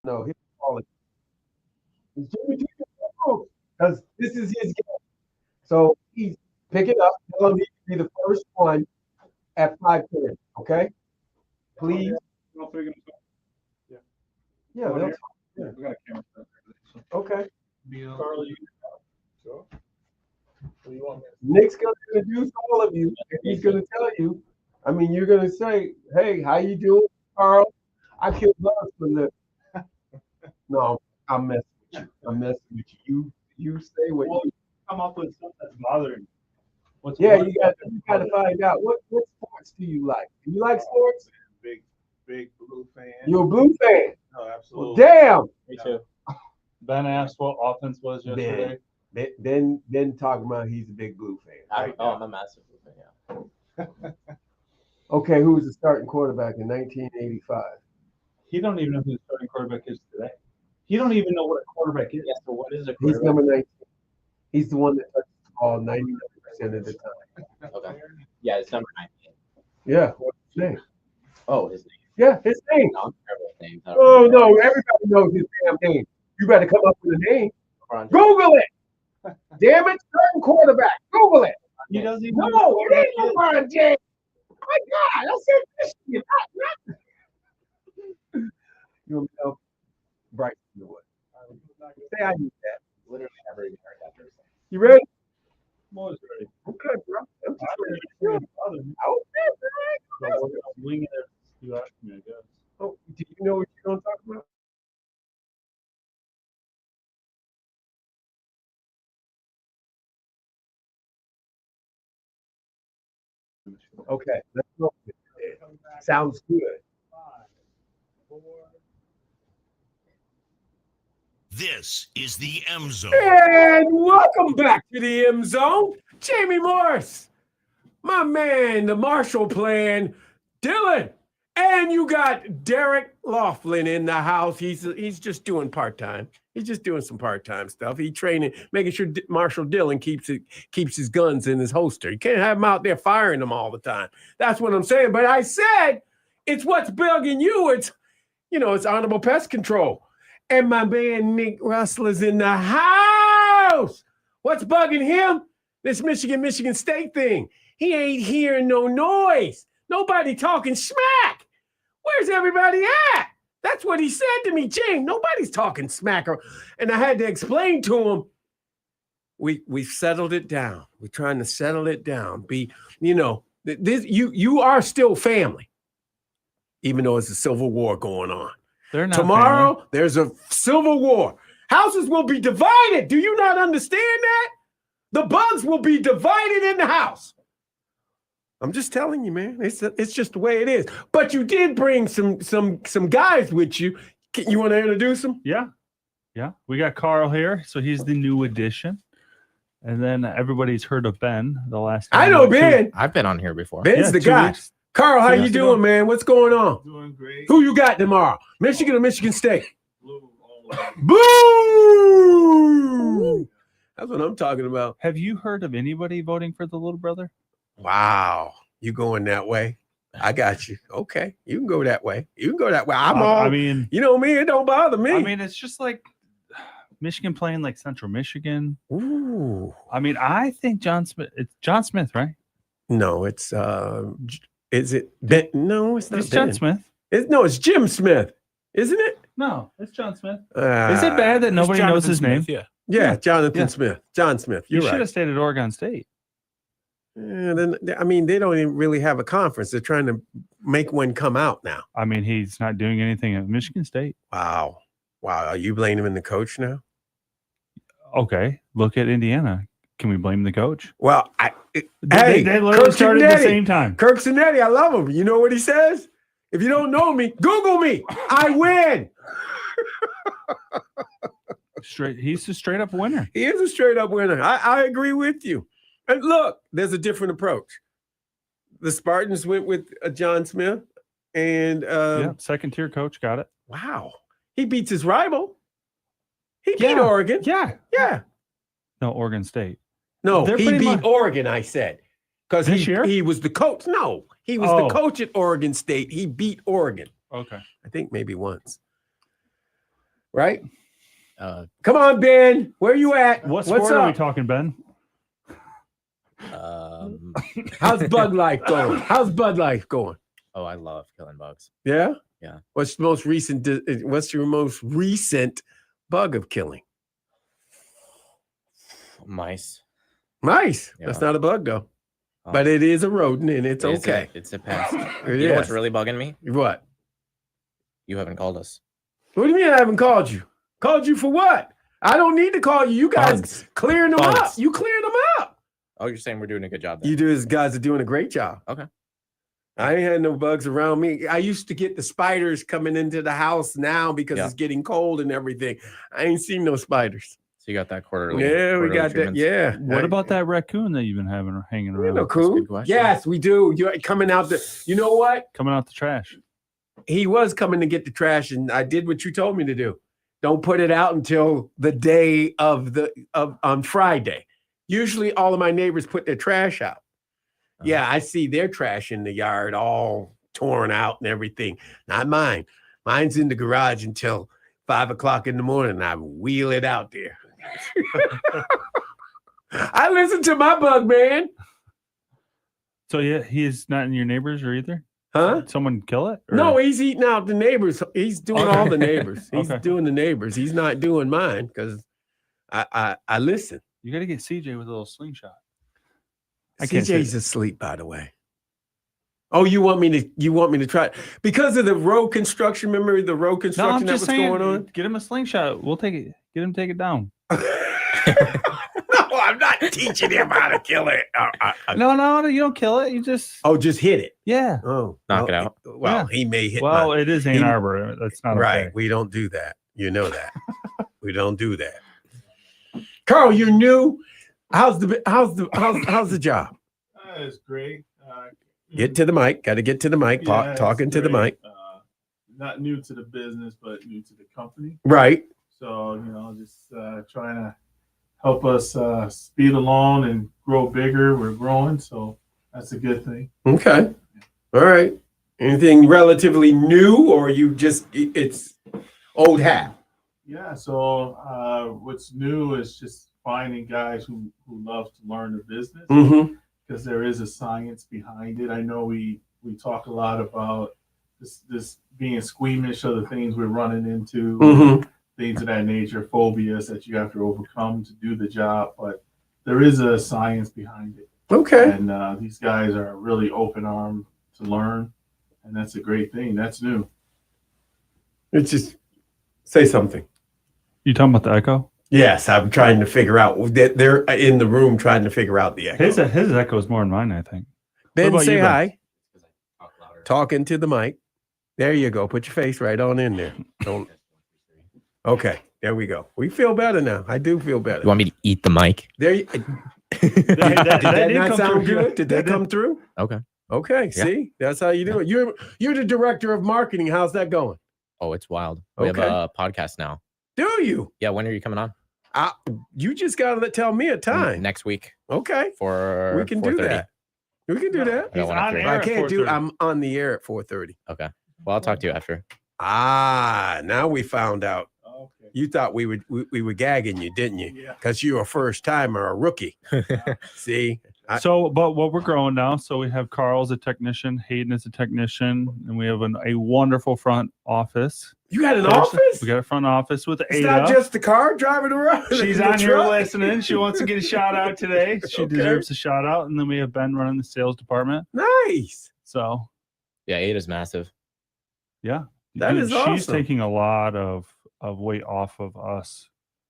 S3: No, he'll call it. Is Jimmy Jr. Because this is his game. So he's pick it up. Tell him he can be the first one at 5:30. Okay? Please. Yeah, that's yeah.
S10: We got a camera.
S3: Okay.
S10: Carl, you go.
S3: Nick's gonna introduce all of you, and he's gonna tell you. I mean, you're gonna say, "Hey, how you doing, Carl? I feel love for this." No, I'm messing with you. I'm messing with you. You say what you
S10: come up with something that's bothering you.
S3: you got to find out what sports do you like? Do you like sports?
S10: Big Blue fan.
S3: You're a Blue fan.
S10: No,
S3: Well,
S10: absolutely.
S3: damn.
S10: Me too. Ben asked what offense was yesterday.
S3: Ben talking about he's a big Blue fan.
S11: I'm a massive Blue fan. Yeah.
S3: Okay, who was the starting quarterback in 1985?
S10: He don't even know who the starting quarterback is today. He don't even know what a quarterback is.
S11: Yeah, so what is a
S3: He's
S11: quarterback?
S3: number 19. He's the one that touches the ball 99% of the time.
S11: Okay. Yeah, it's number 19.
S3: Yeah, what's his name?
S11: Oh, his name.
S3: Yeah, his name.
S11: No, I'm terrible with names.
S3: Oh, no, everybody knows his damn name. You better come up with a name. Google it. Damn it, starting quarterback. Google it.
S10: He doesn't even
S3: No, it ain't LeBron James. My God, I said Michigan. You'll know Bryce Wood. Say I need that.
S11: Literally never even heard that person.
S3: You ready?
S10: I'm always ready.
S3: Okay, bro. I'm just ready.
S10: Okay,
S3: Oh,
S10: wing it. You asked me, I guess.
S3: oh, do you know what you're going to talk about? Okay, let's go. Sounds good.
S2: This is the M Zone.
S3: And welcome back to the M Zone. Jamie Morse, my man, the Marshall Plan, Dylan. And you got Derek Laughlin in the house. He's just doing part-time. He's just doing some part-time stuff. He training, making sure Marshall Dillon keeps his guns in his holster. You can't have him out there firing them all the time. That's what I'm saying. But I said it's what's bugging you. It's honorable pest control. And my man Nick Russell's in the house. What's bugging him? This Michigan State thing. He ain't hearing no noise. Nobody talking smack. Where's everybody at? That's what he said to me, James. Nobody's talking smack. And I had to explain to him, we've settled it down. We're trying to settle it down. You are still family, even though it's a civil war going on.
S5: They're not
S3: Tomorrow,
S5: family.
S3: there's a civil war. Houses will be divided. Do you not understand that? The bugs will be divided in the house. I'm just telling you, man. It's just the way it is. But you did bring some guys with you. You want to introduce them?
S5: Yeah. We got Carl here, so he's the new addition. And then everybody's heard of Ben the last time.
S3: I know Ben.
S11: I've been on here before.
S3: Ben's the guy.
S5: Weeks.
S3: Carl, how
S5: 2
S3: you
S5: weeks
S3: doing,
S5: ago.
S3: man? What's going on?
S10: Doing great.
S3: Who you got tomorrow? Michigan or Michigan State?
S10: Blue all over.
S3: Boo! That's what I'm talking about.
S5: Have you heard of anybody voting for the little brother?
S3: Wow. You going that way? I got you. Okay. You can go that way.
S5: I mean,
S3: you know me, it don't bother me.
S5: I mean, it's just like Michigan playing like Central Michigan.
S3: Ooh.
S5: I mean, I think John Smith. It's John Smith, right?
S3: No, it's is it Ben? No, it's not
S5: It's John
S3: Ben.
S5: Smith.
S3: It's Jim Smith, isn't it?
S5: No, it's John Smith. Is it bad that
S1: It's
S5: nobody knows
S1: Jonathan
S5: his name?
S1: Smith,
S3: Yeah, Jonathan
S5: Yeah.
S3: Smith. John Smith.
S5: You
S3: You're
S5: should
S3: right.
S5: have stayed at Oregon State.
S3: They don't even really have a conference. They're trying to make one come out now.
S5: I mean, he's not doing anything at Michigan State.
S3: Wow. Are you blaming the coach now?
S5: Okay, look at Indiana. Can we blame the coach?
S3: Well,
S5: They literally started at the same time.
S3: Kirk Cinetti, I love him. You know what he says? If you don't know me, Google me. I win.
S5: He's a straight up winner.
S3: He is a straight up winner. I agree with you. And look, there's a different approach. The Spartans went with John Smith, and
S5: Second tier coach got it.
S3: wow, he beats his rival. He beat Oregon.
S5: Yeah. No, Oregon State.
S3: No,
S5: They're
S3: he
S5: pretty
S3: beat
S5: much-
S3: Oregon, I said. Because
S5: This year?
S3: he was the coach. No, he was the coach at Oregon State. He beat Oregon.
S5: Okay.
S3: I think maybe once. right?
S11: Come
S3: on, Ben. Where you at?
S5: What's
S3: What's
S5: sport
S3: up?
S5: are we talking, Ben?
S3: How's Bud Life going? How's Bud Life going?
S11: Oh, I love killing bugs.
S3: Yeah?
S11: Yeah.
S3: What's your most recent bug of killing?
S11: Mice.
S3: Mice.
S11: Yeah.
S3: That's not a bug though. But it is a rodent and it's okay.
S11: It's a pest.
S3: It
S11: You know
S3: is.
S11: what's really bugging me?
S3: What?
S11: You haven't called us.
S3: What do you mean I haven't called you? Called you for what? I don't need to call you. You guys clearing them up. You clearing them up.
S11: Oh, you're saying we're doing a good job there.
S3: You guys are doing a great job.
S11: Okay.
S3: I ain't had no bugs around me. I used to get the spiders coming into the house now because it's getting cold and everything. I ain't seen no spiders.
S11: So you got that quarterly.
S3: Yeah, we got that.
S11: treatments.
S3: Yeah.
S5: What about that raccoon that you've been having hanging around?
S3: No coon. Yes, we do. You're coming out you know what?
S5: Coming out the trash.
S3: He was coming to get the trash, and I did what you told me to do. Don't put it out until the day on Friday. Usually all of my neighbors put their trash out. Yeah, I see their trash in the yard all torn out and everything. Not mine. Mine's in the garage until 5 o'clock in the morning. And I wheel it out there. I listen to my bug, man.
S5: So yeah, he's not in your neighbors or either?
S3: Huh?
S5: Someone kill it? Or?
S3: No, he's eating out the neighbors. He's doing all the neighbors. He's
S5: Okay.
S3: doing the neighbors. He's not doing mine because I listen.
S5: You got to get CJ with a little slingshot. I can't
S3: CJ's
S5: say
S3: asleep, by the way. Oh, you want me to try it? Because of the road construction? Remember the road
S5: No,
S3: construction
S5: I'm
S3: that
S5: just
S3: was
S5: saying,
S3: going on?
S5: get him a slingshot. We'll take it. Get him to take it down.
S3: No, I'm not teaching him how to kill it.
S5: No, you don't kill it. You just
S3: just hit it.
S5: Yeah.
S3: Oh,
S11: Knock it out.
S3: Well, he may hit.
S5: Well, it is Ann Arbor. That's not
S3: right.
S5: okay.
S3: We don't do that. You know that. We don't do that. Carl, you're new. How's the job?
S10: It's great.
S3: Get to the mic. Got to get to the mic.
S10: Yeah,
S3: Talking
S10: it's
S3: to the
S10: great.
S3: mic.
S10: Not new to the business, but new to the company.
S3: Right.
S10: So, just trying to help us speed along and grow bigger. We're growing, so that's a good thing.
S3: Okay. All right. Anything relatively new, or it's old hat?
S10: Yeah. So what's new is just finding guys who love to learn the business, because there is a science behind it. I know we talk a lot about this being squeamish of the things we're running into, things of that nature, phobias that you have to overcome to do the job. But there is a science behind it.
S3: Okay.
S10: And these guys are really open armed to learn, and that's a great thing. That's new.
S3: It's just say something.
S5: You talking about the echo?
S3: Yes, I'm trying to figure out. They're in the room trying to figure out the echo.
S5: His echo is more than mine, I think.
S3: Ben, say
S5: you, Ben?
S3: hi. Talking to the mic. There you go. Put your face right on in there. Don't. Okay, there we go. We feel better now. I do feel better.
S11: You want me to eat the mic?
S3: There you. Did that not sound good? Did that come through?
S11: Okay.
S3: Okay.
S11: Yeah.
S3: See, that's how you do it. You're the director of marketing. How's that going?
S11: Oh, it's wild. We have
S3: Okay.
S11: a podcast now.
S3: Do you?
S11: Yeah. When are you coming on?
S3: You just gotta tell me a time.
S11: Next week.
S3: Okay.
S11: For
S3: We can do
S11: 4:30.
S3: that. We can do that.
S11: I got one at 3.
S3: I can't do. I'm on the air at 4:30.
S11: Okay. Well, I'll talk to you after.
S3: Now we found out.
S10: Okay.
S3: You thought we were gagging you, didn't you?
S10: Yeah.
S3: Because you're a first timer, a rookie. See.
S5: But what we're growing now. So we have Carl as a technician, Hayden as a technician, and we have a wonderful front office.
S3: You got an office?
S5: We got a front office with
S3: It's
S5: Ada.
S3: not just the car driving around.
S5: She's
S3: the
S5: on here
S3: truck?
S5: listening. She wants to get a shout out today. She deserves a shout out. And then we have Ben running the sales department.
S3: Nice.
S5: So
S11: Yeah, Ada's massive.
S5: yeah,
S3: That is
S5: she's
S3: awesome.
S5: taking a lot of weight off of us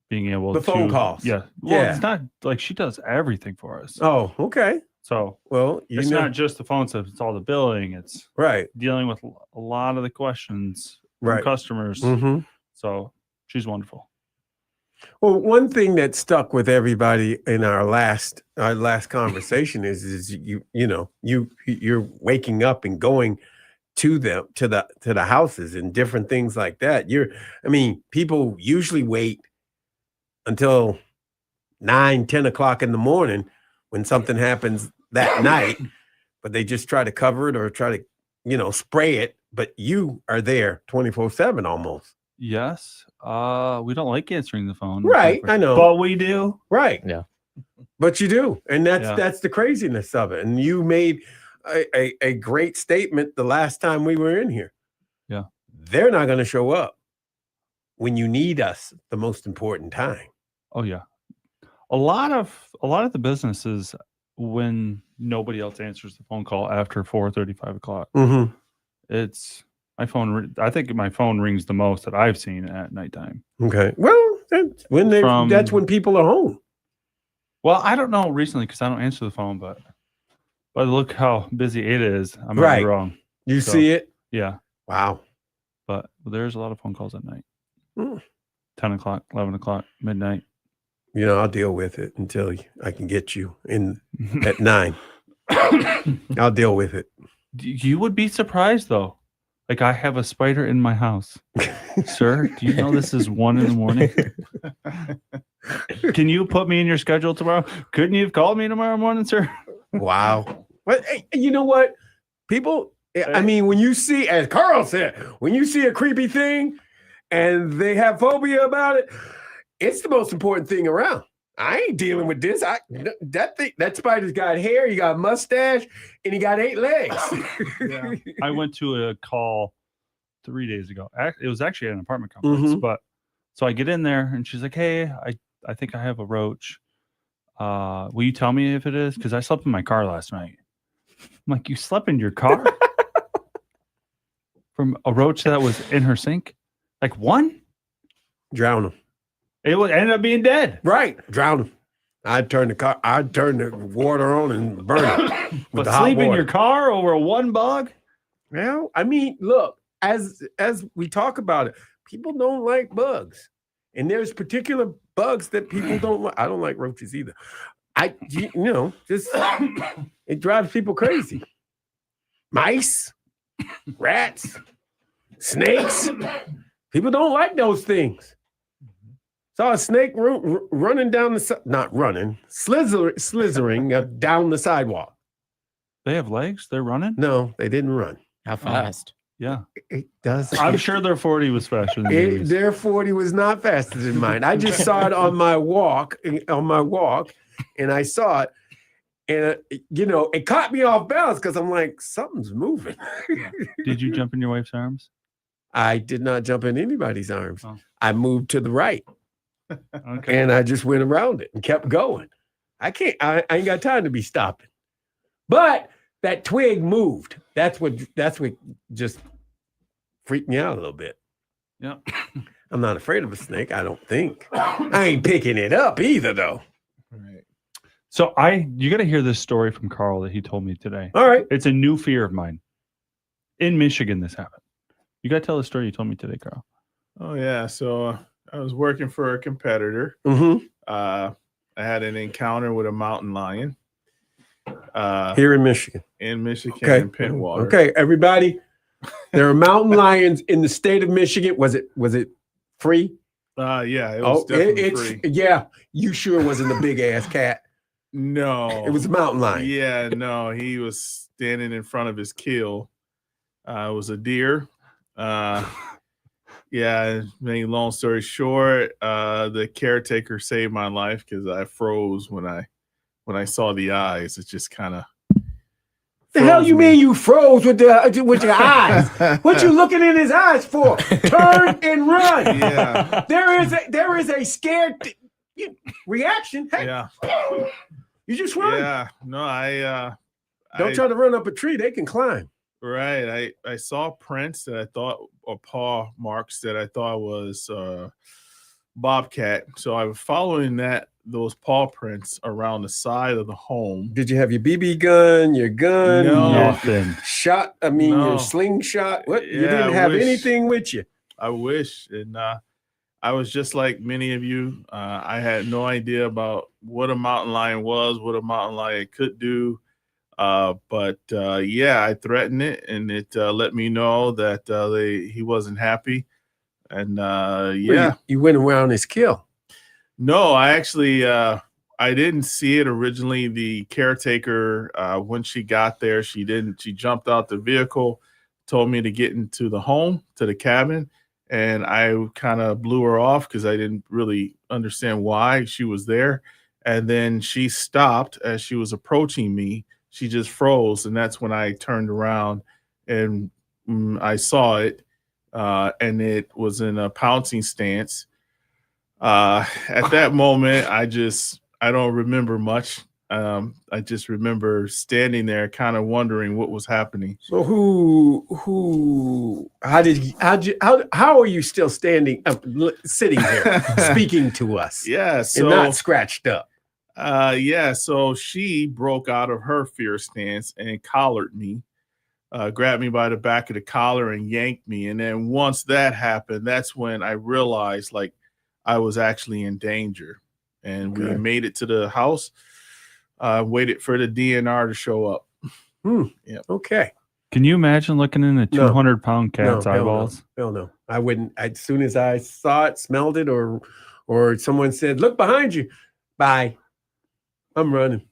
S5: being able
S3: The
S5: to
S3: phone calls.
S5: Yeah. Well,
S3: Yeah.
S5: it's not like she does everything for us.
S3: Oh, okay.
S5: So
S3: Well,
S5: it's not just the phone stuff, it's all the billing. It's
S3: right.
S5: dealing with a lot of the questions from
S3: Right.
S5: customers.
S3: Mm-hmm.
S5: So she's wonderful.
S3: Well, one thing that stuck with everybody in our last conversation is you're waking up and going to the houses and different things like that. People usually wait until 9-10 o'clock in the morning when something happens that night, but they just try to cover it or try to spray it. But you are there 24/7 almost.
S5: Yes. We don't like answering the phone.
S3: Right, I know.
S5: But we do.
S3: Right.
S11: Yeah.
S3: But you do. And that's
S5: Yeah.
S3: that's the craziness of it. And you made a great statement the last time we were in here.
S5: Yeah.
S3: They're not going to show up when you need us the most important time.
S5: Oh yeah. A lot of the businesses, when nobody else answers the phone call after 4:30, 5 o'clock,
S3: Mm-hmm.
S5: it's my phone. I think my phone rings the most that I've seen at nighttime.
S3: Okay. Well, that's when people are home.
S5: Well, I don't know recently because I don't answer the phone, but look how busy it is. I might be wrong.
S3: You see it?
S5: Yeah.
S3: Wow.
S5: But there's a lot of phone calls at night.
S3: Mm.
S5: 10 o'clock, 11 o'clock, midnight.
S3: I'll deal with it until I can get you in at 9. I'll deal with it.
S5: You would be surprised though. Like I have a spider in my house. Sir, do you know this is 1 a.m? Can you put me in your schedule tomorrow? Couldn't you have called me tomorrow morning, sir?
S3: Wow. But hey, you know what? People, I mean, when you see, as Carl said, when you see a creepy thing and they have phobia about it, it's the most important thing around. I ain't dealing with this. That spider's got hair, he got a mustache, and he got 8 legs.
S5: Yeah. I went to a call 3 days ago. It was actually at an apartment complex, but so I get in there and she's like, "Hey, I think I have a roach. Will you tell me if it is? Because I slept in my car last night." I'm like, "You slept in your car?" From a roach that was in her sink? Like one?
S3: Drown him.
S5: It would end up being dead.
S3: Right. Drown him. I'd turn the water on and burn it.
S5: But sleep in your car over one bug?
S3: Well, I mean, look, as we talk about it, people don't like bugs. And there's particular bugs that people don't like. I don't like roaches either. Just it drives people crazy. Mice, rats, snakes. People don't like those things. Saw a snake running down slithering down the sidewalk.
S5: They have legs? They're running?
S3: No, they didn't run.
S11: How fast?
S5: Yeah.
S3: It does.
S5: I'm sure their 40 was faster than yours.
S3: Their 40 was not faster than mine. I just saw it on my walk, and I saw it. And, it caught me off balance because I'm like, something's moving.
S5: Did you jump in your wife's arms?
S3: I did not jump in anybody's arms.
S5: Oh.
S3: I moved to the right.
S5: Okay.
S3: And I just went around it and kept going. I ain't got time to be stopping. But that twig moved. That's what just freaked me out a little bit.
S5: Yeah.
S3: I'm not afraid of a snake, I don't think. I ain't picking it up either, though.
S5: Right. So you got to hear this story from Carl that he told me today.
S3: All right.
S5: It's a new fear of mine. In Michigan, this happened. You got to tell the story you told me today, Carl.
S10: Oh yeah. So I was working for a competitor.
S3: Mm-hmm.
S10: I had an encounter with a mountain lion.
S3: Here in Michigan.
S10: In Michigan,
S3: Okay.
S10: in Pentwater.
S3: Okay, everybody. There are mountain lions in the state of Michigan. Was it free?
S10: Yeah, it was definitely free.
S3: Yeah, you sure wasn't a big ass cat.
S10: No.
S3: It was a mountain lion.
S10: Yeah, no, he was standing in front of his kill. It was a deer. Yeah, make long story short, the caretaker saved my life because I froze when I saw the eyes. It just kind of.
S3: The hell you mean you froze with your eyes? What you looking in his eyes for? Turn and run.
S10: Yeah.
S3: There is a scared reaction. Hey,
S10: Yeah.
S3: You just run.
S10: Yeah. No,
S3: Don't try to run up a tree. They can climb.
S10: Right. I saw prints that I thought, or paw marks that I thought was bobcat. So I was following those paw prints around the side of the home.
S3: Did you have your BB gun, your gun,
S10: No.
S5: Nothing.
S3: shot? I mean, your slingshot. What? You
S10: Yeah,
S3: didn't
S10: I
S3: have
S10: wish.
S3: anything with you.
S10: I wish. And I was just like many of you. I had no idea about what a mountain lion was, what a mountain lion could do. But I threatened it, and it let me know that he wasn't happy. And
S3: You went around his kill.
S10: No, I actually I didn't see it originally. The caretaker, when she got there, she jumped out the vehicle, told me to get into the home, to the cabin, and I kind of blew her off because I didn't really understand why she was there. And then she stopped as she was approaching me. She just froze, and that's when I turned around and I saw it, and it was in a pouncing stance. At that moment, I don't remember much. I just remember standing there, kind of wondering what was happening.
S3: So how are you still standing up, sitting there, speaking to us?
S10: Yeah,
S3: and
S10: so
S3: not scratched up.
S10: so she broke out of her fear stance and collared me, grabbed me by the back of the collar and yanked me. And then once that happened, that's when I realized like I was actually in danger. And we made it to the house. Waited for the DNR to show up.
S3: Yeah. Okay.
S5: Can you imagine looking in a 200-pound cat's eyeballs?
S3: Hell no. I wouldn't. As soon as I saw it, smelled it, or someone said, "Look behind you," bye. I'm running.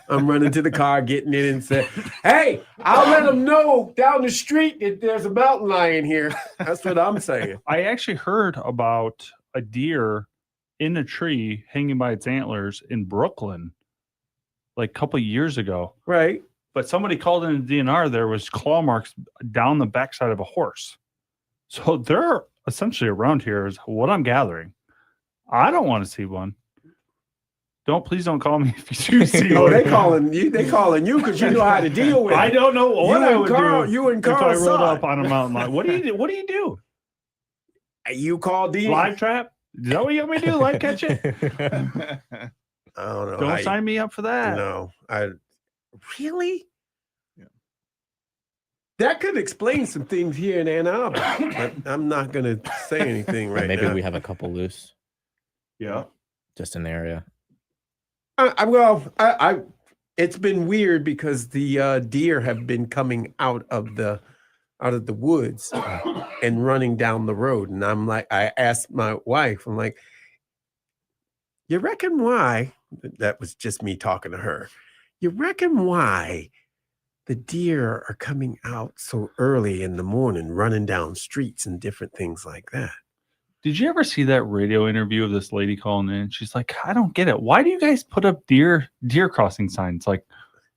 S3: I'm running to the car, getting in, and said, "Hey, I'll let them know down the street that there's a mountain lion here." That's what I'm saying.
S5: I actually heard about a deer in a tree hanging by its antlers in Brooklyn like a couple of years ago.
S3: Right.
S5: But somebody called in the DNR, there was claw marks down the backside of a horse. So they're essentially around here is what I'm gathering. I don't want to see one. Please don't call me if you do see one.
S3: They calling you because you know how to deal with it.
S5: I don't know what I would do
S3: you and Carl
S5: if I rode
S3: saw
S5: up on a mountain lion. What do you do? What do you do?
S3: You call the
S5: live trap? Is that what you want me to do? Live catch it?
S3: I don't know.
S5: Don't sign me up for that.
S3: No, really. Yeah. That could explain some things here in Ann Arbor, but I'm not going to say anything right now.
S11: Maybe we have a couple loose.
S3: Yeah,
S11: just in the area.
S3: It's been weird because the deer have been coming out of the woods and running down the road, and I'm like, I asked my wife, I'm like, you reckon why? That was just me talking to her. You reckon why the deer are coming out so early in the morning, running down streets and different things like that?
S5: Did you ever see that radio interview of this lady calling in? She's like, I don't get it. Why do you guys put up deer crossing signs? Like,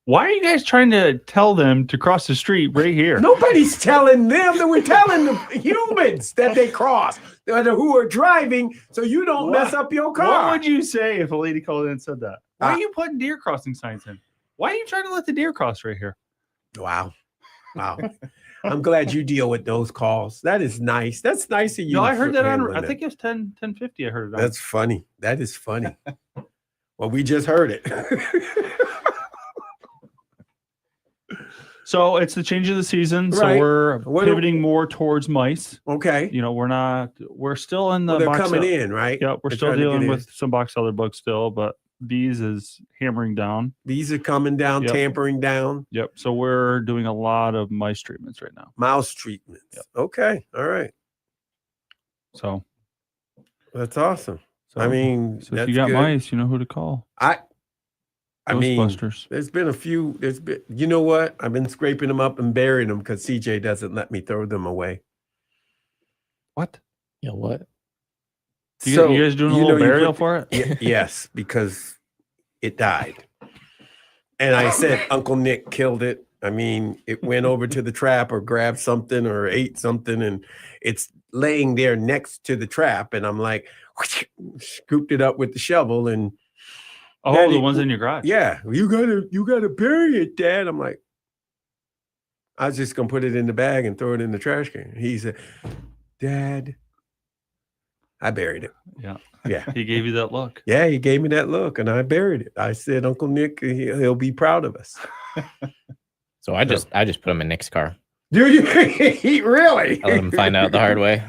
S5: why are you guys trying to tell them to cross the street right here?
S3: Nobody's telling them. That we're telling the humans that they cross, who are driving, so you don't mess up your car.
S5: What would you say if a lady called in and said that? Why are you putting deer crossing signs in? Why are you trying to let the deer cross right here?
S3: Wow. I'm glad you deal with those calls. That is nice. That's nice of you.
S5: No, I heard that on, I think it was 1050. I heard it on.
S3: That's funny. That is funny. Well, we just heard it.
S5: So it's the change of the season. So we're pivoting more towards mice.
S3: Okay.
S5: You know, we're still in the
S3: they're
S5: box
S3: coming in, right?
S5: Yeah, we're still dealing with some box elder bugs still, but bees is hammering down.
S3: Bees are coming down, tampering down.
S5: Yep. So we're doing a lot of mice treatments right now.
S3: Mouse treatments. Yep. Okay. All right.
S5: So
S3: that's awesome.
S5: So,
S3: I mean,
S5: so if you got mice, you know who to call.
S3: I mean, there's been a few. You know what? I've been scraping them up and burying them because CJ doesn't let me throw them away.
S5: What?
S11: Yeah, what?
S5: So, you guys doing a little burial for it?
S3: Yes, because it died. And I said Uncle Nick killed it. I mean, it went over to the trap or grabbed something or ate something, and it's laying there next to the trap. And I'm like, scooped it up with the shovel and.
S5: Oh, Daddy, the ones in your garage.
S3: Yeah, you gotta bury it, Dad. I'm like, I was just gonna put it in the bag and throw it in the trash can. He said, Dad, I buried it.
S5: Yeah.
S3: Yeah.
S5: He gave you that look.
S3: Yeah, he gave me that look, and I buried it. I said, Uncle Nick, he'll be proud of us.
S11: So I just put him in Nick's car.
S3: Do you really?
S11: I let him find out the hard way.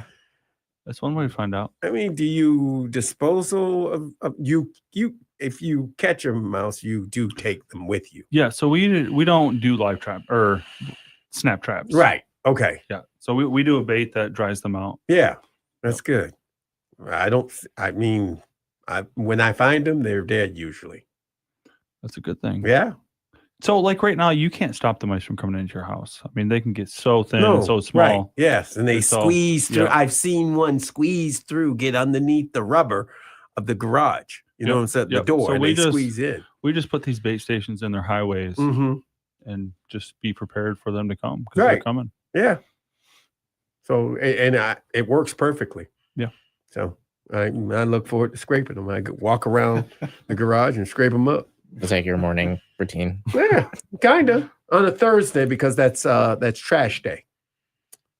S5: That's one way to find out.
S3: I mean, do you disposal of you if you catch a mouse, you do take them with you?
S5: Yeah, so we don't do live trap or snap traps.
S3: Right. Okay.
S5: Yeah. So we do a bait that dries them out.
S3: Yeah. That's good. When I find them, they're dead usually.
S5: That's a good thing.
S3: Yeah.
S5: So, like right now, you can't stop the mice from coming into your house. I mean, they can get so thin and so small.
S3: Right. Yes, and they
S5: And so,
S3: squeeze through.
S5: yeah.
S3: I've seen one squeeze through, get underneath the rubber of the garage. You know what I'm saying? The door,
S5: So
S3: and they squeeze in.
S5: we just put these bait stations in their highways and just be prepared for them to come because they're coming.
S3: Yeah. So it works perfectly.
S5: Yeah.
S3: So I look forward to scraping them. I walk around the garage and scrape them up.
S11: It's like your morning routine.
S3: Yeah, kind of on a Thursday because that's trash day.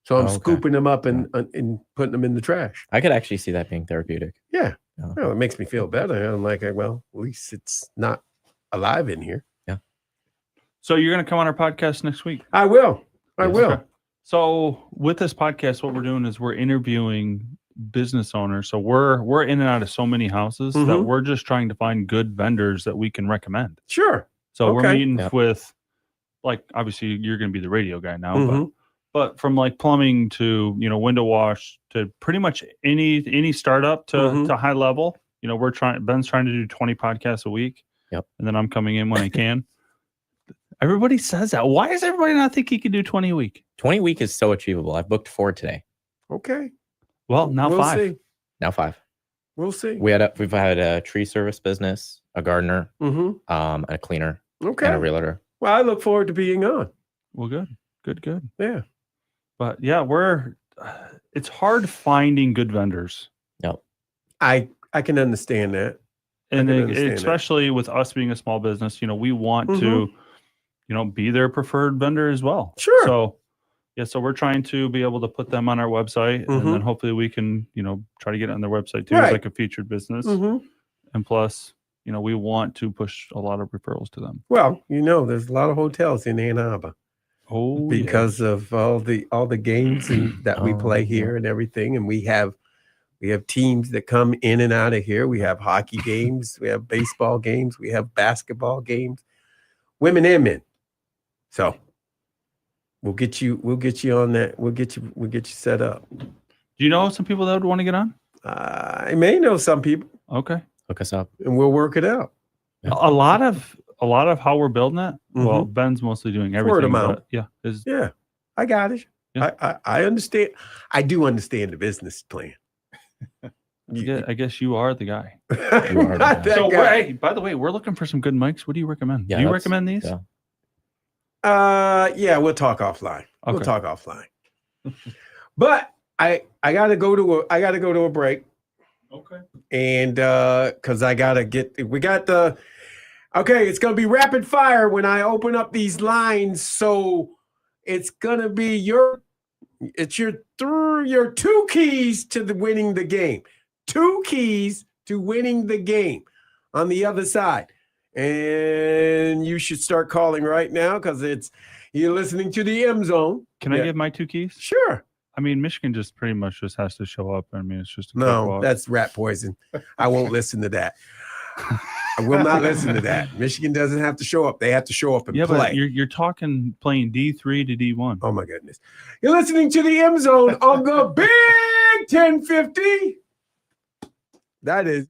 S3: So I'm scooping them up and putting them in the trash.
S11: I could actually see that being therapeutic.
S3: Yeah. Well, it makes me feel better. I'm like, well, at least it's not alive in here.
S11: Yeah.
S5: So you're going to come on our podcast next week?
S3: I will. I will.
S5: Okay. So with this podcast, what we're doing is we're interviewing business owners. So we're in and out of so many houses that we're just trying to find good vendors that we can recommend.
S3: Sure.
S5: So we're meeting with, like, obviously you're going to be the radio guy now, but from like plumbing to, window wash to pretty much any startup to high level, Ben's trying to do 20 podcasts a week.
S11: Yep.
S5: And then I'm coming in when I can. Everybody says that. Why does everybody not think he can do 20 a week?
S11: 20 a week is so achievable. I've booked 4 today.
S3: Okay.
S5: Well, now
S3: we'll
S5: 5.
S3: See.
S11: Now 5.
S3: We'll see.
S11: We've had a tree service business, a gardener, and a cleaner, and a realtor.
S3: Well, I look forward to being on.
S5: Well, good.
S3: Yeah.
S5: But yeah, it's hard finding good vendors.
S11: Yep.
S3: I can understand that.
S5: And especially with us being a small business, we want to, be their preferred vendor as well.
S3: Sure.
S5: So, so we're trying to be able to put them on our website, and then hopefully we can, try to get it on their website too, as like a featured business. And plus, we want to push a lot of referrals to them.
S3: Well, there's a lot of hotels in Ann Arbor.
S5: Oh,
S3: because of all the games that we play here and everything, and we have teams that come in and out of here. We have hockey games, we have baseball games, we have basketball games, women and men. So we'll get you on that. We'll get you set up.
S5: Do you know some people that would want to get on?
S3: I may know some people.
S5: Okay,
S11: hook us up,
S3: and we'll work it out.
S5: Yeah. A lot of how we're building it. Well, Ben's mostly doing everything.
S3: Word of mouth.
S5: Yeah,
S3: I got it.
S5: Yeah.
S3: I understand. I do understand the business plan.
S5: I guess you are the guy.
S3: I'm not that guy.
S5: Hey, by the way, we're looking for some good mics. What do you recommend?
S11: Yeah,
S5: do you recommend these?
S3: Yeah, we'll talk offline.
S5: Okay.
S3: We'll talk offline. But I gotta go to a break.
S5: Okay.
S3: And because it's gonna be rapid fire when I open up these lines. So it's gonna be your 2 keys to winning the game. 2 keys to winning the game on the other side. And you should start calling right now because you're listening to the M Zone.
S5: Can I give my 2 keys?
S3: Sure.
S5: I mean, Michigan just pretty much just has to show up. I mean, it's just
S3: that's rat poison. I won't listen to that. I will not listen to that. Michigan doesn't have to show up. They have to show up and play.
S5: But you're talking playing D3 to D1.
S3: Oh my goodness. You're listening to the M Zone on the Big 1050. That is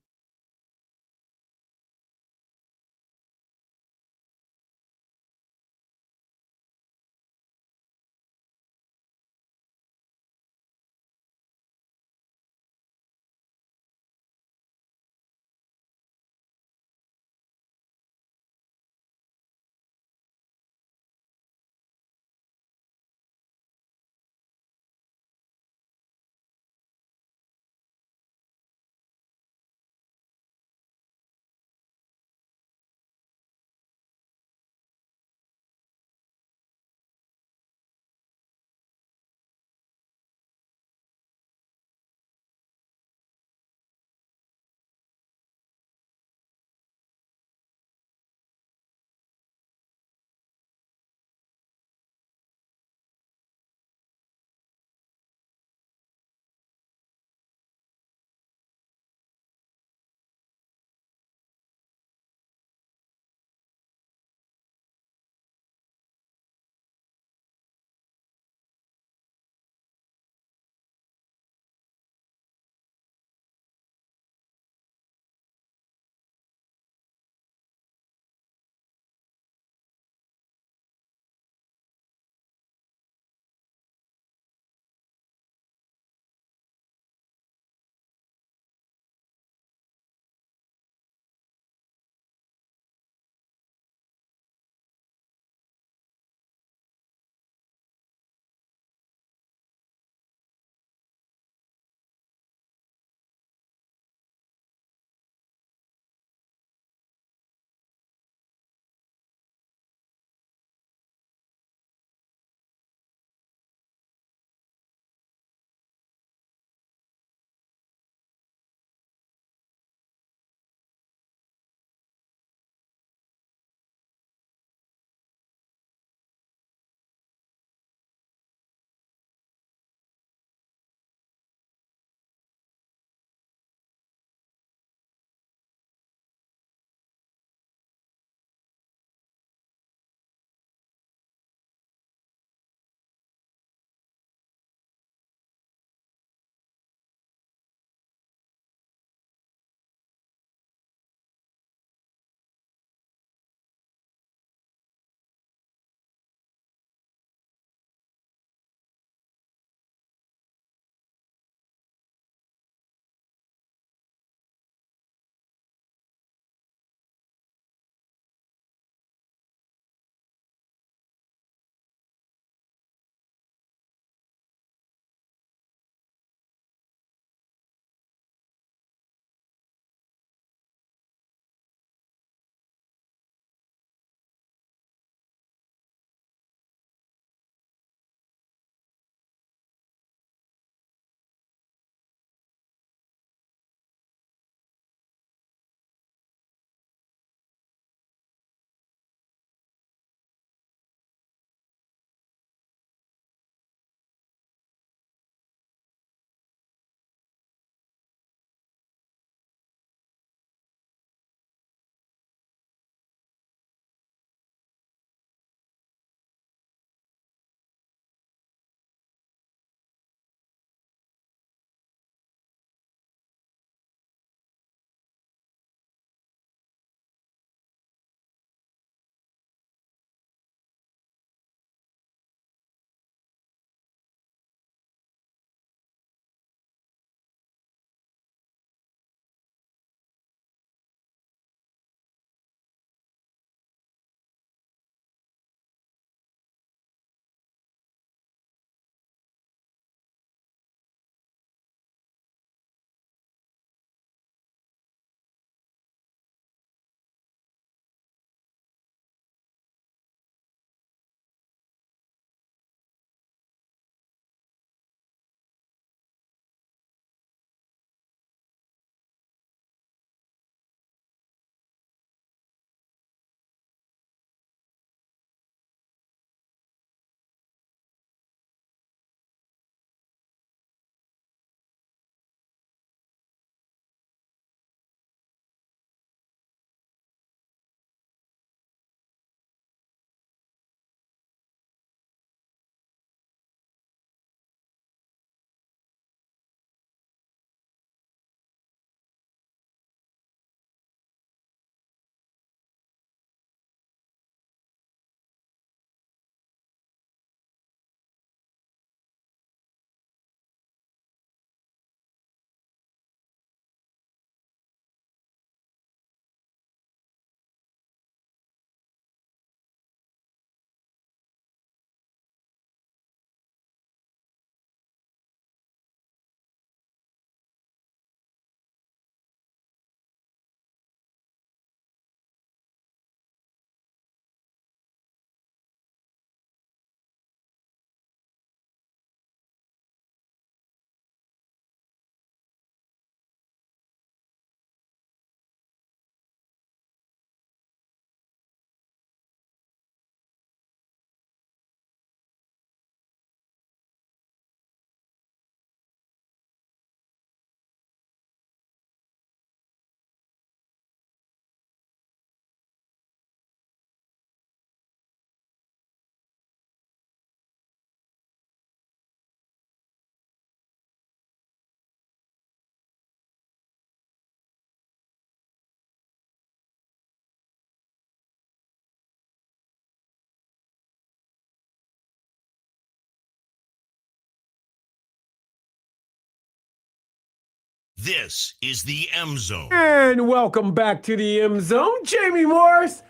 S2: This is the M Zone.
S3: And welcome back to the M Zone. Jamie Morris.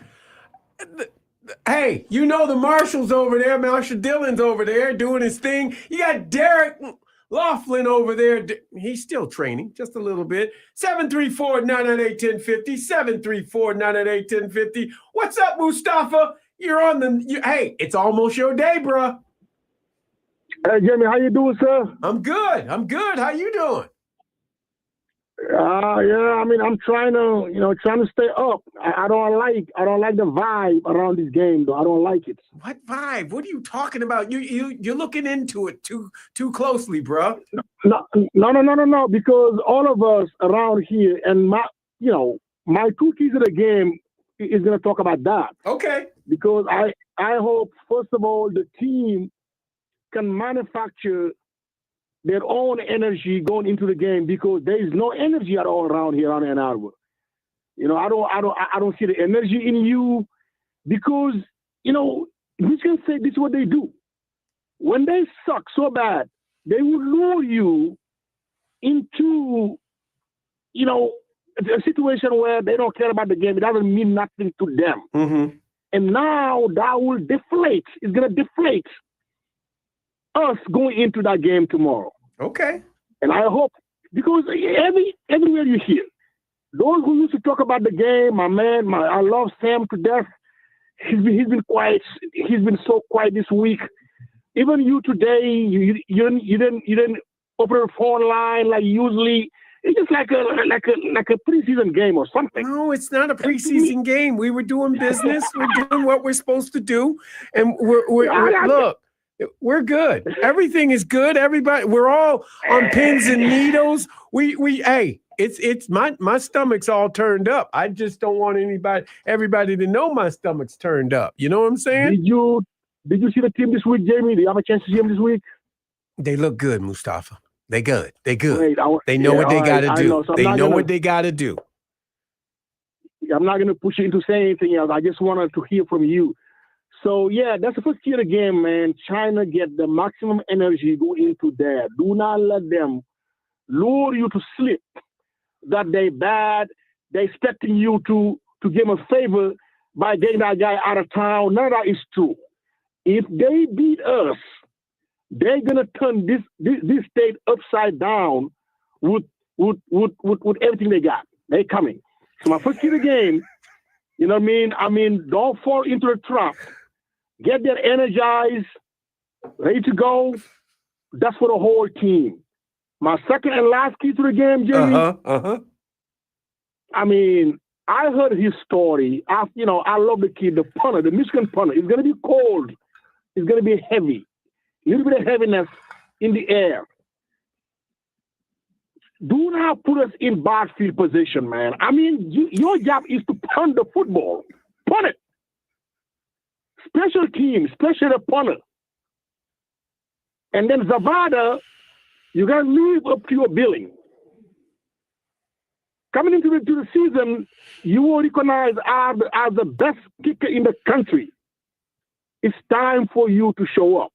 S3: Hey, you know the Marshall's over there. Marshall Dillon's over there doing his thing. You got Derek Laughlin over there. He's still training just a little bit. 734-998-1050. 734-998-1050. What's up, Mustafa? You're on the. Hey, it's almost your day, bro.
S12: Hey, Jimmy, how you doing, sir?
S3: I'm good. How you doing?
S12: Yeah, I mean, I'm trying to stay up. I don't like the vibe around this game, though. I don't like it.
S3: What vibe? What are you talking about? You're looking into it too closely, bro.
S12: No. Because all of us around here, and my two keys of the game is gonna talk about that.
S3: Okay.
S12: Because I hope, first of all, the team can manufacture their own energy going into the game, because there is no energy at all around here on Ann Arbor. I don't see the energy in you, because we can say this is what they do. When they suck so bad, they will lure you into a situation where they don't care about the game. It doesn't mean nothing to them.
S3: Mm-hmm.
S12: And now that will deflate. It's gonna deflate us going into that game tomorrow.
S3: Okay.
S12: And I hope, because everywhere you hear, those who used to talk about the game, I love Sam to death. He's been quiet. He's been so quiet this week. Even you today, you didn't open a phone line like usually. It's just like a preseason game or something.
S3: No, it's not a preseason game. We were doing business. We're doing what we're supposed to do, and look. We're good. Everything is good. Everybody, we're all on pins and needles. Hey, it's my stomach's all turned up. I just don't want everybody to know my stomach's turned up. You know what I'm saying?
S12: Did you see the team this week, Jamie? Do you have a chance to see them this week?
S3: They look good, Mustafa. They good. They good.
S12: Wait,
S3: they know what they got to do. They know what they got to do.
S12: I'm not going to push you into saying anything else. I just wanted to hear from you. So, yeah, that's the first key of the game, man. Trying to get the maximum energy going into there. Do not let them lure you to sleep that they bad. They're expecting you to give them a favor by getting that guy out of town. None of that is true. If they beat us, they're going to turn this state upside down with everything they got. They're coming. So my first key of the game, you know what I mean? Don't fall into the trap. Get them energized, ready to go. That's for the whole team. My second and last key to the game, Jamie. I mean, I heard his story. I love the kid, the punter, the Michigan punter. It's going to be cold. It's going to be heavy. A little bit of heaviness in the air. Do not put us in bad field position, man. I mean, your job is to punt the football. Punt it. Special team, special punter. And then Zavada, you got to live up to your billing. Coming into the season, you will recognize as the best kicker in the country. It's time for you to show up.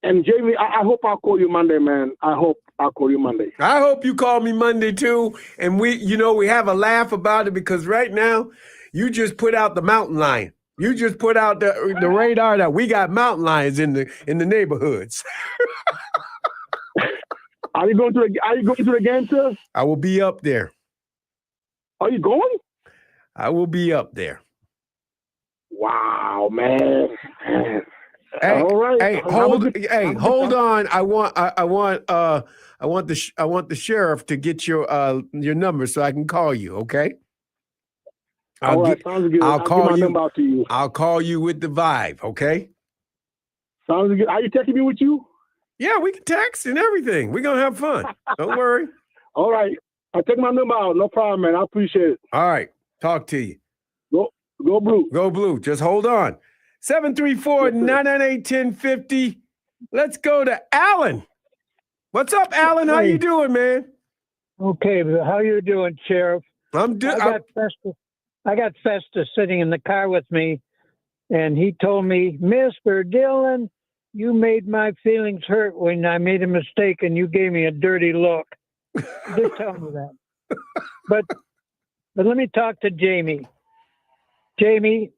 S12: And Jamie, I hope I'll call you Monday, man. I hope I'll call you Monday.
S3: I hope you call me Monday too. And we have a laugh about it, because right now you just put out the mountain lion. You just put out the radar that we got mountain lions in the neighborhoods.
S12: Are you going to the game, sir?
S3: I will be up there.
S12: Are you going?
S3: I will be up there.
S12: Wow, man.
S3: Hey,
S12: all right.
S3: Hey, hold on. I want the sheriff to get your number so I can call you. Okay.
S12: Sounds good.
S3: I'll call
S12: give my
S3: you.
S12: number out to you.
S3: I'll call you with the vibe. Okay.
S12: Sounds good. Are you texting me with you?
S3: Yeah, we can text and everything. We're gonna have fun. Don't worry.
S12: All right. I'll take my number out. No problem, man. I appreciate it.
S3: All right. Talk to you.
S12: Go blue.
S3: Go blue. Just hold on. 734-998-1050. Let's go to Alan. What's up, Alan? How you doing, man?
S13: Okay, how you doing, Sheriff?
S3: I'm doing.
S13: I got Festus sitting in the car with me, and he told me, Mr. Dillon, you made my feelings hurt when I made a mistake and you gave me a dirty look. Just tell me that. But let me talk to Jamie. Jamie,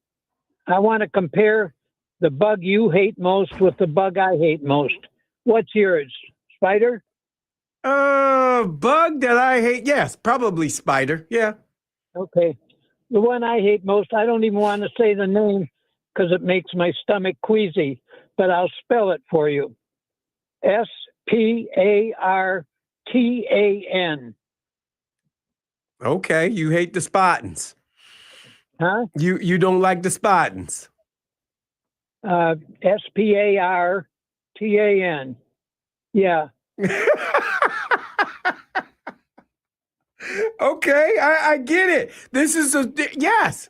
S13: I want to compare the bug you hate most with the bug I hate most. What's yours? Spider?
S3: Bug that I hate? Yes, probably spider. Yeah.
S13: Okay. The one I hate most, I don't even want to say the name because it makes my stomach queasy, but I'll spell it for you. Spartan.
S3: Okay, you hate the Spartans.
S13: Huh?
S3: You don't like the Spartans.
S13: Spartan. Yeah.
S3: Okay, I get it. This is yes.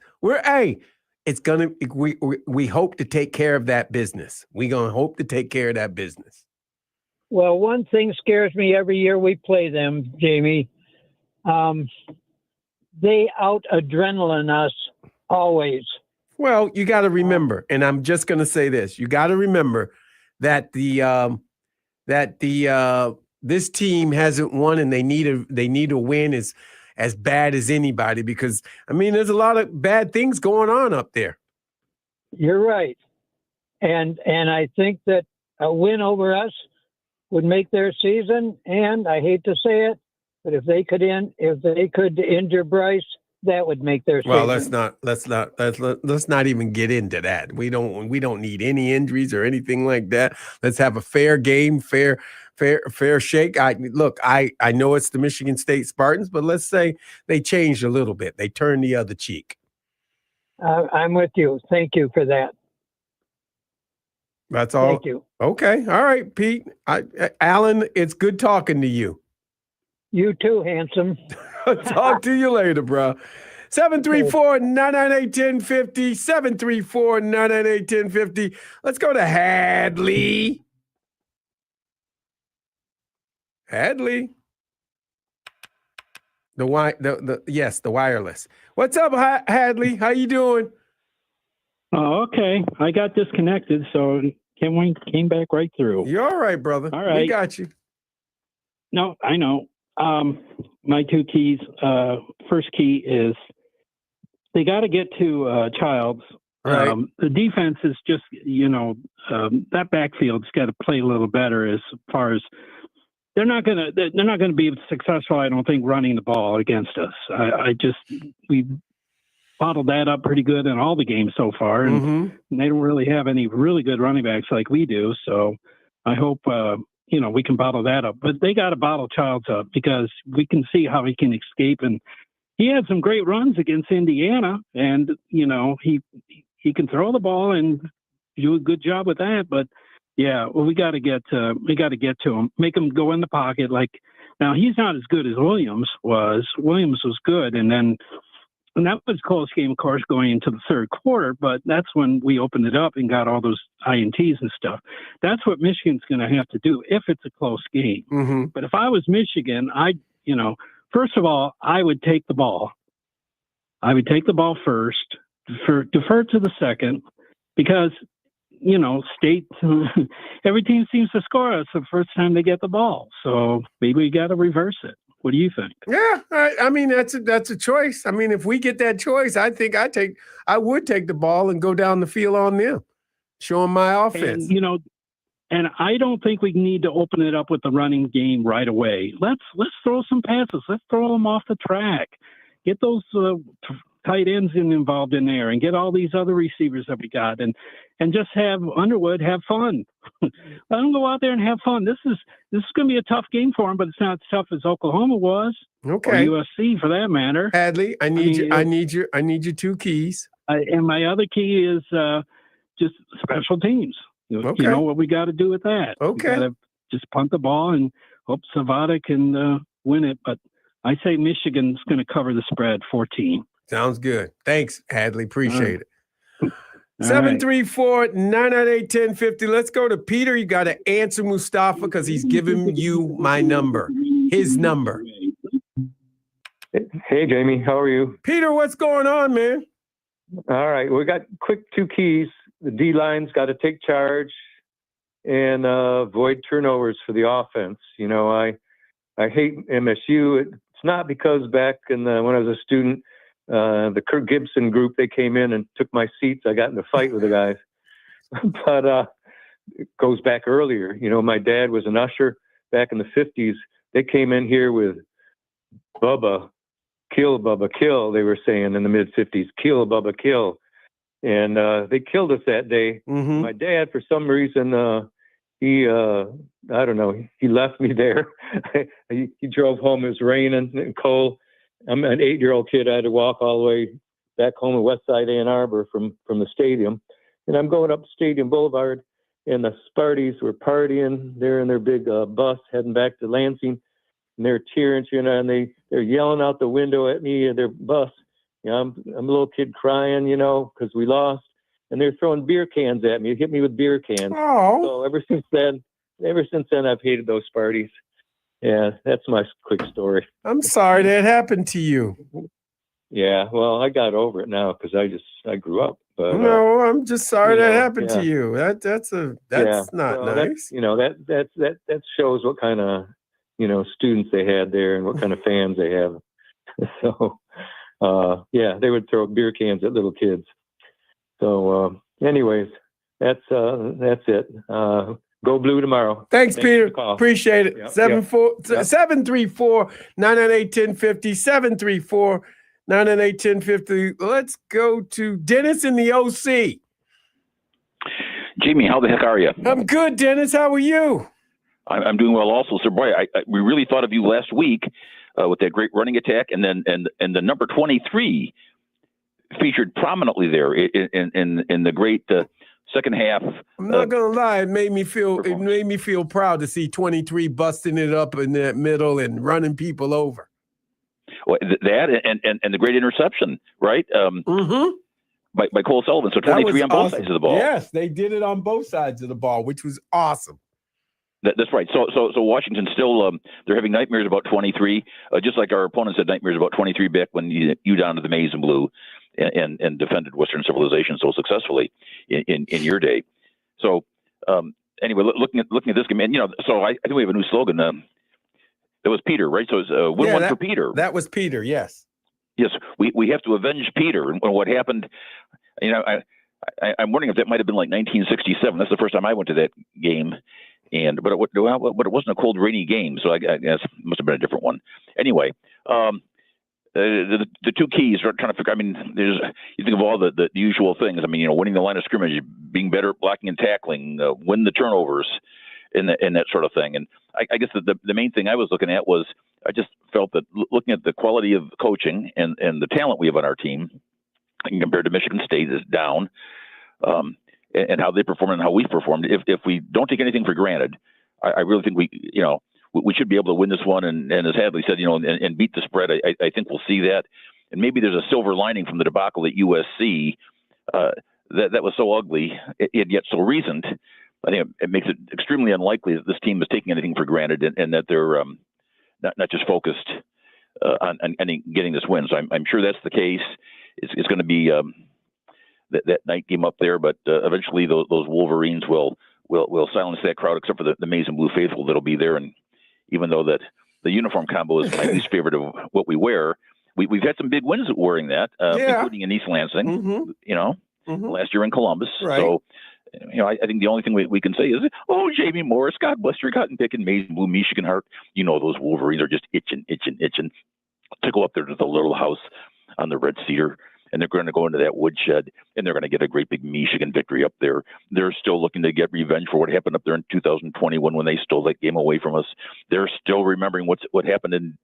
S3: It's gonna we hope to take care of that business. We're gonna hope to take care of that business.
S13: Well, one thing scares me every year we play them, Jamie. They out adrenaline us always.
S3: Well, you got to remember, and I'm just going to say this: you got to remember that this team hasn't won, and they need a win as bad as anybody, because I mean, there's a lot of bad things going on up there.
S13: You're right, and I think that a win over us would make their season. And I hate to say it, but if they could injure Bryce, that would make their season.
S3: Well, let's not even get into that. We don't need any injuries or anything like that. Let's have a fair game, fair shake. I know it's the Michigan State Spartans, but let's say they changed a little bit. They turned the other cheek.
S13: I'm with you. Thank you for that.
S3: That's all.
S13: Thank you.
S3: Okay. All right, Pete. Alan, it's good talking to you.
S13: You too, handsome.
S3: Talk to you later, bro. 734-998-1050. 734-998-1050. Let's go to Hadley. Hadley. The wireless. What's up, Hadley? How you doing?
S14: Oh, okay. I got disconnected, so came back right through.
S3: You're all right, brother.
S14: All right.
S3: We got you.
S14: No, I know. My two keys. First key is they got to get to Childs.
S3: Right.
S14: The defense is just, that backfield's got to play a little better as far as they're not gonna be successful, I don't think, running the ball against us. We bottled that up pretty good in all the games so far, and they don't really have any really good running backs like we do. So I hope we can bottle that up. But they got to bottle Childs up because we can see how he can escape. And he had some great runs against Indiana, and he can throw the ball and do a good job with that. But yeah, well, we got to get to him, make him go in the pocket. Like now, he's not as good as Williams was. Williams was good, and that was a close game, of course, going into the third quarter, but that's when we opened it up and got all those INTs and stuff. That's what Michigan's going to have to do if it's a close game.
S3: Mm-hmm.
S14: But if I was Michigan, first of all, I would take the ball. I would take the ball first, defer to the second, because, State, every team seems to score us the first time they get the ball. So maybe we got to reverse it. What do you think?
S3: Yeah, I mean that's a choice. I mean, if we get that choice, I think I would take the ball and go down the field on them, show them my offense.
S14: And I don't think we need to open it up with the running game right away. Let's throw some passes. Let's throw them off the track. Get those tight ends involved in there, and get all these other receivers that we got, and just have Underwood have fun. Let them go out there and have fun. This is going to be a tough game for them, but it's not as tough as Oklahoma was,
S3: okay,
S14: or USC for that matter.
S3: Hadley, I need your two keys.
S14: And my other key is just special teams.
S3: Okay.
S14: You know what we got to do with that.
S3: Okay,
S14: we got to just punt the ball and hope Savada can win it. But I say Michigan's going to cover the spread, 14.
S3: Sounds good. Thanks, Hadley. Appreciate it. 734-998-1050. Let's go to Peter. You got to answer Mustafa because he's giving you my number, his number.
S15: Hey, Jamie. How are you?
S3: Peter, what's going on, man?
S15: All right. We got quick two keys. The D-line's got to take charge. and avoid turnovers for the offense. You know, I hate MSU. It's not because back when I was a student, the Kirk Gibson group, they came in and took my seats. I got in a fight with the guys. But it goes back earlier. You know, my dad was an usher back in the 50s. They came in here with Bubba, kill, they were saying in the mid-50s, kill, Bubba, kill. And they killed us that day. My dad, for some reason, he, I don't know, he left me there. he drove home. It was raining and cold. I'm an 8-year-old kid. I had to walk all the way back home in West Side Ann Arbor from the stadium. And I'm going up Stadium Boulevard, and the Sparties were partying. They're in their big bus heading back to Lansing, and they're cheering, and they're yelling out the window at me in their bus. You know, I'm a little kid crying, you know, because we lost, and they're throwing beer cans at me. They hit me with beer cans.
S3: Oh.
S15: So ever since then, I've hated those Sparties. Yeah, that's my quick story.
S3: I'm sorry that happened to you.
S15: Yeah, well, I got over it now because I grew up. But
S3: no, I'm just sorry that happened
S15: yeah.
S3: to you. That's not
S15: well,
S3: nice.
S15: That shows what kind of students they had there and what kind of fans they have. So they would throw beer cans at little kids. So anyways, that's it. Go Blue tomorrow.
S3: Thanks, Peter.
S15: For the call.
S3: Appreciate it.
S15: Yep,
S3: 734-998-1050. 734-998-1050. Let's go to Dennis in the OC.
S16: Jamie, how the heck are you?
S3: I'm good, Dennis. How are you?
S16: I'm doing well also. So, boy, we really thought of you last week with that great running attack, and then the number 23 featured prominently there in the great second half.
S3: I'm not gonna lie, it made me feel proud to see 23 busting it up in that middle and running people over.
S16: Well, that and the great interception, right? By Cole Sullivan. So 23 on both sides of the ball.
S3: Yes, they did it on both sides of the ball, which was awesome.
S16: That's right. So Washington still they're having nightmares about 23, just like our opponents had nightmares about 23 back when you down to the maize and blue and defended Western civilization so successfully in your day. So anyway, looking at this game, and so I think we have a new slogan. That was Peter, right? So it's win one for Peter.
S3: That was Peter. Yes.
S16: Yes, we have to avenge Peter. And what happened? I'm wondering if that might have been like 1967. That's the first time I went to that game. But it wasn't a cold, rainy game, so I guess it must have been a different one. Anyway, the two keys are trying to figure. I mean, you think of all the usual things. I mean, winning the line of scrimmage, being better at blocking and tackling, win the turnovers, and that sort of thing. And I guess the main thing I was looking at was I just felt that looking at the quality of coaching and the talent we have on our team, compared to Michigan State, is down. And how they performed and how we performed. If we don't take anything for granted, I really think we should be able to win this one. And as Hadley said, and beat the spread. I think we'll see that. And maybe there's a silver lining from the debacle at USC that was so ugly and yet so recent. I think it makes it extremely unlikely that this team is taking anything for granted and that they're not just focused on getting this win. So I'm sure that's the case. It's going to be. That night game up there, but eventually those Wolverines will silence that crowd, except for the maize and blue faithful that'll be there. And even though that the uniform combo is my least favorite of what we wear, we've had some big wins wearing that, including in East Lansing, last year in Columbus. Right. So, I think the only thing we can say is, oh, Jamie Morris, God bless your cotton picking maize and blue Michigan heart. Those Wolverines are just itching to go up there to the little house on the Red Cedar. And they're going to go into that woodshed, and they're going to get a great big Michigan victory up there. They're still looking to get revenge for what happened up there in 2021 when they stole that game away from us. They're still remembering what happened in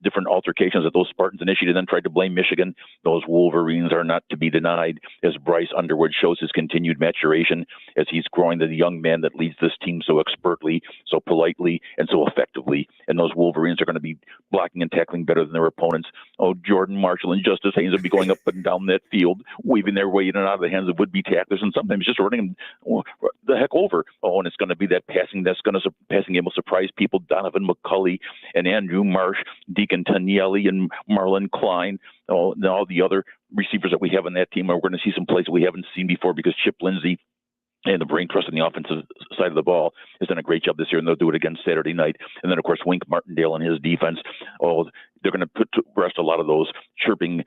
S16: different altercations that those Spartans initiated and then tried to blame Michigan. Those Wolverines are not to be denied, as Bryce Underwood shows his continued maturation as he's growing the young man that leads this team so expertly, so politely, and so effectively. And those Wolverines are going to be blocking and tackling better than their opponents. Oh, Jordan Marshall and Justice Haynes will be going up and down that field, weaving their way in and out of the hands of would-be tacklers, and sometimes just running them the heck over. Oh, and it's going to be that passing game will surprise people. Donovan McCulley and Andrew Marsh, Deacon Tanielli and Marlon Klein, and all the other receivers that we have on that team. We're going to see some plays that we haven't seen before because Chip Lindsey And the brain trust on the offensive side of the ball has done a great job this year, and they'll do it again Saturday night. And then, of course, Wink Martindale and his defense. Oh, they're going to put to rest a lot of those chirping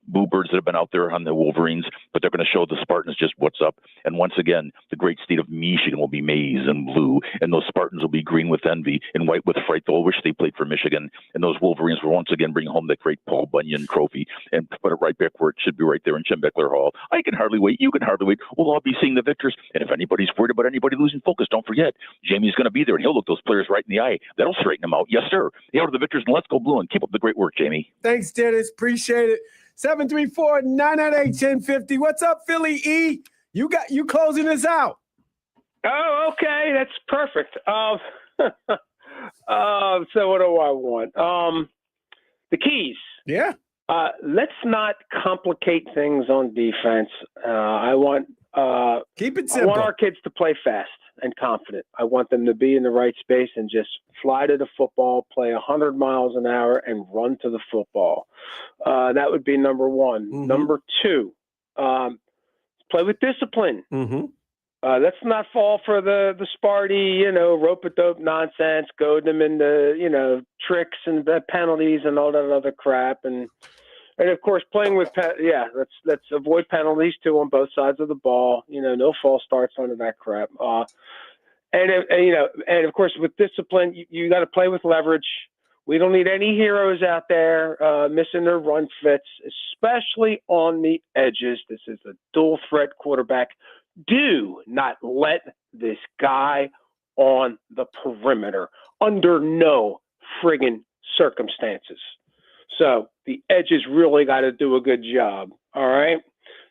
S16: boo birds that have been out there on the Wolverines, but they're going to show the Spartans just what's up. And once again, the great state of Michigan will be maize and blue, and those Spartans will be green with envy and white with fright. They'll wish they played for Michigan, and those Wolverines will once again bring home the great Paul Bunyan Trophy and put it right back where it should be, right there in Schembechler Hall. I can hardly wait. You can hardly wait. We'll all be seeing the victors, and if anybody's worried about anybody losing focus, don't forget, Jamie's going to be there, and he'll look those players right in the eye. That'll straighten them out. Yes, sir. Hail to the victors, and let's go blue, and keep up the great work, Jamie.
S3: Thanks, Dennis. Appreciate it. 734-998-1050. What's up, Philly E? You closing this out.
S7: Oh, okay. That's perfect. So what do I want? The keys.
S3: Yeah.
S7: Let's not complicate things on defense. I want
S3: keep it
S7: simple. I want our kids to play fast and confident. I want them to be in the right space and just fly to the football, play 100 miles an hour, and run to the football. That would be number one.
S3: Mm-hmm.
S7: Number two, play with discipline.
S3: Mm-hmm.
S7: Let's not fall for the Sparty, rope-a-dope nonsense, goad them into, tricks and penalties and all that other crap. And of course, playing with, let's avoid penalties too on both sides of the ball. No false starts, none of that crap. And of course, with discipline, you got to play with leverage. We don't need any heroes out there missing their run fits, especially on the edges. This is a dual threat quarterback. Do not let this guy on the perimeter under no friggin' circumstances. So the edges really got to do a good job. All right.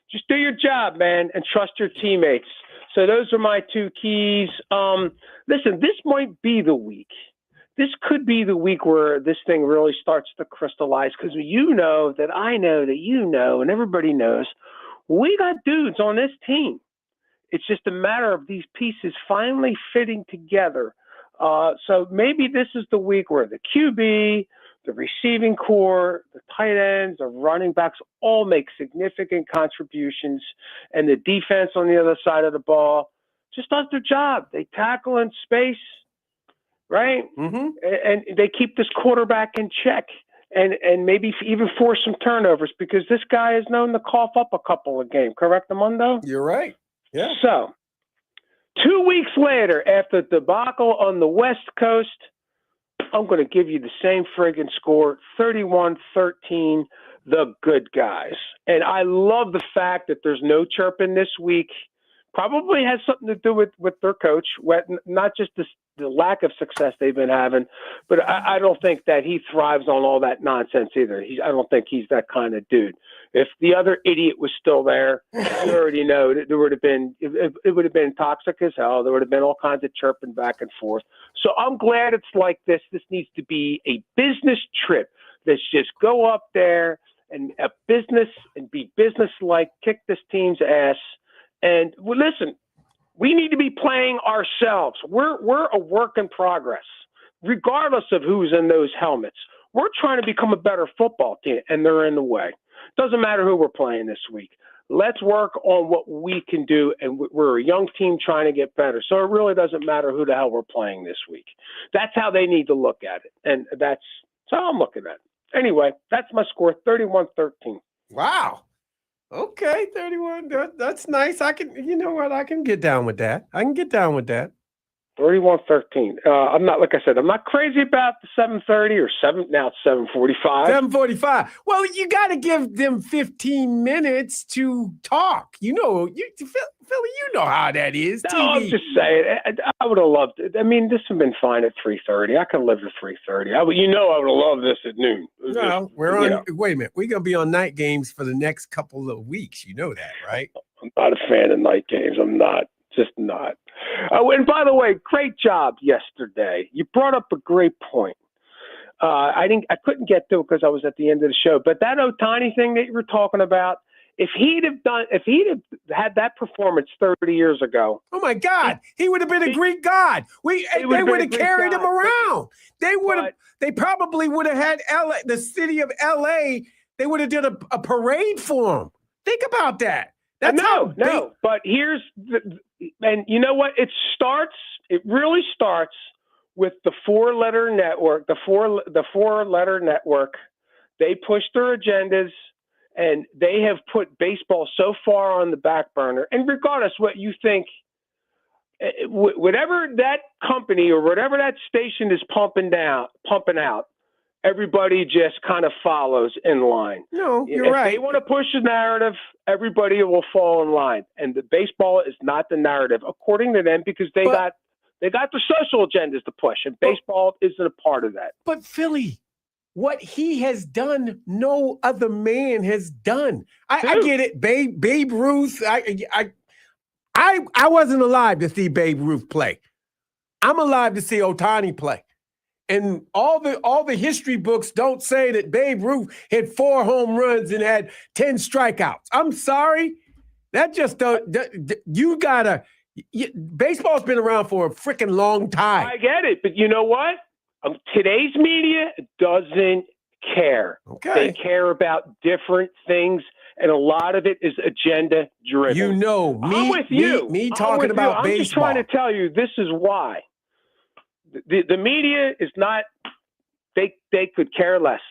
S7: Just do your job, man, and trust your teammates. So those are my two keys. Listen, this might be the week. This could be the week where this thing really starts to crystallize, because that I know that and everybody knows we got dudes on this team. It's just a matter of these pieces finally fitting together. So maybe this is the week where the QB, the receiving core, the tight ends, the running backs all make significant contributions, and the defense on the other side of the ball just does their job. They tackle in space, right?
S3: Mm-hmm.
S7: And they keep this quarterback in check, and maybe even force some turnovers, because this guy is known to cough up a couple of games. Correct, Amundo?
S3: You're right. Yeah.
S7: So 2 weeks later, after the debacle on the West Coast, I'm going to give you the same friggin' score, 31-13, the good guys. And I love the fact that there's no chirping this week. Probably has something to do with their coach, not just the lack of success they've been having, but I don't think that he thrives on all that nonsense either. I don't think he's that kind of dude. If the other idiot was still there, you already know that there would have been, it would have been toxic as hell. There would have been all kinds of chirping back and forth. So I'm glad it's like this. This needs to be a business trip. Let's just go up there and a business and be business-like, kick this team's ass. And well, listen, we need to be playing ourselves. We're a work in progress, regardless of who's in those helmets. We're trying to become a better football team, and they're in the way. Doesn't matter who we're playing this week. Let's work on what we can do, and we're a young team trying to get better. So it really doesn't matter who the hell we're playing this week. That's how they need to look at it, and that's how I'm looking at it. Anyway, that's my score, 31-13.
S3: Wow. Okay, 31. That's nice. I can get down with that.
S7: 31-13. I'm not, like I said, I'm not crazy about the 7:30 or 7. Now it's 7:45.
S3: 7:45. Well, you got to give them 15 minutes to talk. Philly, you know how that is.
S7: No,
S3: TV.
S7: I'm just saying. I would have loved it. I mean, this would have been fine at 3:30. I could live at 3:30. I would have loved this at noon.
S3: No, we're on. Wait a minute. We're gonna be on night games for the next couple of weeks. You know that, right?
S7: I'm not a fan of night games. I'm not. Just not. Oh, and by the way, great job yesterday. You brought up a great point. I couldn't get to it because I was at the end of the show. But that Ohtani thing that you were talking about, if he'd have had that performance 30 years ago,
S3: oh my God, he would have been a Greek god. They would have carried him around. They probably would have had the city of LA. They would have did a parade for him. Think about that.
S7: No. But here's and you know what? It really starts with the four-letter network, the four-letter network. They push their agendas, and they have put baseball so far on the back burner. And regardless what you think, whatever that company or whatever that station is pumping out, everybody just kind of follows in line.
S3: No, you're right.
S7: If they want to push the narrative, everybody will fall in line. And the baseball is not the narrative, according to them, because they got the social agendas to push, and baseball isn't a part of that.
S3: But Philly, what he has done, no other man has done. I get it, Babe Ruth. I wasn't alive to see Babe Ruth play. I'm alive to see Ohtani play. And all the history books don't say that Babe Ruth hit 4 home runs and had 10 strikeouts. I'm sorry. That just baseball's been around for a freaking long time.
S7: I get it, but you know what? Today's media doesn't care.
S3: Okay.
S7: They care about different things, and a lot of it is agenda driven.
S3: You know,
S7: I'm with you.
S3: Me talking about baseball.
S7: I'm just trying to tell you this is why. The media is not. They could care less.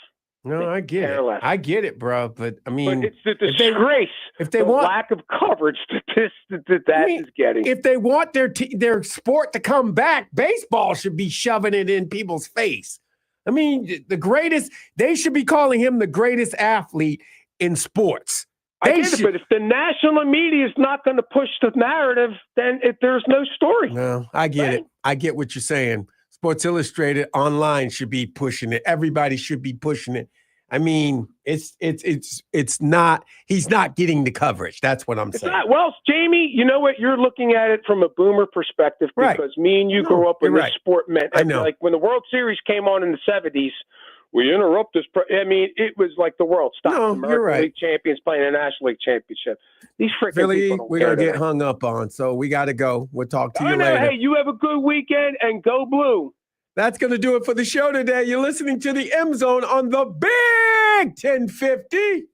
S3: No, I get it.
S7: Less.
S3: I get it, bro. But I mean,
S7: it's the disgrace. If they want lack of coverage that is getting.
S3: If they want their sport to come back, baseball should be shoving it in people's face. I mean, the greatest. They should be calling him the greatest athlete in sports.
S7: I get it, but if the national media is not going to push the narrative, then there's no story.
S3: No, I get it. I get what you're saying. Sports Illustrated online should be pushing it. Everybody should be pushing it. I mean, it's not. He's not getting the coverage. That's what I'm saying.
S7: Well, Jamie, you know what? You're looking at it from a boomer perspective because me and you grew up when this sport meant.
S3: I know.
S7: Like when the World Series came on in the '70s. We interrupt this. I mean, it was like the world stopped.
S3: No,
S7: American
S3: you're right.
S7: League champions playing a National League championship. These freaking
S3: Philly,
S7: people
S3: we're gonna get hung up on, so we got to go. We'll talk to you later.
S7: Hey, you have a good weekend and go blue.
S3: That's gonna do it for the show today. You're listening to the M Zone on the Big 1050.